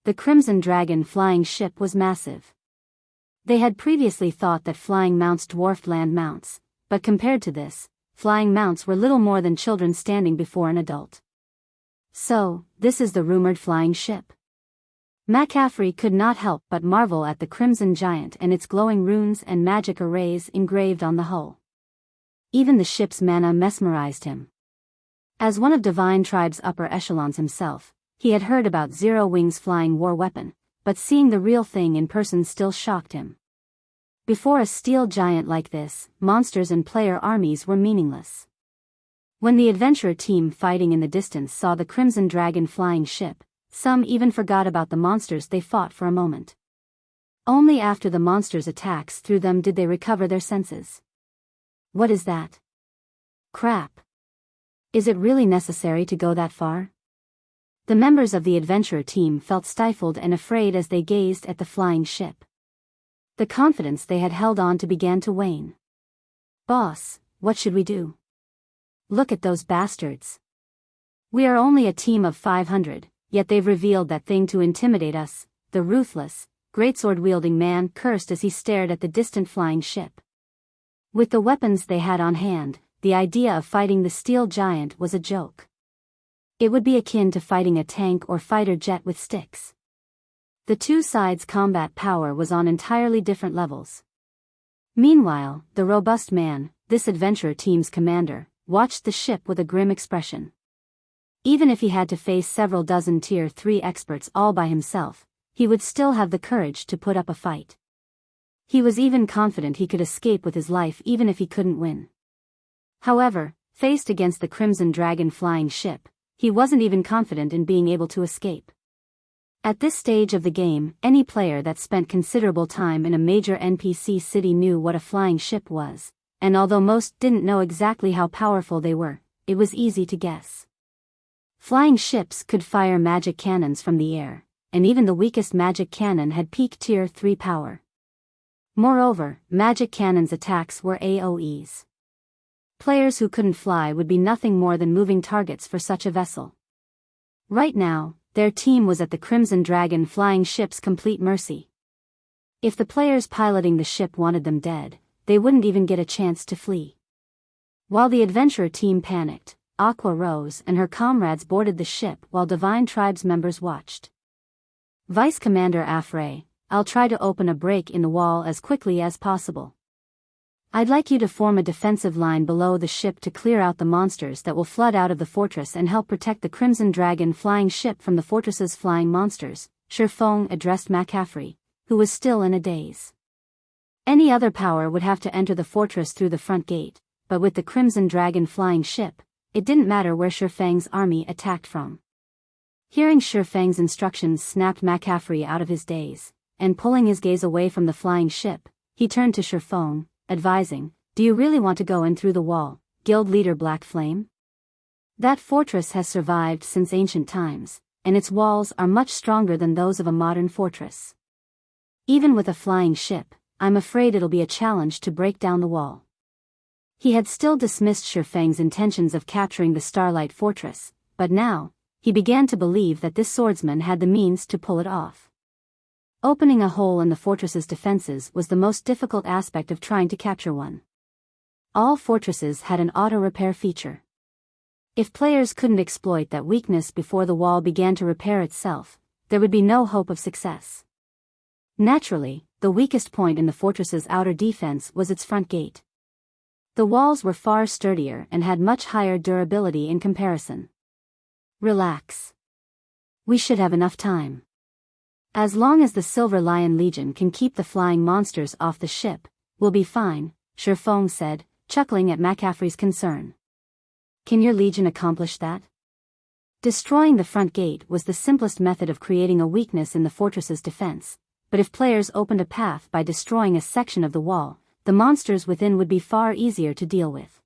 The Crimson Dragon flying ship was massive. They had previously thought that flying mounts dwarfed land mounts, but compared to this, flying mounts were little more than children standing before an adult. So, this is the rumored flying ship. McCaffrey could not help but marvel at the Crimson Giant and its glowing runes and magic arrays engraved on the hull. Even the ship's mana mesmerized him. As one of Divine Tribe's upper echelons himself, he had heard about Zero Wing's flying war weapon, but seeing the real thing in person still shocked him. Before a steel giant like this, monsters and player armies were meaningless. When the adventurer team fighting in the distance saw the Crimson Dragon flying ship, some even forgot about the monsters they fought for a moment. Only after the monsters' attacks through them did they recover their senses. What is that? Crap. Is it really necessary to go that far? The members of the adventurer team felt stifled and afraid as they gazed at the flying ship. The confidence they had held on to began to wane. Boss, what should we do? Look at those bastards. We are only a team of 500. Yet they've revealed that thing to intimidate us, the ruthless, greatsword-wielding man cursed as he stared at the distant flying ship. With the weapons they had on hand, the idea of fighting the steel giant was a joke. It would be akin to fighting a tank or fighter jet with sticks. The two sides' combat power was on entirely different levels. Meanwhile, the robust man, this adventurer team's commander, watched the ship with a grim expression. Even if he had to face several dozen Tier 3 experts all by himself, he would still have the courage to put up a fight. He was even confident he could escape with his life even if he couldn't win. However, faced against the Crimson Dragon flying ship, he wasn't even confident in being able to escape. At this stage of the game, any player that spent considerable time in a major NPC city knew what a flying ship was, and although most didn't know exactly how powerful they were, it was easy to guess. Flying ships could fire magic cannons from the air, and even the weakest magic cannon had peak Tier 3 power. Moreover, magic cannons' attacks were AoEs. Players who couldn't fly would be nothing more than moving targets for such a vessel. Right now, their team was at the Crimson Dragon flying ship's complete mercy. If the players piloting the ship wanted them dead, they wouldn't even get a chance to flee. While the adventurer team panicked, Aqua rose and her comrades boarded the ship while Divine Tribe's members watched. Vice Commander Afray, I'll try to open a break in the wall as quickly as possible. I'd like you to form a defensive line below the ship to clear out the monsters that will flood out of the fortress and help protect the Crimson Dragon flying ship from the fortress's flying monsters, Feng addressed McCaffrey, who was still in a daze. Any other power would have to enter the fortress through the front gate, but with the Crimson Dragon flying ship, it didn't matter where Feng's army attacked from. Hearing Feng's instructions snapped McCaffrey out of his daze, and pulling his gaze away from the flying ship, he turned to Feng, advising, "Do you really want to go in through the wall, Guild Leader Black Flame? That fortress has survived since ancient times, and its walls are much stronger than those of a modern fortress. Even with a flying ship, I'm afraid it'll be a challenge to break down the wall." He had still dismissed Feng's intentions of capturing the Starlight fortress, but now, he began to believe that this swordsman had the means to pull it off. Opening a hole in the fortress's defenses was the most difficult aspect of trying to capture one. All fortresses had an auto-repair feature. If players couldn't exploit that weakness before the wall began to repair itself, there would be no hope of success. Naturally, the weakest point in the fortress's outer defense was its front gate. The walls were far sturdier and had much higher durability in comparison. Relax. We should have enough time. As long as the Silver Lion Legion can keep the flying monsters off the ship, we'll be fine, Feng said, chuckling at McCaffrey's concern. Can your legion accomplish that? Destroying the front gate was the simplest method of creating a weakness in the fortress's defense, but if players opened a path by destroying a section of the wall, the monsters within would be far easier to deal with.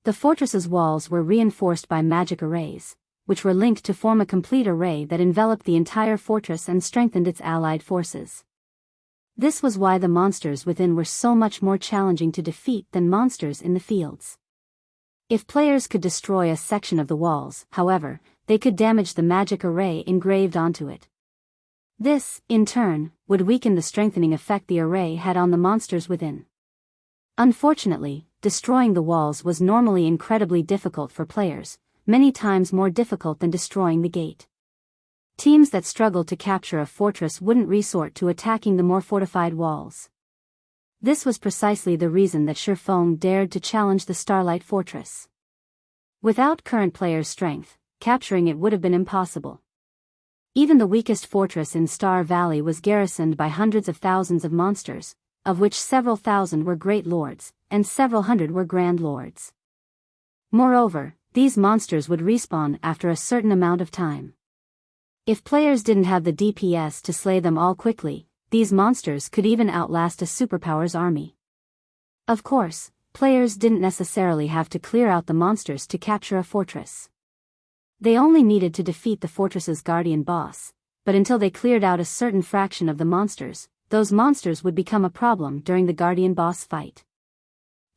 The fortress's walls were reinforced by magic arrays, which were linked to form a complete array that enveloped the entire fortress and strengthened its allied forces. This was why the monsters within were so much more challenging to defeat than monsters in the fields. If players could destroy a section of the walls, however, they could damage the magic array engraved onto it. This, in turn, would weaken the strengthening effect the array had on the monsters within. Unfortunately, destroying the walls was normally incredibly difficult for players, many times more difficult than destroying the gate. Teams that struggled to capture a fortress wouldn't resort to attacking the more fortified walls. This was precisely the reason that Feng dared to challenge the Starlight fortress. Without current players' strength, capturing it would have been impossible. Even the weakest fortress in Star Valley was garrisoned by hundreds of thousands of monsters, of which several thousand were Great Lords, and several hundred were Grand Lords. Moreover, these monsters would respawn after a certain amount of time. If players didn't have the DPS to slay them all quickly, these monsters could even outlast a superpower's army. Of course, players didn't necessarily have to clear out the monsters to capture a fortress. They only needed to defeat the fortress's guardian boss, but until they cleared out a certain fraction of the monsters, those monsters would become a problem during the guardian boss fight.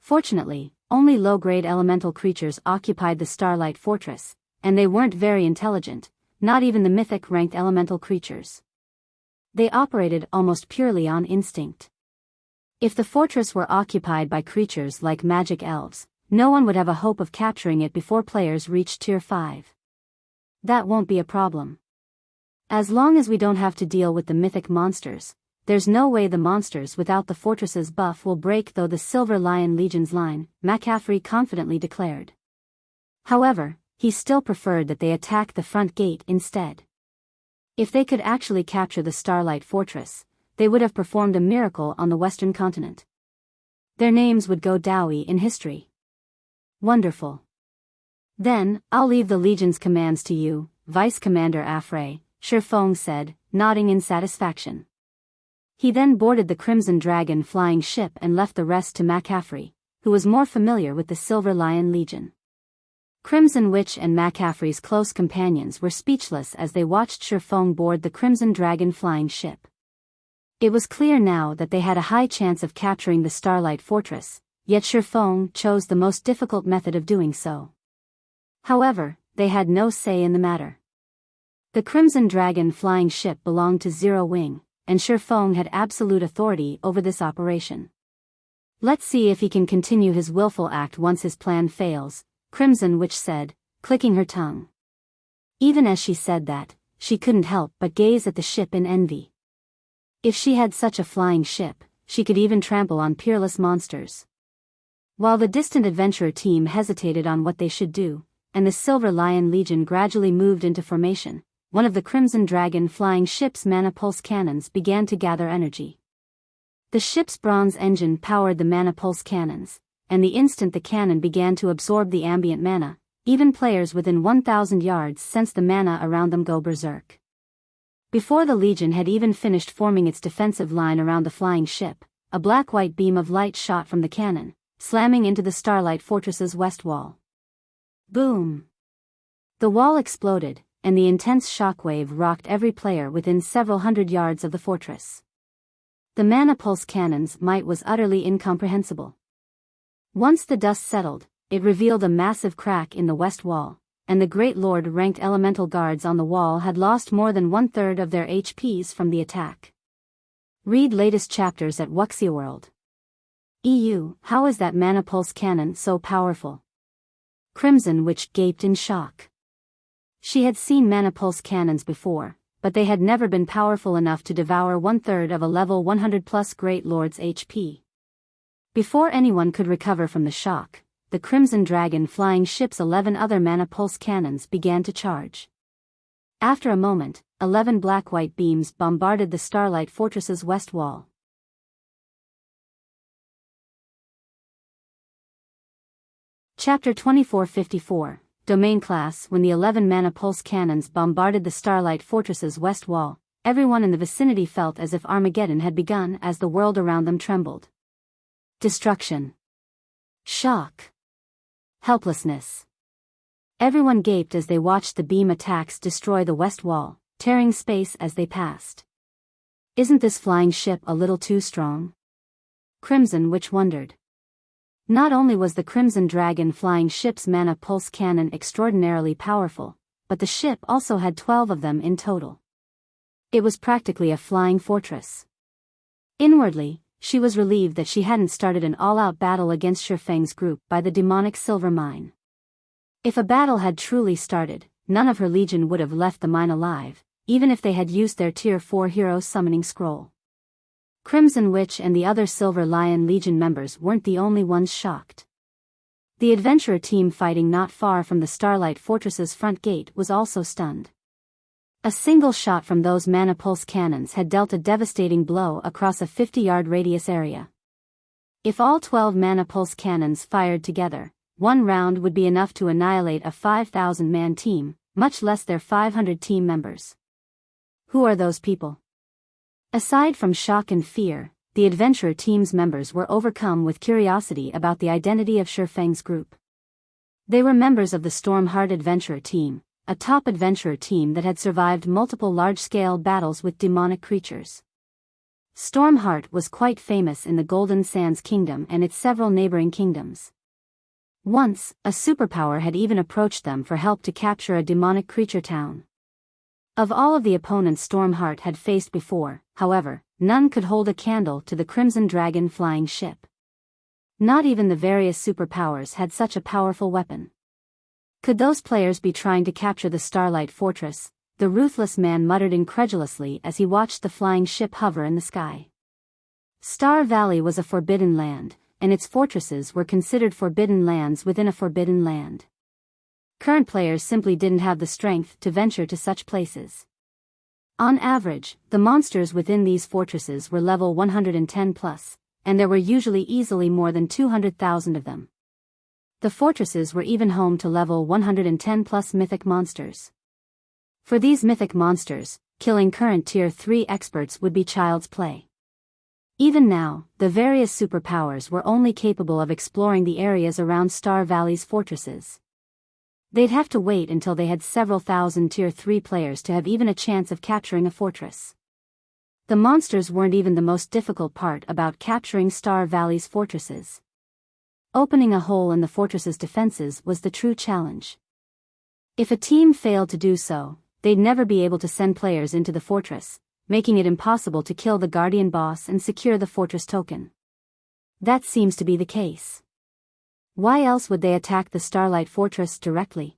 Fortunately, only low-grade elemental creatures occupied the Starlight Fortress, and they weren't very intelligent, not even the mythic-ranked elemental creatures. They operated almost purely on instinct. If the fortress were occupied by creatures like magic elves, no one would have a hope of capturing it before players reached Tier 5. That won't be a problem. As long as we don't have to deal with the mythic monsters, there's no way the monsters without the fortress's buff will break though the Silver Lion Legion's line, McCaffrey confidently declared. However, he still preferred that they attack the front gate instead. If they could actually capture the Starlight Fortress, they would have performed a miracle on the Western continent. Their names would go dowie in history. Wonderful. Then, I'll leave the Legion's commands to you, Vice Commander Afray, Feng said, nodding in satisfaction. He then boarded the Crimson Dragon flying ship and left the rest to McCaffrey, who was more familiar with the Silver Lion Legion. Crimson Witch and McCaffrey's close companions were speechless as they watched Feng board the Crimson Dragon flying ship. It was clear now that they had a high chance of capturing the Starlight Fortress, yet Feng chose the most difficult method of doing so. However, they had no say in the matter. The Crimson Dragon flying ship belonged to Zero Wing, and Feng had absolute authority over this operation. Let's see if he can continue his willful act once his plan fails, Crimson Witch said, clicking her tongue. Even as she said that, she couldn't help but gaze at the ship in envy. If she had such a flying ship, she could even trample on peerless monsters. While the distant adventurer team hesitated on what they should do, and the Silver Lion Legion gradually moved into formation, one of the Crimson Dragon flying ship's mana pulse cannons began to gather energy. The ship's bronze engine powered the mana pulse cannons, and the instant the cannon began to absorb the ambient mana, even players within 1,000 yards sensed the mana around them go berserk. Before the Legion had even finished forming its defensive line around the flying ship, a black-white beam of light shot from the cannon, slamming into the Starlight Fortress's west wall. Boom! The wall exploded, and the intense shockwave rocked every player within several hundred yards of the fortress. The mana pulse cannon's might was utterly incomprehensible. Once the dust settled, it revealed a massive crack in the west wall, and the Great Lord-ranked elemental guards on the wall had lost more than 1/3 of their HPs from the attack. Read latest chapters at Wuxia World. EU, how is that mana pulse cannon so powerful? Crimson Witch gaped in shock. She had seen mana pulse cannons before, but they had never been powerful enough to devour 1/3 of a level 100+ Great Lord's HP. Before anyone could recover from the shock, the Crimson Dragon flying ship's 11 other mana pulse cannons began to charge. After a moment, 11 black-white beams bombarded the Starlight Fortress's west wall. Chapter 2454, Domain Class. When the 11 mana pulse cannons bombarded the Starlight Fortress's west wall, everyone in the vicinity felt as if Armageddon had begun as the world around them trembled. Destruction. Shock. Helplessness. Everyone gaped as they watched the beam attacks destroy the west wall, tearing space as they passed. Isn't this flying ship a little too strong? Crimson Witch wondered. Not only was the Crimson Dragon flying ship's mana pulse cannon extraordinarily powerful, but the ship also had 12 of them in total. It was practically a flying fortress. Inwardly, she was relieved that she hadn't started an all-out battle against Feng's group by the demonic silver mine. If a battle had truly started, none of her legion would have left the mine alive, even if they had used their Tier 4 hero summoning scroll. Crimson Witch and the other Silver Lion Legion members weren't the only ones shocked. The adventurer team fighting not far from the Starlight Fortress's front gate was also stunned. A single shot from those mana pulse cannons had dealt a devastating blow across a 50-yard radius area. If all 12 mana pulse cannons fired together, one round would be enough to annihilate a 5,000-man team, much less their 500 team members. Who are those people? Aside from shock and fear, the adventurer team's members were overcome with curiosity about the identity of Feng's group. They were members of the Stormheart Adventurer Team, a top adventurer team that had survived multiple large-scale battles with demonic creatures. Stormheart was quite famous in the Golden Sands Kingdom and its several neighboring kingdoms. Once, a superpower had even approached them for help to capture a demonic creature town. Of all of the opponents Stormheart had faced before, however, none could hold a candle to the Crimson Dragon flying ship. Not even the various superpowers had such a powerful weapon. Could those players be trying to capture the Starlight Fortress? The ruthless man muttered incredulously as he watched the flying ship hover in the sky. Star Valley was a forbidden land, and its fortresses were considered forbidden lands within a forbidden land. Current players simply didn't have the strength to venture to such places. On average, the monsters within these fortresses were level 110 plus, and there were usually easily more than 200,000 of them. The fortresses were even home to level 110 plus mythic monsters. For these mythic monsters, killing current Tier 3 experts would be child's play. Even now, the various superpowers were only capable of exploring the areas around Star Valley's fortresses. They'd have to wait until they had several thousand Tier 3 players to have even a chance of capturing a fortress. The monsters weren't even the most difficult part about capturing Star Valley's fortresses. Opening a hole in the fortress's defenses was the true challenge. If a team failed to do so, they'd never be able to send players into the fortress, making it impossible to kill the Guardian boss and secure the fortress token. That seems to be the case. Why else would they attack the Starlight Fortress directly?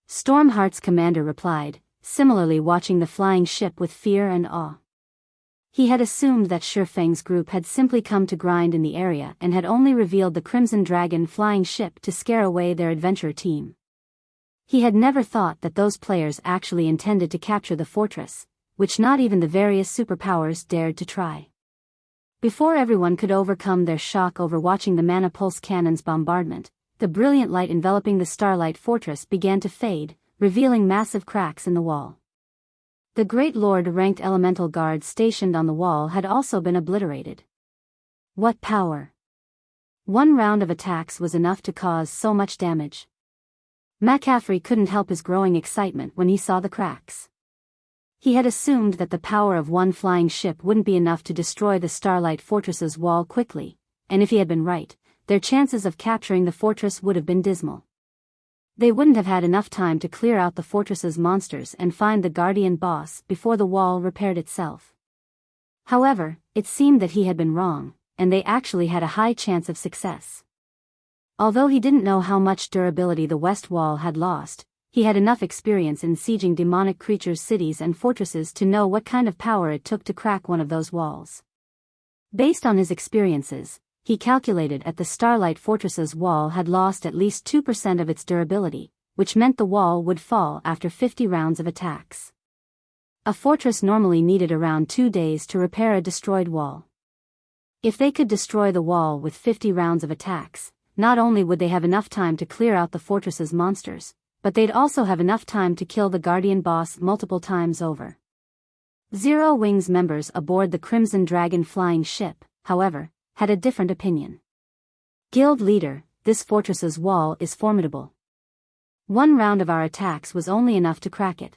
Stormheart's commander replied, similarly watching the flying ship with fear and awe. He had assumed that Feng's group had simply come to grind in the area and had only revealed the Crimson Dragon flying ship to scare away their adventure team. He had never thought that those players actually intended to capture the fortress, which not even the various superpowers dared to try. Before everyone could overcome their shock over watching the Mana Pulse Cannon's bombardment, the brilliant light enveloping the Starlight Fortress began to fade, revealing massive cracks in the wall. The Great Lord-ranked elemental guards stationed on the wall had also been obliterated. What power! One round of attacks was enough to cause so much damage. McCaffrey couldn't help his growing excitement when he saw the cracks. He had assumed that the power of one flying ship wouldn't be enough to destroy the Starlight Fortress's wall quickly, and if he had been right, their chances of capturing the fortress would have been dismal. They wouldn't have had enough time to clear out the fortress's monsters and find the Guardian boss before the wall repaired itself. However, it seemed that he had been wrong, and they actually had a high chance of success. Although he didn't know how much durability the West Wall had lost, he had enough experience in sieging demonic creatures' cities and fortresses to know what kind of power it took to crack one of those walls. Based on his experiences, he calculated that the Starlight Fortress's wall had lost at least 2% of its durability, which meant the wall would fall after 50 rounds of attacks. A fortress normally needed around 2 days to repair a destroyed wall. If they could destroy the wall with 50 rounds of attacks, not only would they have enough time to clear out the fortress's monsters, but they'd also have enough time to kill the Guardian boss multiple times over. Zero Wing's members aboard the Crimson Dragon flying ship, however, had a different opinion. Guild leader, this fortress's wall is formidable. One round of our attacks was only enough to crack it.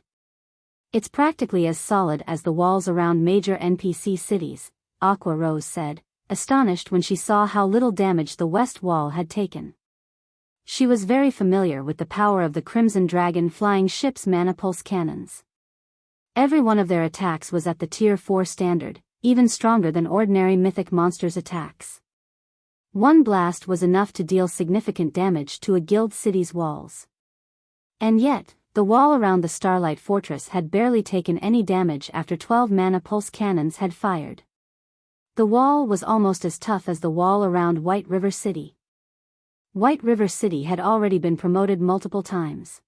It's practically as solid as the walls around major NPC cities, Aqua Rose said, astonished when she saw how little damage the west wall had taken. She was very familiar with the power of the Crimson Dragon flying ship's Mana Pulse cannons. Every one of their attacks was at the Tier 4 standard, even stronger than ordinary mythic monsters' attacks. One blast was enough to deal significant damage to a guild city's walls. And yet, the wall around the Starlight Fortress had barely taken any damage after 12 Mana Pulse cannons had fired. The wall was almost as tough as the wall around White River City. White River City had already been promoted multiple times.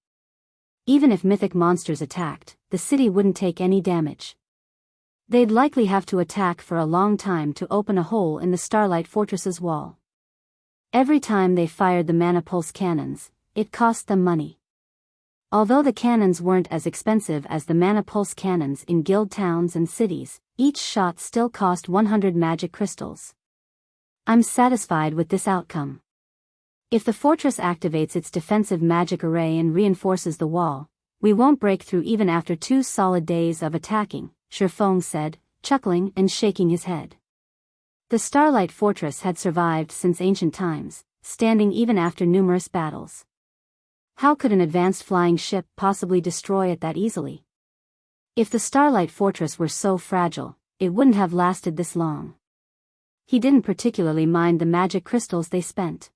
Even if mythic monsters attacked, the city wouldn't take any damage. They'd likely have to attack for a long time to open a hole in the Starlight Fortress's wall. Every time they fired the Mana Pulse cannons, it cost them money. Although the cannons weren't as expensive as the Mana Pulse cannons in guild towns and cities, each shot still cost 100 magic crystals. I'm satisfied with this outcome. If the fortress activates its defensive magic array and reinforces the wall, we won't break through even after 2 solid days of attacking, Feng said, chuckling and shaking his head. The Starlight Fortress had survived since ancient times, standing even after numerous battles. How could an advanced flying ship possibly destroy it that easily? If the Starlight Fortress were so fragile, it wouldn't have lasted this long. He didn't particularly mind the magic crystals they spent.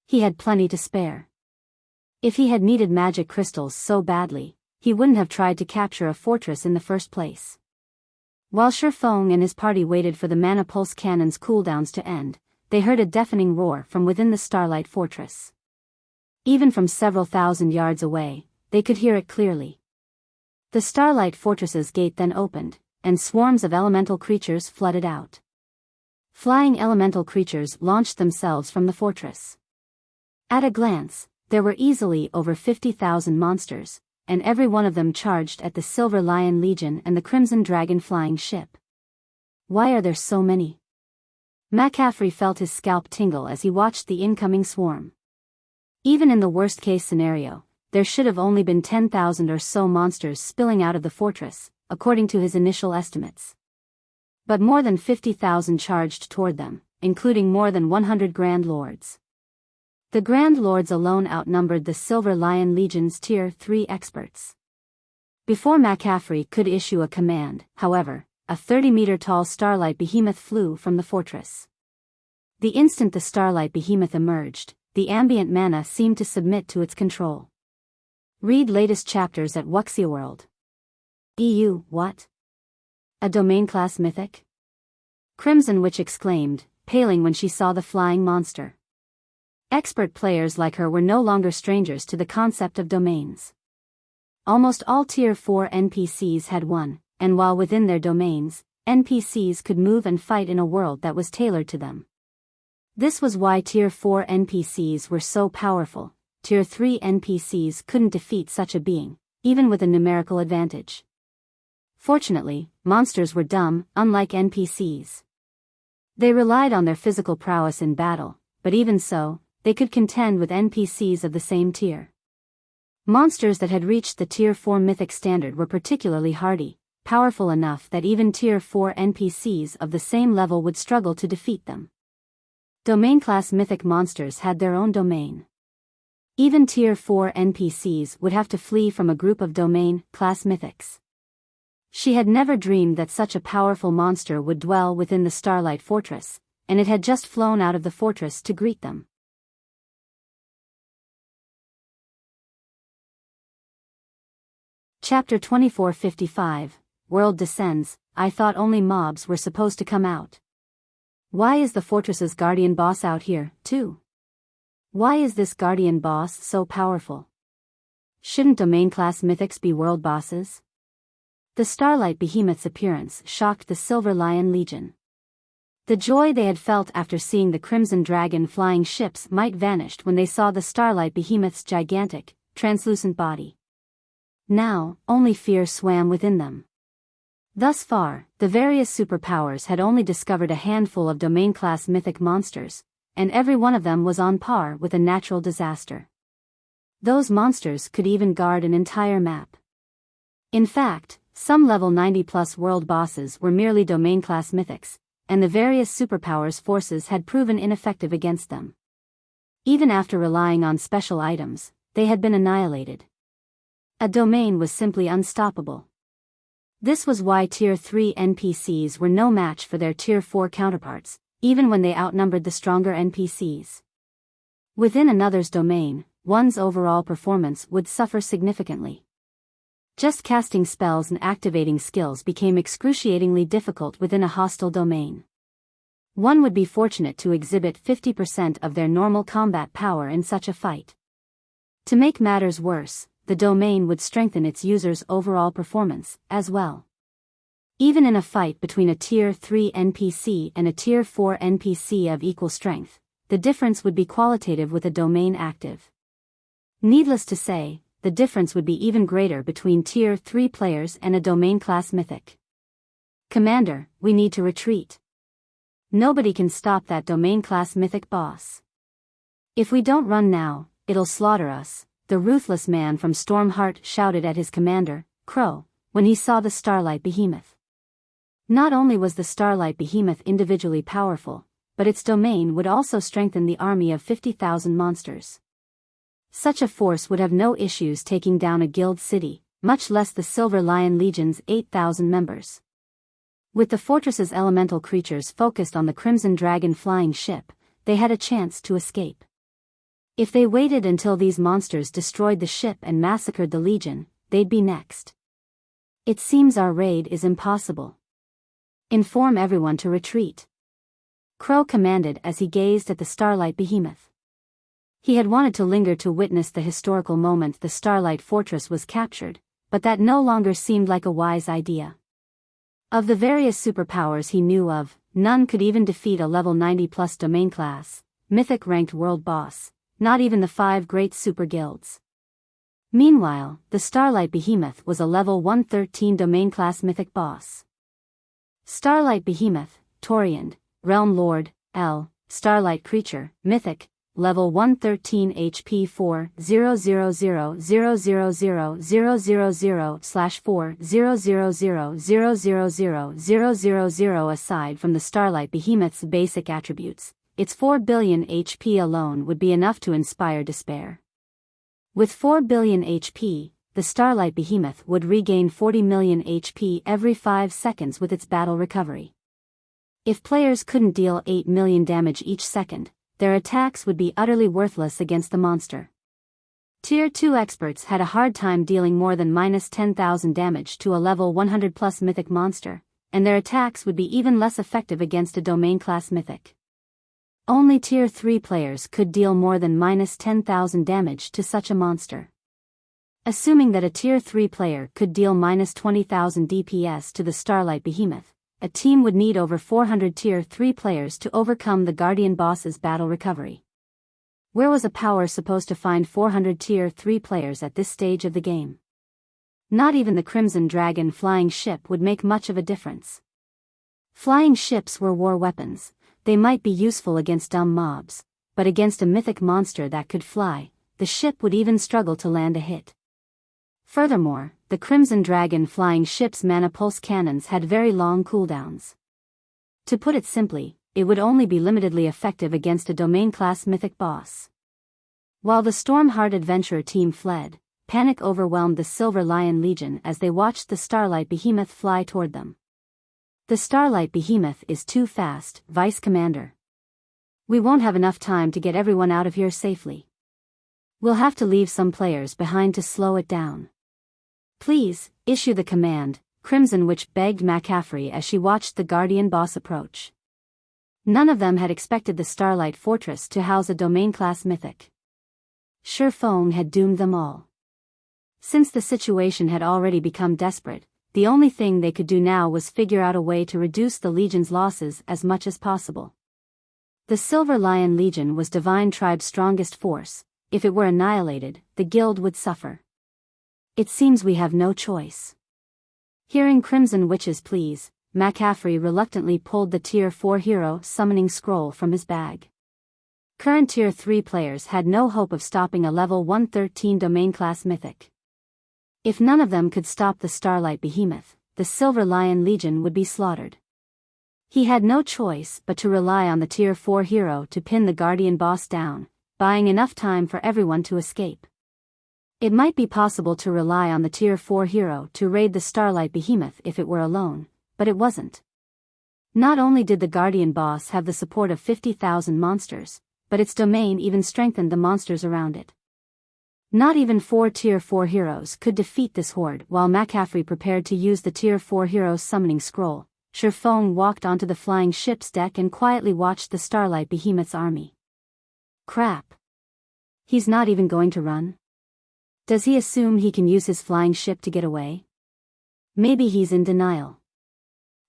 He had plenty to spare. If he had needed magic crystals so badly, he wouldn't have tried to capture a fortress in the first place. While Feng and his party waited for the mana pulse cannon's cooldowns to end, they heard a deafening roar from within the Starlight fortress. Even from several thousand yards away, they could hear it clearly. The Starlight fortress's gate then opened, and swarms of elemental creatures flooded out. Flying elemental creatures launched themselves from the fortress. At a glance, there were easily over 50,000 monsters, and every one of them charged at the Silver Lion Legion and the Crimson Dragon flying ship. Why are there so many? McCaffrey felt his scalp tingle as he watched the incoming swarm. Even in the worst-case scenario, there should have only been 10,000 or so monsters spilling out of the fortress, according to his initial estimates. But more than 50,000 charged toward them, including more than 100 Grand Lords. The Grand Lords alone outnumbered the Silver Lion Legion's Tier 3 experts. Before McCaffrey could issue a command, however, a 30-meter-tall Starlight Behemoth flew from the fortress. The instant the Starlight Behemoth emerged, the ambient mana seemed to submit to its control. Read latest chapters at Wuxia World. EU, what? A domain-class mythic? Crimson Witch exclaimed, paling when she saw the flying monster. Expert players like her were no longer strangers to the concept of domains. Almost all Tier 4 NPCs had one, and while within their domains, NPCs could move and fight in a world that was tailored to them. This was why Tier 4 NPCs were so powerful. Tier 3 NPCs couldn't defeat such a being, even with a numerical advantage. Fortunately, monsters were dumb, unlike NPCs. They relied on their physical prowess in battle, but even so, they could contend with NPCs of the same tier. Monsters that had reached the Tier 4 mythic standard were particularly hardy, powerful enough that even Tier 4 NPCs of the same level would struggle to defeat them. Domain-class mythic monsters had their own domain. Even Tier 4 NPCs would have to flee from a group of domain-class mythics. She had never dreamed that such a powerful monster would dwell within the Starlight Fortress, and it had just flown out of the fortress to greet them. Chapter 2455, World Descends. I thought only mobs were supposed to come out. Why is the fortress's guardian boss out here, too? Why is this guardian boss so powerful? Shouldn't domain-class mythics be world bosses? The Starlight Behemoth's appearance shocked the Silver Lion Legion. The joy they had felt after seeing the Crimson Dragon flying ships might vanished when they saw the Starlight Behemoth's gigantic, translucent body. Now, only fear swam within them. Thus far, the various superpowers had only discovered a handful of domain-class mythic monsters, and every one of them was on par with a natural disaster. Those monsters could even guard an entire map. In fact, some level 90+ world bosses were merely domain-class mythics, and the various superpowers' forces had proven ineffective against them. Even after relying on special items, they had been annihilated. A domain was simply unstoppable. This was why Tier 3 NPCs were no match for their Tier 4 counterparts, even when they outnumbered the stronger NPCs. Within another's domain, one's overall performance would suffer significantly. Just casting spells and activating skills became excruciatingly difficult within a hostile domain. One would be fortunate to exhibit 50% of their normal combat power in such a fight. To make matters worse, the domain would strengthen its user's overall performance, as well. Even in a fight between a Tier 3 NPC and a Tier 4 NPC of equal strength, the difference would be qualitative with a domain active. Needless to say, the difference would be even greater between Tier 3 players and a domain-class mythic. Commander, we need to retreat. Nobody can stop that domain-class mythic boss. If we don't run now, it'll slaughter us, the ruthless man from Stormheart shouted at his commander, Crow, when he saw the Starlight Behemoth. Not only was the Starlight Behemoth individually powerful, but its domain would also strengthen the army of 50,000 monsters. Such a force would have no issues taking down a guild city, much less the Silver Lion Legion's 8,000 members. With the fortress's elemental creatures focused on the Crimson Dragon flying ship, they had a chance to escape. If they waited until these monsters destroyed the ship and massacred the Legion, they'd be next. It seems our raid is impossible. Inform everyone to retreat. Crow commanded as he gazed at the Starlight Behemoth. He had wanted to linger to witness the historical moment the Starlight Fortress was captured, but that no longer seemed like a wise idea. Of the various superpowers he knew of, none could even defeat a level 90+ domain class, mythic-ranked world boss, not even the 5 great super guilds. Meanwhile, the Starlight Behemoth was a level 113 domain class mythic boss. Starlight Behemoth, Toriand, Realm Lord, L, Starlight Creature, Mythic, Level 113 HP 4000000/400000000. Aside from the Starlight Behemoth's basic attributes, its 4 billion HP alone would be enough to inspire despair. With 4 billion HP, the Starlight Behemoth would regain 40 million HP every 5 seconds with its battle recovery. If players couldn't deal 8 million damage each second, their attacks would be utterly worthless against the monster. Tier 2 experts had a hard time dealing more than -10,000 damage to a level 100+ mythic monster, and their attacks would be even less effective against a domain class mythic. Only Tier 3 players could deal more than -10,000 damage to such a monster. Assuming that a Tier 3 player could deal -20,000 DPS to the Starlight Behemoth, a team would need over 400 Tier 3 players to overcome the Guardian boss's battle recovery. Where was a power supposed to find 400 Tier 3 players at this stage of the game? Not even the Crimson Dragon flying ship would make much of a difference. Flying ships were war weapons. They might be useful against dumb mobs, but against a mythic monster that could fly, the ship would even struggle to land a hit. Furthermore, the Crimson Dragon flying ship's mana pulse cannons had very long cooldowns. To put it simply, it would only be limitedly effective against a domain-class mythic boss. While the Stormheart adventurer team fled, panic overwhelmed the Silver Lion Legion as they watched the Starlight Behemoth fly toward them. The Starlight Behemoth is too fast, Vice Commander. We won't have enough time to get everyone out of here safely. We'll have to leave some players behind to slow it down. Please, issue the command, Crimson Witch begged McCaffrey as she watched the Guardian boss approach. None of them had expected the Starlight Fortress to house a domain-class mythic. Feng had doomed them all. Since the situation had already become desperate, the only thing they could do now was figure out a way to reduce the Legion's losses as much as possible. The Silver Lion Legion was Divine Tribe's strongest force. If it were annihilated, the guild would suffer. It seems we have no choice. Hearing Crimson Witch's pleas, McCaffrey reluctantly pulled the Tier 4 hero summoning scroll from his bag. Current Tier 3 players had no hope of stopping a level 113 domain class mythic. If none of them could stop the Starlight Behemoth, the Silver Lion Legion would be slaughtered. He had no choice but to rely on the Tier 4 hero to pin the Guardian boss down, buying enough time for everyone to escape. It might be possible to rely on the Tier 4 hero to raid the Starlight Behemoth if it were alone, but it wasn't. Not only did the Guardian boss have the support of 50,000 monsters, but its domain even strengthened the monsters around it. Not even 4 Tier 4 heroes could defeat this horde. While McCaffrey prepared to use the Tier 4 hero's summoning scroll, Feng walked onto the flying ship's deck and quietly watched the Starlight Behemoth's army. Crap. He's not even going to run? Does he assume he can use his flying ship to get away? Maybe he's in denial.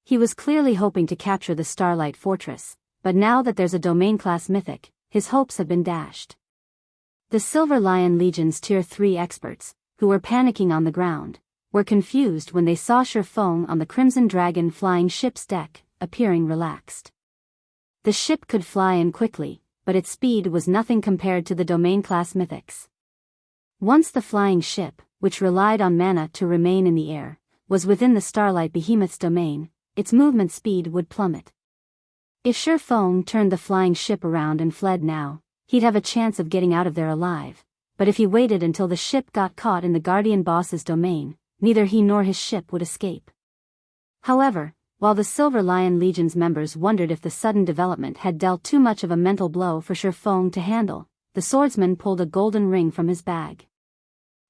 He was clearly hoping to capture the Starlight Fortress, but now that there's a domain-class mythic, his hopes have been dashed. The Silver Lion Legion's Tier 3 experts, who were panicking on the ground, were confused when they saw Feng on the Crimson Dragon flying ship's deck, appearing relaxed. The ship could fly in quickly, but its speed was nothing compared to the domain-class mythics. Once the flying ship, which relied on mana to remain in the air, was within the Starlight Behemoth's domain, its movement speed would plummet. If Feng turned the flying ship around and fled now, he'd have a chance of getting out of there alive, but if he waited until the ship got caught in the Guardian boss's domain, neither he nor his ship would escape. However, while the Silver Lion Legion's members wondered if the sudden development had dealt too much of a mental blow for Feng to handle, the swordsman pulled a golden ring from his bag.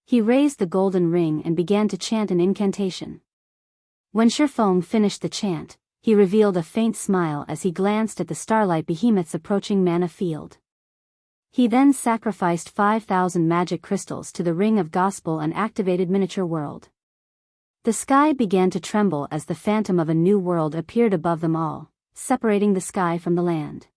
He raised the golden ring and began to chant an incantation. When Feng finished the chant, he revealed a faint smile as he glanced at the Starlight Behemoth's approaching mana field. He then sacrificed 5,000 magic crystals to the Ring of Gospel and activated Miniature World. The sky began to tremble as the phantom of a new world appeared above them all, separating the sky from the land.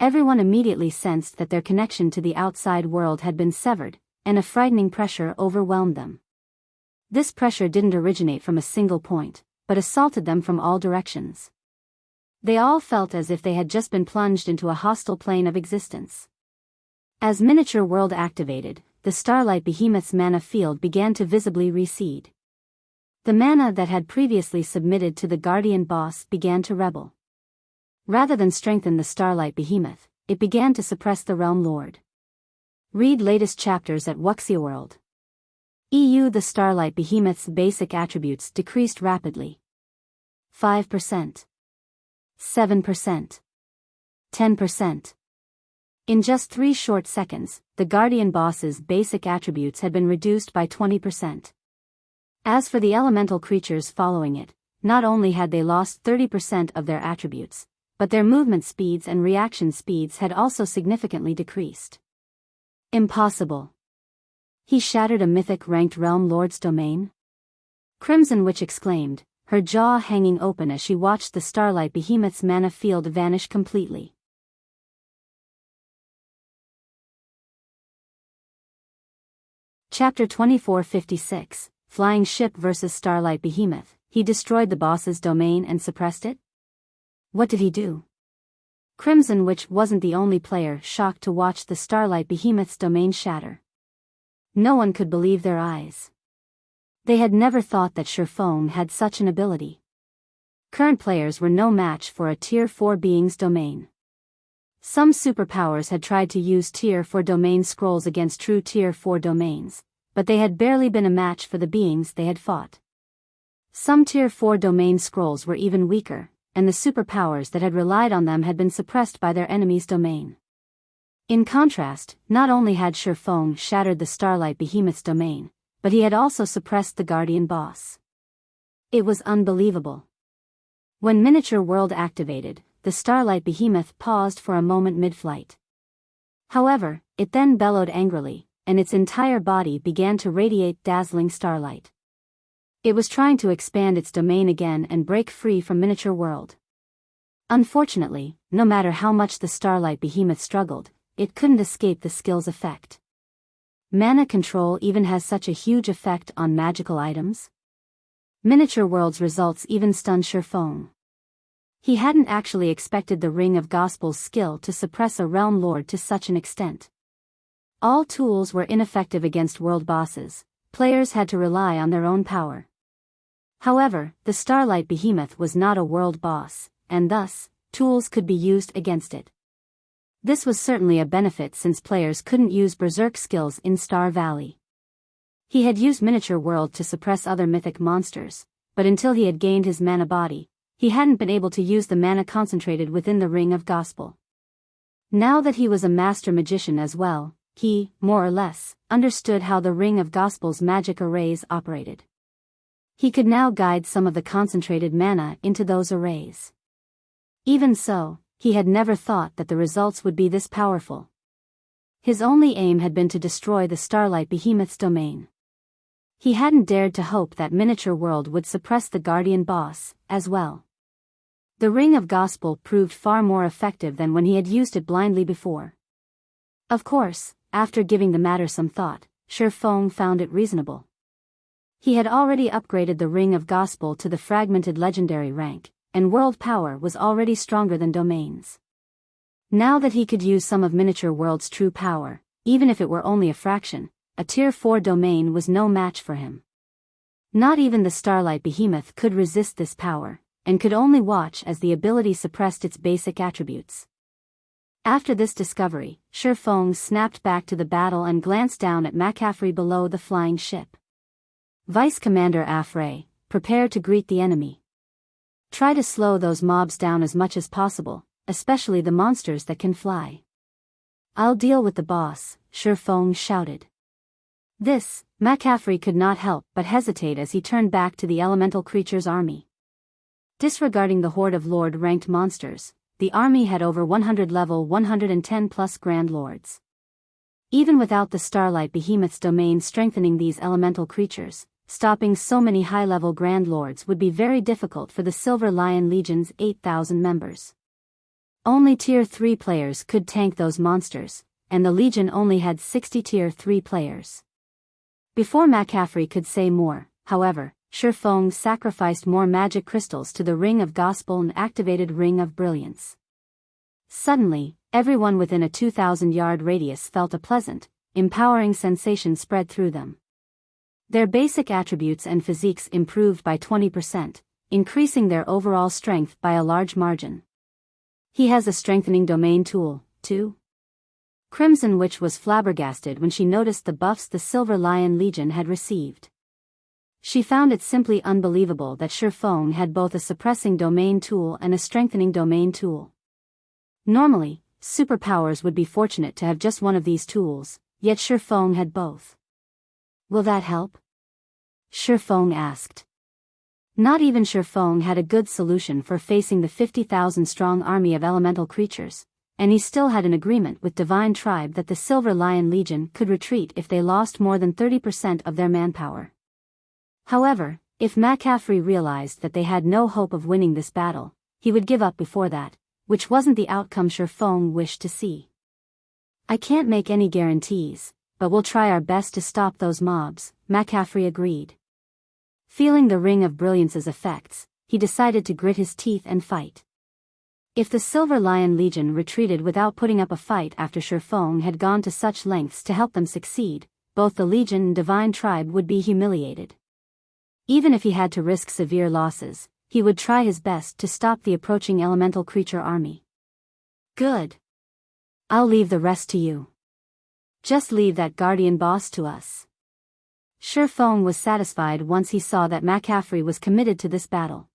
Everyone immediately sensed that their connection to the outside world had been severed, and a frightening pressure overwhelmed them. This pressure didn't originate from a single point, but assaulted them from all directions. They all felt as if they had just been plunged into a hostile plane of existence. As Miniature World activated, the Starlight Behemoth's mana field began to visibly recede. The mana that had previously submitted to the Guardian Boss began to rebel. Rather than strengthen the Starlight Behemoth, it began to suppress the Realm Lord. Read latest chapters at Wuxia World. The Starlight Behemoth's basic attributes decreased rapidly. 5%. 7%. 10%. In just 3 short seconds, the Guardian Boss's basic attributes had been reduced by 20%. As for the elemental creatures following it, not only had they lost 30% of their attributes, but their movement speeds and reaction speeds had also significantly decreased. Impossible. He shattered a mythic-ranked Realm Lord's domain? Crimson Witch exclaimed, her jaw hanging open as she watched the Starlight Behemoth's mana field vanish completely. Chapter 2456, Flying Ship vs. Starlight Behemoth. He destroyed the boss's domain and suppressed it? What did he do? Crimson Witch wasn't the only player shocked to watch the Starlight Behemoth's domain shatter. No one could believe their eyes. They had never thought that Feng had such an ability. Current players were no match for a Tier 4 being's domain. Some superpowers had tried to use Tier 4 domain scrolls against true Tier 4 domains, but they had barely been a match for the beings they had fought. Some Tier 4 domain scrolls were even weaker, and the superpowers that had relied on them had been suppressed by their enemy's domain. In contrast, not only had Feng shattered the Starlight Behemoth's domain, but he had also suppressed the Guardian Boss. It was unbelievable. When Miniature World activated, the Starlight Behemoth paused for a moment mid-flight. However, it then bellowed angrily, and its entire body began to radiate dazzling starlight. It was trying to expand its domain again and break free from Miniature World. Unfortunately, no matter how much the Starlight Behemoth struggled, it couldn't escape the skill's effect. Mana control even has such a huge effect on magical items? Miniature World's results even stunned Feng. He hadn't actually expected the Ring of Gospel's skill to suppress a Realm Lord to such an extent. All tools were ineffective against world bosses, players had to rely on their own power. However, the Starlight Behemoth was not a world boss, and thus, tools could be used against it. This was certainly a benefit since players couldn't use berserk skills in Star Valley. He had used Miniature World to suppress other mythic monsters, but until he had gained his mana body, he hadn't been able to use the mana concentrated within the Ring of Gospel. Now that he was a master magician as well, he, more or less, understood how the Ring of Gospel's magic arrays operated. He could now guide some of the concentrated mana into those arrays. Even so, he had never thought that the results would be this powerful. His only aim had been to destroy the Starlight Behemoth's domain. He hadn't dared to hope that Miniature World would suppress the Guardian Boss, as well. The Ring of Gospel proved far more effective than when he had used it blindly before. Of course, after giving the matter some thought, Feng found it reasonable. He had already upgraded the Ring of Gospel to the fragmented legendary rank, and world power was already stronger than domains. Now that he could use some of Miniature World's true power, even if it were only a fraction, a Tier 4 domain was no match for him. Not even the Starlight Behemoth could resist this power, and could only watch as the ability suppressed its basic attributes. After this discovery, Feng snapped back to the battle and glanced down at McCaffrey below the flying ship. Vice Commander Afray, prepare to greet the enemy. Try to slow those mobs down as much as possible, especially the monsters that can fly. "I'll deal with the boss," Feng shouted. This, McCaffrey could not help but hesitate as he turned back to the elemental creature's army. Disregarding the horde of Lord-ranked monsters, the army had over 100 level 110 plus Grand Lords. Even without the Starlight Behemoth's domain strengthening these elemental creatures, stopping so many high-level Grand Lords would be very difficult for the Silver Lion Legion's 8,000 members. Only Tier 3 players could tank those monsters, and the Legion only had 60 Tier 3 players. Before McCaffrey could say more, however, Feng sacrificed more magic crystals to the Ring of Gospel and activated Ring of Brilliance. Suddenly, everyone within a 2,000-yard radius felt a pleasant, empowering sensation spread through them. Their basic attributes and physiques improved by 20%, increasing their overall strength by a large margin. "He has a strengthening domain tool, too?" Crimson Witch was flabbergasted when she noticed the buffs the Silver Lion Legion had received. She found it simply unbelievable that Feng had both a suppressing domain tool and a strengthening domain tool. Normally, superpowers would be fortunate to have just one of these tools, yet Feng had both. "Will that help?" Feng asked. Not even Feng had a good solution for facing the 50,000-strong army of elemental creatures, and he still had an agreement with Divine Tribe that the Silver Lion Legion could retreat if they lost more than 30% of their manpower. However, if McCaffrey realized that they had no hope of winning this battle, he would give up before that, which wasn't the outcome Feng wished to see. "I can't make any guarantees, but we'll try our best to stop those mobs," McCaffrey agreed. Feeling the Ring of Brilliance's effects, he decided to grit his teeth and fight. If the Silver Lion Legion retreated without putting up a fight after Feng had gone to such lengths to help them succeed, both the Legion and Divine Tribe would be humiliated. Even if he had to risk severe losses, he would try his best to stop the approaching elemental creature army. "Good. I'll leave the rest to you. Just leave that guardian boss to us." Feng was satisfied once he saw that McCaffrey was committed to this battle.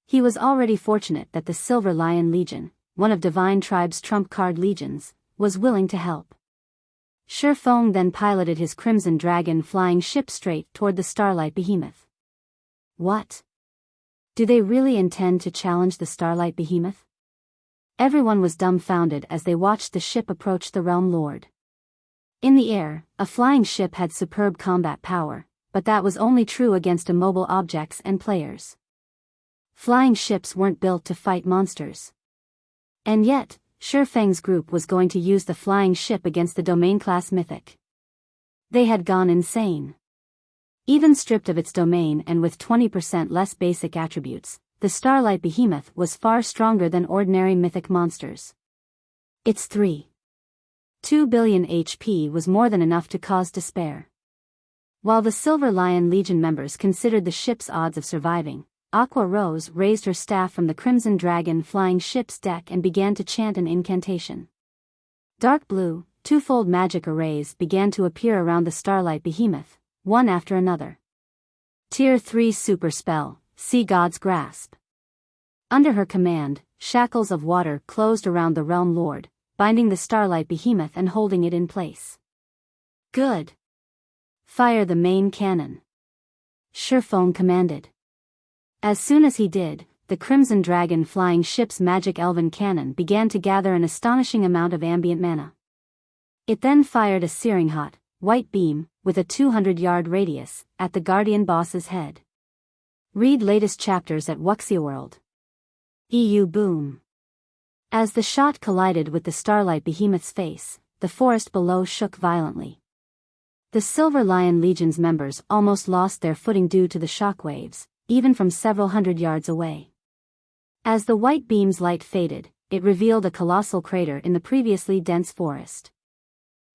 He was already fortunate that the Silver Lion Legion, one of Divine Tribe's trump card legions, was willing to help. Feng then piloted his Crimson Dragon flying ship straight toward the Starlight Behemoth. What? Do they really intend to challenge the Starlight Behemoth? Everyone was dumbfounded as they watched the ship approach the Realm Lord. In the air, a flying ship had superb combat power, but that was only true against immobile objects and players. Flying ships weren't built to fight monsters. And yet, Feng's group was going to use the flying ship against the domain-class mythic. They had gone insane. Even stripped of its domain and with 20% less basic attributes, the Starlight Behemoth was far stronger than ordinary mythic monsters. Its 3.2 billion HP was more than enough to cause despair. While the Silver Lion Legion members considered the ship's odds of surviving, Aqua Rose raised her staff from the Crimson Dragon flying ship's deck and began to chant an incantation. Dark blue, twofold magic arrays began to appear around the Starlight Behemoth, one after another. Tier 3 Super Spell, Sea God's Grasp. Under her command, shackles of water closed around the Realm Lord, binding the Starlight Behemoth and holding it in place. "Good. Fire the main cannon," Feng commanded. As soon as he did, the Crimson Dragon flying ship's magic elven cannon began to gather an astonishing amount of ambient mana. It then fired a searing hot, white beam, with a 200-yard radius, at the Guardian boss's head. Read latest chapters at Wuxia World. EU Boom. As the shot collided with the Starlight Behemoth's face, the forest below shook violently. The Silver Lion Legion's members almost lost their footing due to the shockwaves, even from several hundred yards away. As the white beam's light faded, it revealed a colossal crater in the previously dense forest.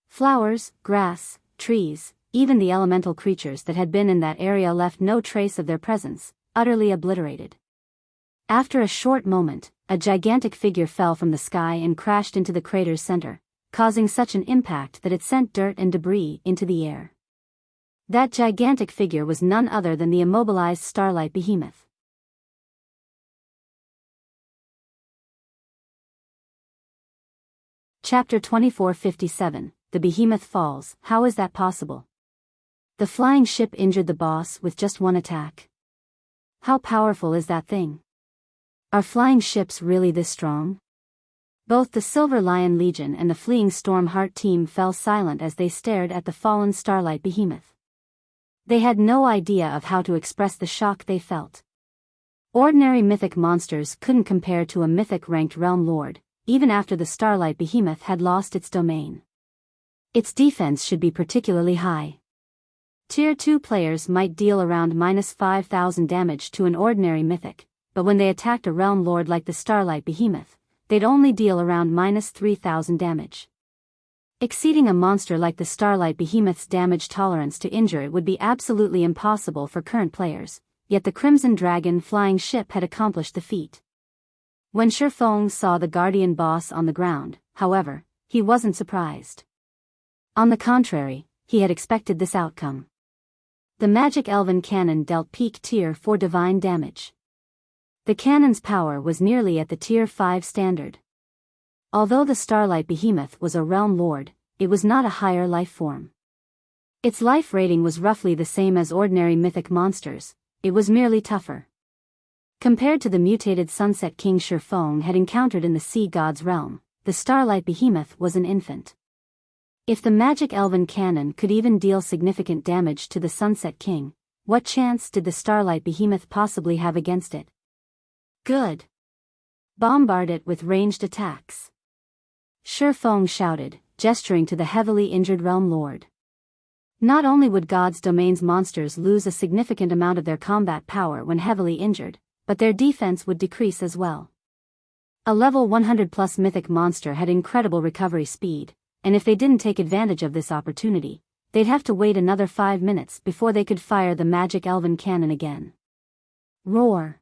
Flowers, grass, trees, even the elemental creatures that had been in that area left no trace of their presence, utterly obliterated. After a short moment, a gigantic figure fell from the sky and crashed into the crater's center, causing such an impact that it sent dirt and debris into the air. That gigantic figure was none other than the immobilized Starlight Behemoth. Chapter 2457, The Behemoth Falls. How is that possible? The flying ship injured the boss with just one attack. How powerful is that thing? Are flying ships really this strong? Both the Silver Lion Legion and the fleeing Stormheart team fell silent as they stared at the fallen Starlight Behemoth. They had no idea of how to express the shock they felt. Ordinary mythic monsters couldn't compare to a mythic-ranked realm lord, even after the Starlight Behemoth had lost its domain. Its defense should be particularly high. Tier 2 players might deal around -5,000 damage to an ordinary mythic, but when they attacked a realm lord like the Starlight Behemoth, they'd only deal around -3,000 damage. Exceeding a monster like the Starlight Behemoth's damage tolerance to injure it would be absolutely impossible for current players, yet the Crimson Dragon flying ship had accomplished the feat. When Feng saw the Guardian boss on the ground, however, he wasn't surprised. On the contrary, he had expected this outcome. The Magic Elven Cannon dealt peak Tier 4 divine damage. The cannon's power was nearly at the Tier 5 standard. Although the Starlight Behemoth was a realm lord, it was not a higher life form. Its life rating was roughly the same as ordinary mythic monsters, it was merely tougher. Compared to the mutated Sunset King Feng had encountered in the Sea God's realm, the Starlight Behemoth was an infant. If the Magic Elven Cannon could even deal significant damage to the Sunset King, what chance did the Starlight Behemoth possibly have against it? Good. Bombard it with ranged attacks. Feng shouted, gesturing to the heavily injured realm lord. Not only would God's Domain's monsters lose a significant amount of their combat power when heavily injured, but their defense would decrease as well. A level 100+ mythic monster had incredible recovery speed, and if they didn't take advantage of this opportunity, they'd have to wait another 5 minutes before they could fire the Magic Elven Cannon again. Roar!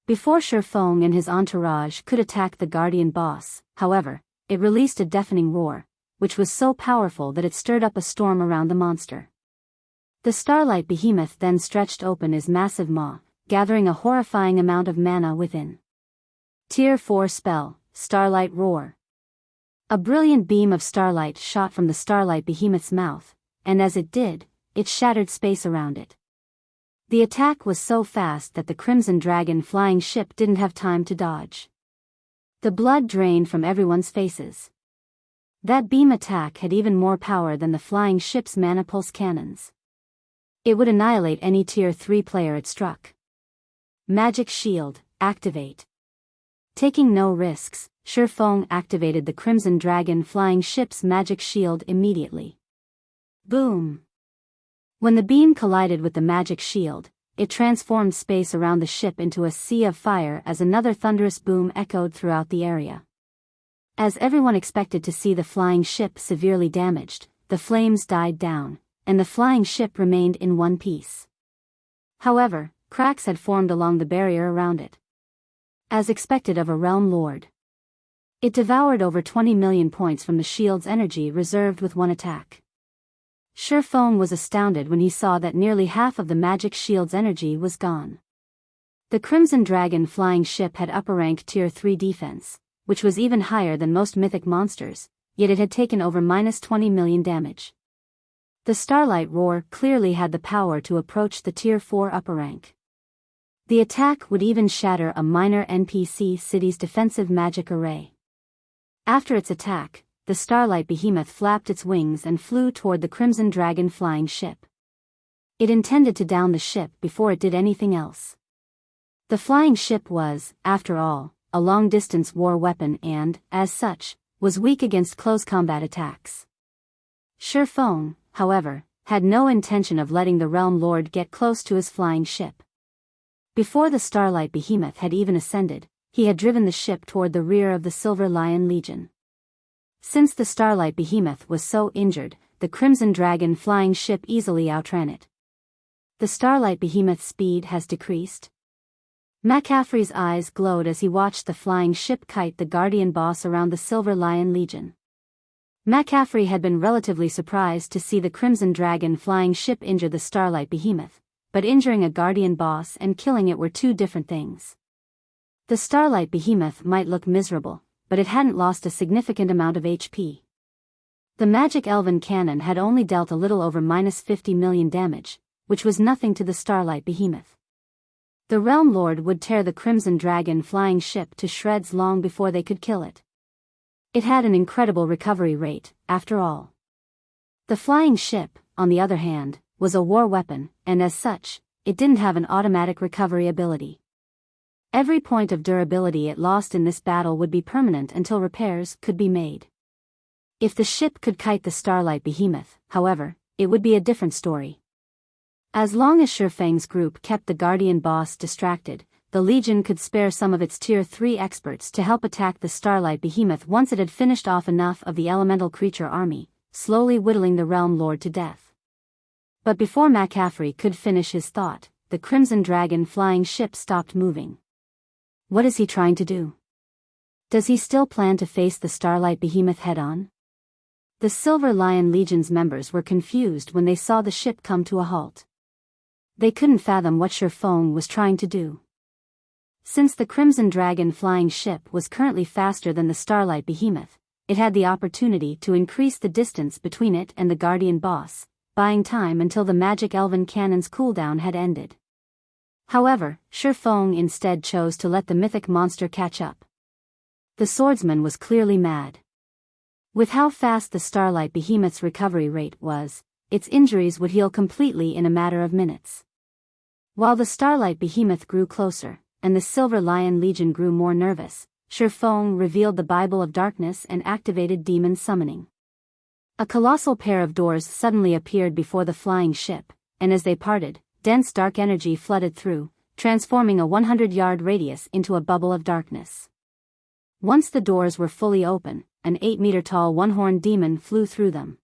Before Feng and his entourage could attack the Guardian boss, however, it released a deafening roar, which was so powerful that it stirred up a storm around the monster. The Starlight Behemoth then stretched open his massive maw, gathering a horrifying amount of mana within. Tier 4 spell, Starlight Roar. A brilliant beam of starlight shot from the Starlight Behemoth's mouth, and as it did, it shattered space around it. The attack was so fast that the Crimson Dragon flying ship didn't have time to dodge. The blood drained from everyone's faces. That beam attack had even more power than the flying ship's mana pulse cannons. It would annihilate any Tier 3 player it struck. Magic Shield, activate. Taking no risks, Feng activated the Crimson Dragon flying ship's magic shield immediately. Boom! When the beam collided with the magic shield, it transformed space around the ship into a sea of fire as another thunderous boom echoed throughout the area. As everyone expected to see the flying ship severely damaged, the flames died down, and the flying ship remained in one piece. However, cracks had formed along the barrier around it. As expected of a realm lord, it devoured over 20 million points from the shield's energy reserved with one attack. Feng was astounded when he saw that nearly half of the magic shield's energy was gone. The Crimson Dragon flying ship had upper rank Tier 3 defense, which was even higher than most mythic monsters, yet it had taken over -20 million damage. The Starlight Roar clearly had the power to approach the Tier 4 upper rank. The attack would even shatter a minor NPC city's defensive magic array. After its attack, the Starlight Behemoth flapped its wings and flew toward the Crimson Dragon flying ship. It intended to down the ship before it did anything else. The flying ship was, after all, a long-distance war weapon and, as such, was weak against close combat attacks. Feng, however, had no intention of letting the Realm Lord get close to his flying ship. Before the Starlight Behemoth had even ascended, he had driven the ship toward the rear of the Silver Lion Legion. Since the Starlight Behemoth was so injured, the Crimson Dragon flying ship easily outran it. The Starlight Behemoth's speed has decreased. McCaffrey's eyes glowed as he watched the flying ship kite the Guardian boss around the Silver Lion Legion. McCaffrey had been relatively surprised to see the Crimson Dragon flying ship injure the Starlight Behemoth, but injuring a Guardian boss and killing it were two different things. The Starlight Behemoth might look miserable, but it hadn't lost a significant amount of HP. The magic elven cannon had only dealt a little over -50 million damage, which was nothing to the Starlight Behemoth. The Realm Lord would tear the Crimson Dragon flying ship to shreds long before they could kill it. It had an incredible recovery rate, after all. The flying ship, on the other hand, was a war weapon, and as such, it didn't have an automatic recovery ability. Every point of durability it lost in this battle would be permanent until repairs could be made. If the ship could kite the Starlight Behemoth, however, it would be a different story. As long as Feng's group kept the Guardian boss distracted, the Legion could spare some of its Tier 3 experts to help attack the Starlight Behemoth once it had finished off enough of the elemental creature army, slowly whittling the Realm Lord to death. But before McCaffrey could finish his thought, the Crimson Dragon flying ship stopped moving. What is he trying to do? Does he still plan to face the Starlight Behemoth head-on? The Silver Lion Legion's members were confused when they saw the ship come to a halt. They couldn't fathom what Feng was trying to do. Since the Crimson Dragon flying ship was currently faster than the Starlight Behemoth, it had the opportunity to increase the distance between it and the Guardian boss, buying time until the magic elven cannon's cooldown had ended. However, Feng instead chose to let the mythic monster catch up. The swordsman was clearly mad. With how fast the Starlight Behemoth's recovery rate was, its injuries would heal completely in a matter of minutes. While the Starlight Behemoth grew closer, and the Silver Lion Legion grew more nervous, Feng revealed the Bible of Darkness and activated demon summoning. A colossal pair of doors suddenly appeared before the flying ship, and as they parted, dense dark energy flooded through, transforming a 100-yard radius into a bubble of darkness. Once the doors were fully open, an 8-meter-tall one-horned demon flew through them.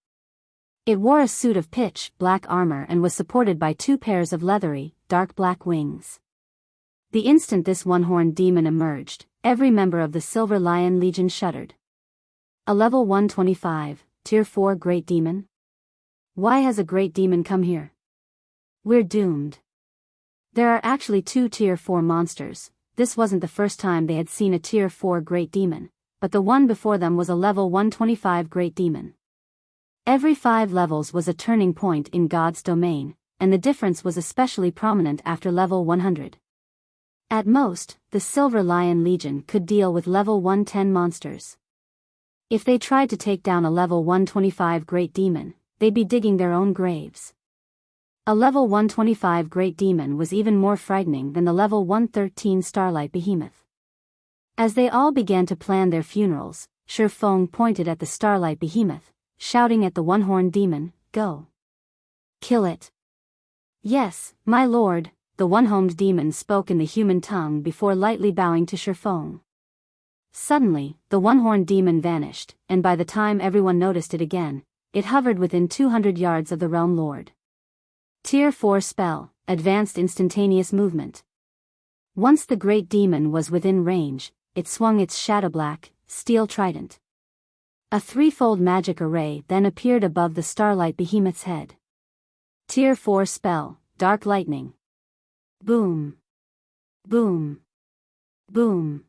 It wore a suit of pitch-black armor and was supported by 2 pairs of leathery, dark black wings. The instant this one-horned demon emerged, every member of the Silver Lion Legion shuddered. A level 125, Tier 4 Great Demon? Why has a Great Demon come here? We're doomed. There are actually 2 Tier 4 monsters. This wasn't the first time they had seen a Tier 4 Great Demon, but the one before them was a level 125 Great Demon. Every 5 levels was a turning point in God's domain, and the difference was especially prominent after level 100. At most, the Silver Lion Legion could deal with level 110 monsters. If they tried to take down a level 125 Great Demon, they'd be digging their own graves. A level 125 Great Demon was even more frightening than the level 113 Starlight Behemoth. As they all began to plan their funerals, Feng pointed at the Starlight Behemoth, shouting at the one-horned demon, "Go! Kill it!" "Yes, my lord," the one-horned demon spoke in the human tongue before lightly bowing to Feng. Suddenly, the one-horned demon vanished, and by the time everyone noticed it again, it hovered within 200 yards of the Realm Lord. Tier 4 spell, Advanced Instantaneous Movement. Once the Great Demon was within range, it swung its shadow-black, steel trident. A threefold magic array then appeared above the Starlight Behemoth's head. Tier 4 spell, Dark Lightning. Boom. Boom. Boom.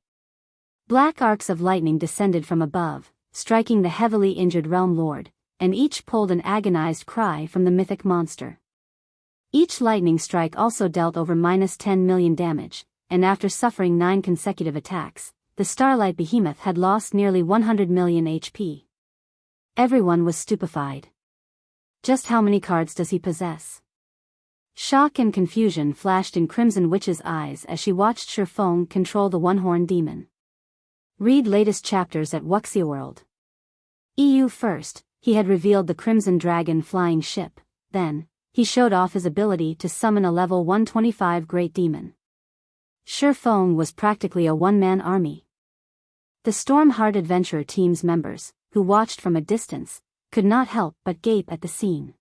Black arcs of lightning descended from above, striking the heavily injured Realm Lord, and each pulled an agonized cry from the mythic monster. Each lightning strike also dealt over -10 million damage, and after suffering 9 consecutive attacks, the Starlight Behemoth had lost nearly 100 million HP. Everyone was stupefied. Just how many cards does he possess? Shock and confusion flashed in Crimson Witch's eyes as she watched Feng control the one-horned demon. Read latest chapters at Wuxia World. EU first, he had revealed the Crimson Dragon flying ship, then, he showed off his ability to summon a level 125 Great Demon. Feng was practically a one-man army. The Stormheart Adventurer team's members, who watched from a distance, could not help but gape at the scene.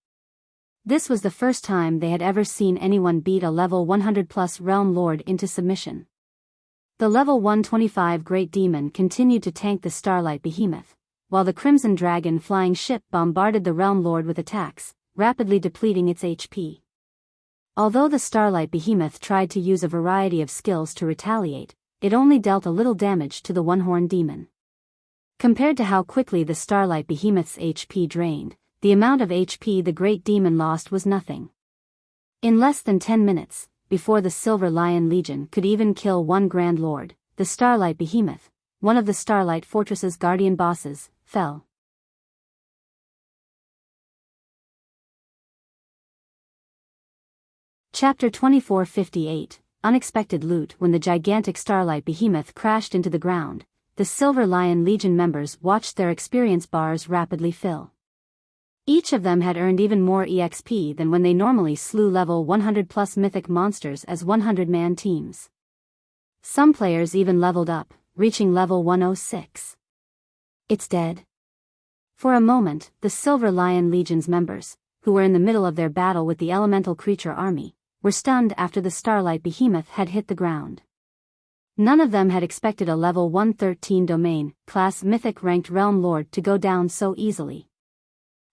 This was the first time they had ever seen anyone beat a level 100+ Realm Lord into submission. The level 125 Great Demon continued to tank the Starlight Behemoth, while the Crimson Dragon flying ship bombarded the Realm Lord with attacks, rapidly depleting its HP. Although the Starlight Behemoth tried to use a variety of skills to retaliate, it only dealt a little damage to the one-horned demon. Compared to how quickly the Starlight Behemoth's HP drained, the amount of HP the Great Demon lost was nothing. In less than 10 minutes, before the Silver Lion Legion could even kill one Grand Lord, the Starlight Behemoth, one of the Starlight Fortress's guardian bosses, fell. Chapter 2458, Unexpected Loot. When the gigantic Starlight Behemoth crashed into the ground, the Silver Lion Legion members watched their experience bars rapidly fill. Each of them had earned even more EXP than when they normally slew level 100+ mythic monsters as 100-man teams. Some players even leveled up, reaching level 106. It's dead. For a moment, the Silver Lion Legion's members, who were in the middle of their battle with the elemental creature army, were stunned after the Starlight Behemoth had hit the ground. None of them had expected a level 113 domain, class mythic ranked realm lord to go down so easily.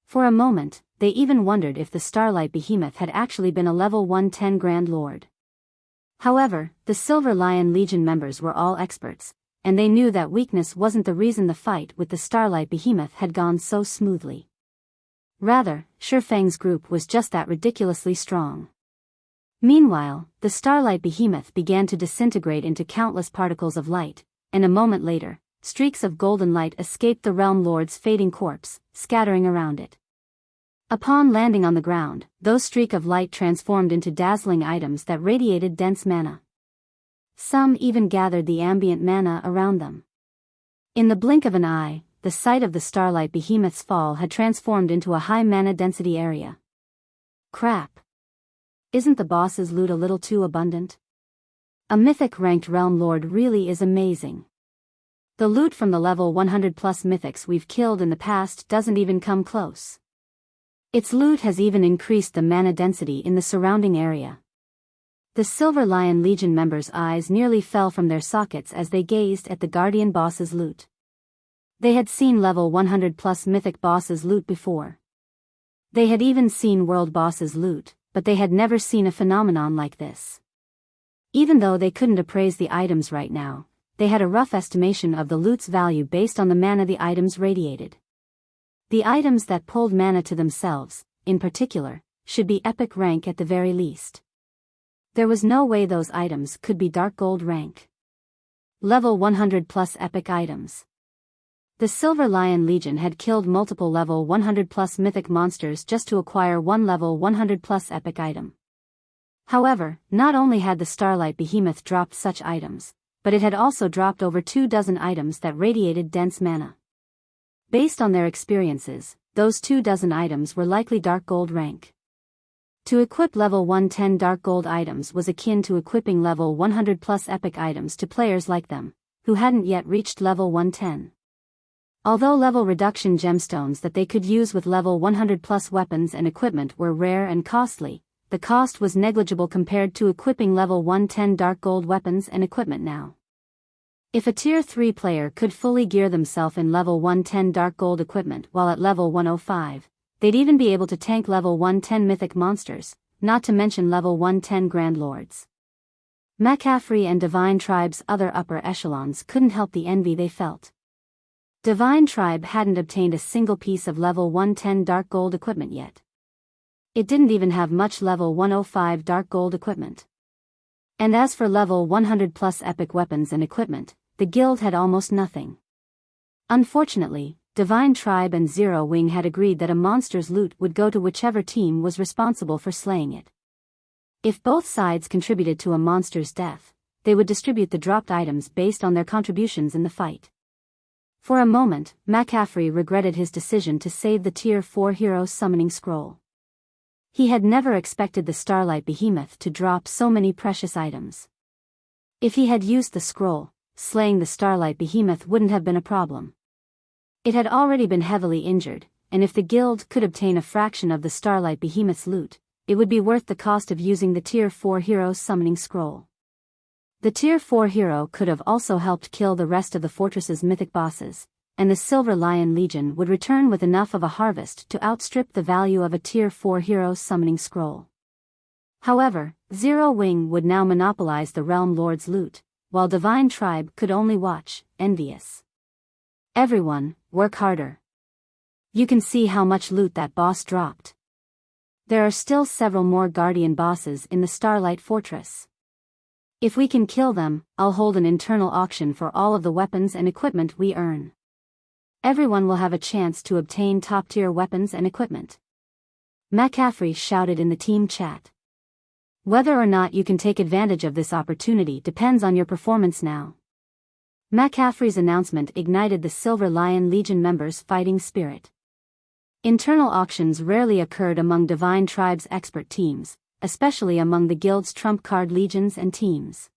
For a moment, they even wondered if the Starlight Behemoth had actually been a level 110 Grand Lord. However, the Silver Lion Legion members were all experts, and they knew that weakness wasn't the reason the fight with the Starlight Behemoth had gone so smoothly. Rather, Feng's group was just that ridiculously strong. Meanwhile, the Starlight Behemoth began to disintegrate into countless particles of light, and a moment later, streaks of golden light escaped the Realm Lord's fading corpse, scattering around it. Upon landing on the ground, those streaks of light transformed into dazzling items that radiated dense mana. Some even gathered the ambient mana around them. In the blink of an eye, the site of the Starlight Behemoth's fall had transformed into a high mana density area. Crap. Isn't the boss's loot a little too abundant? A mythic ranked realm lord really is amazing. The loot from the level 100+ mythics we've killed in the past doesn't even come close. Its loot has even increased the mana density in the surrounding area. The Silver Lion Legion members' eyes nearly fell from their sockets as they gazed at the guardian boss's loot. They had seen level 100+ mythic bosses' loot before. They had even seen world bosses' loot, but they had never seen a phenomenon like this. Even though they couldn't appraise the items right now, they had a rough estimation of the loot's value based on the mana the items radiated. The items that pulled mana to themselves, in particular, should be epic rank at the very least. There was no way those items could be dark gold rank. Level 100+ epic items. The Silver Lion Legion had killed multiple level 100+ mythic monsters just to acquire one level 100+ epic item. However, not only had the Starlight Behemoth dropped such items, but it had also dropped over 24 items that radiated dense mana. Based on their experiences, those 24 items were likely dark gold rank. To equip level 110 dark gold items was akin to equipping level 100+ epic items to players like them, who hadn't yet reached level 110. Although level reduction gemstones that they could use with level 100+ weapons and equipment were rare and costly, the cost was negligible compared to equipping level 110 dark gold weapons and equipment now. If a tier 3 player could fully gear themselves in level 110 dark gold equipment while at level 105, they'd even be able to tank level 110 mythic monsters, not to mention level 110 Grand Lords. McCaffrey and Divine Tribe's other upper echelons couldn't help the envy they felt. Divine Tribe hadn't obtained a single piece of level 110 dark gold equipment yet. It didn't even have much level 105 dark gold equipment. And as for level 100+ epic weapons and equipment, the guild had almost nothing. Unfortunately, Divine Tribe and Zero Wing had agreed that a monster's loot would go to whichever team was responsible for slaying it. If both sides contributed to a monster's death, they would distribute the dropped items based on their contributions in the fight. For a moment, McCaffrey regretted his decision to save the Tier 4 hero summoning scroll. He had never expected the Starlight Behemoth to drop so many precious items. If he had used the scroll, slaying the Starlight Behemoth wouldn't have been a problem. It had already been heavily injured, and if the guild could obtain a fraction of the Starlight Behemoth's loot, it would be worth the cost of using the Tier 4 hero's summoning scroll. The Tier 4 hero could have also helped kill the rest of the fortress's mythic bosses, and the Silver Lion Legion would return with enough of a harvest to outstrip the value of a Tier 4 hero's summoning scroll. However, Zero Wing would now monopolize the Realm Lord's loot, while Divine Tribe could only watch, envious. Everyone, work harder. You can see how much loot that boss dropped. There are still several more guardian bosses in the Starlight Fortress. If we can kill them, I'll hold an internal auction for all of the weapons and equipment we earn. Everyone will have a chance to obtain top-tier weapons and equipment. McCaffrey shouted in the team chat. Whether or not you can take advantage of this opportunity depends on your performance now. McCaffrey's announcement ignited the Silver Lion Legion members' fighting spirit. Internal auctions rarely occurred among Divine Tribe's expert teams, especially among the guild's trump card legions and teams.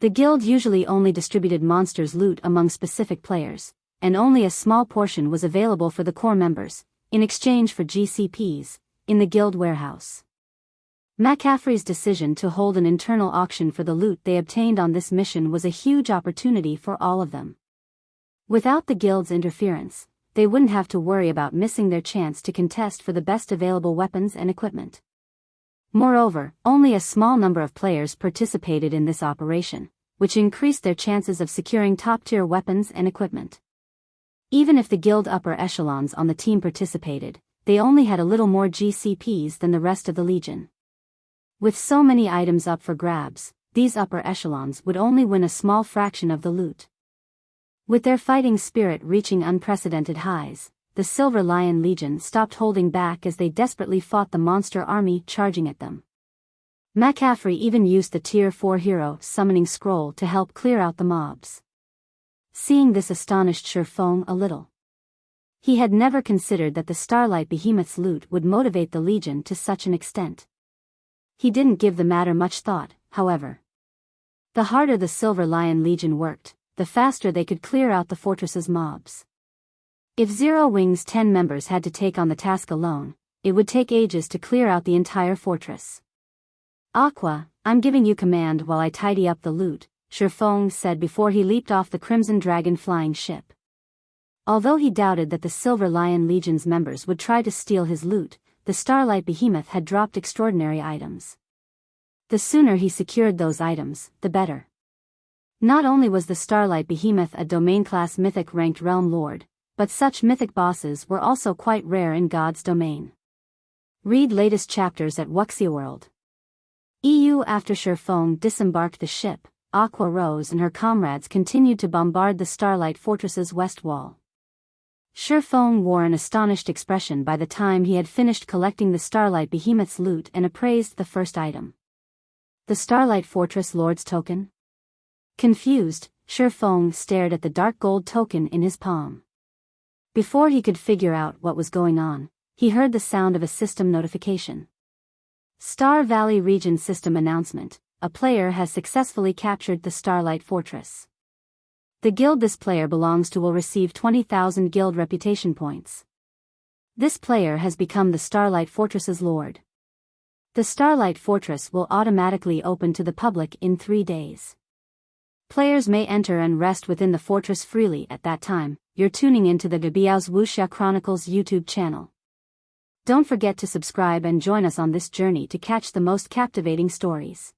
The guild usually only distributed monsters' loot among specific players, and only a small portion was available for the core members, in exchange for GCPs, in the guild warehouse. McCaffrey's decision to hold an internal auction for the loot they obtained on this mission was a huge opportunity for all of them. Without the guild's interference, they wouldn't have to worry about missing their chance to contest for the best available weapons and equipment. Moreover, only a small number of players participated in this operation, which increased their chances of securing top-tier weapons and equipment. Even if the guild upper echelons on the team participated, they only had a little more GCPs than the rest of the legion. With so many items up for grabs, these upper echelons would only win a small fraction of the loot. With their fighting spirit reaching unprecedented highs, the Silver Lion Legion stopped holding back as they desperately fought the monster army charging at them. McCaffrey even used the Tier 4 hero summoning scroll to help clear out the mobs. Seeing this astonished Feng a little. He had never considered that the Starlight Behemoth's loot would motivate the Legion to such an extent. He didn't give the matter much thought, however. The harder the Silver Lion Legion worked, the faster they could clear out the fortress's mobs. If Zero Wing's 10 members had to take on the task alone, it would take ages to clear out the entire fortress. Aqua, I'm giving you command while I tidy up the loot, Feng said before he leaped off the Crimson Dragon flying ship. Although he doubted that the Silver Lion Legion's members would try to steal his loot, the Starlight Behemoth had dropped extraordinary items. The sooner he secured those items, the better. Not only was the Starlight Behemoth a domain-class mythic-ranked realm lord, but such mythic bosses were also quite rare in God's domain. Read latest chapters at Wuxia World. After Feng disembarked the ship, Aqua Rose and her comrades continued to bombard the Starlight Fortress's west wall. Feng wore an astonished expression by the time he had finished collecting the Starlight Behemoth's loot and appraised the first item. The Starlight Fortress Lord's token? Confused, Feng stared at the dark gold token in his palm. Before he could figure out what was going on, he heard the sound of a system notification. Star Valley Region System Announcement: a player has successfully captured the Starlight Fortress. The guild this player belongs to will receive 20,000 guild reputation points. This player has become the Starlight Fortress's lord. The Starlight Fortress will automatically open to the public in 3 days. Players may enter and rest within the fortress freely at that time. You're tuning into the Biyao's Wuxia Chronicles YouTube channel. Don't forget to subscribe and join us on this journey to catch the most captivating stories.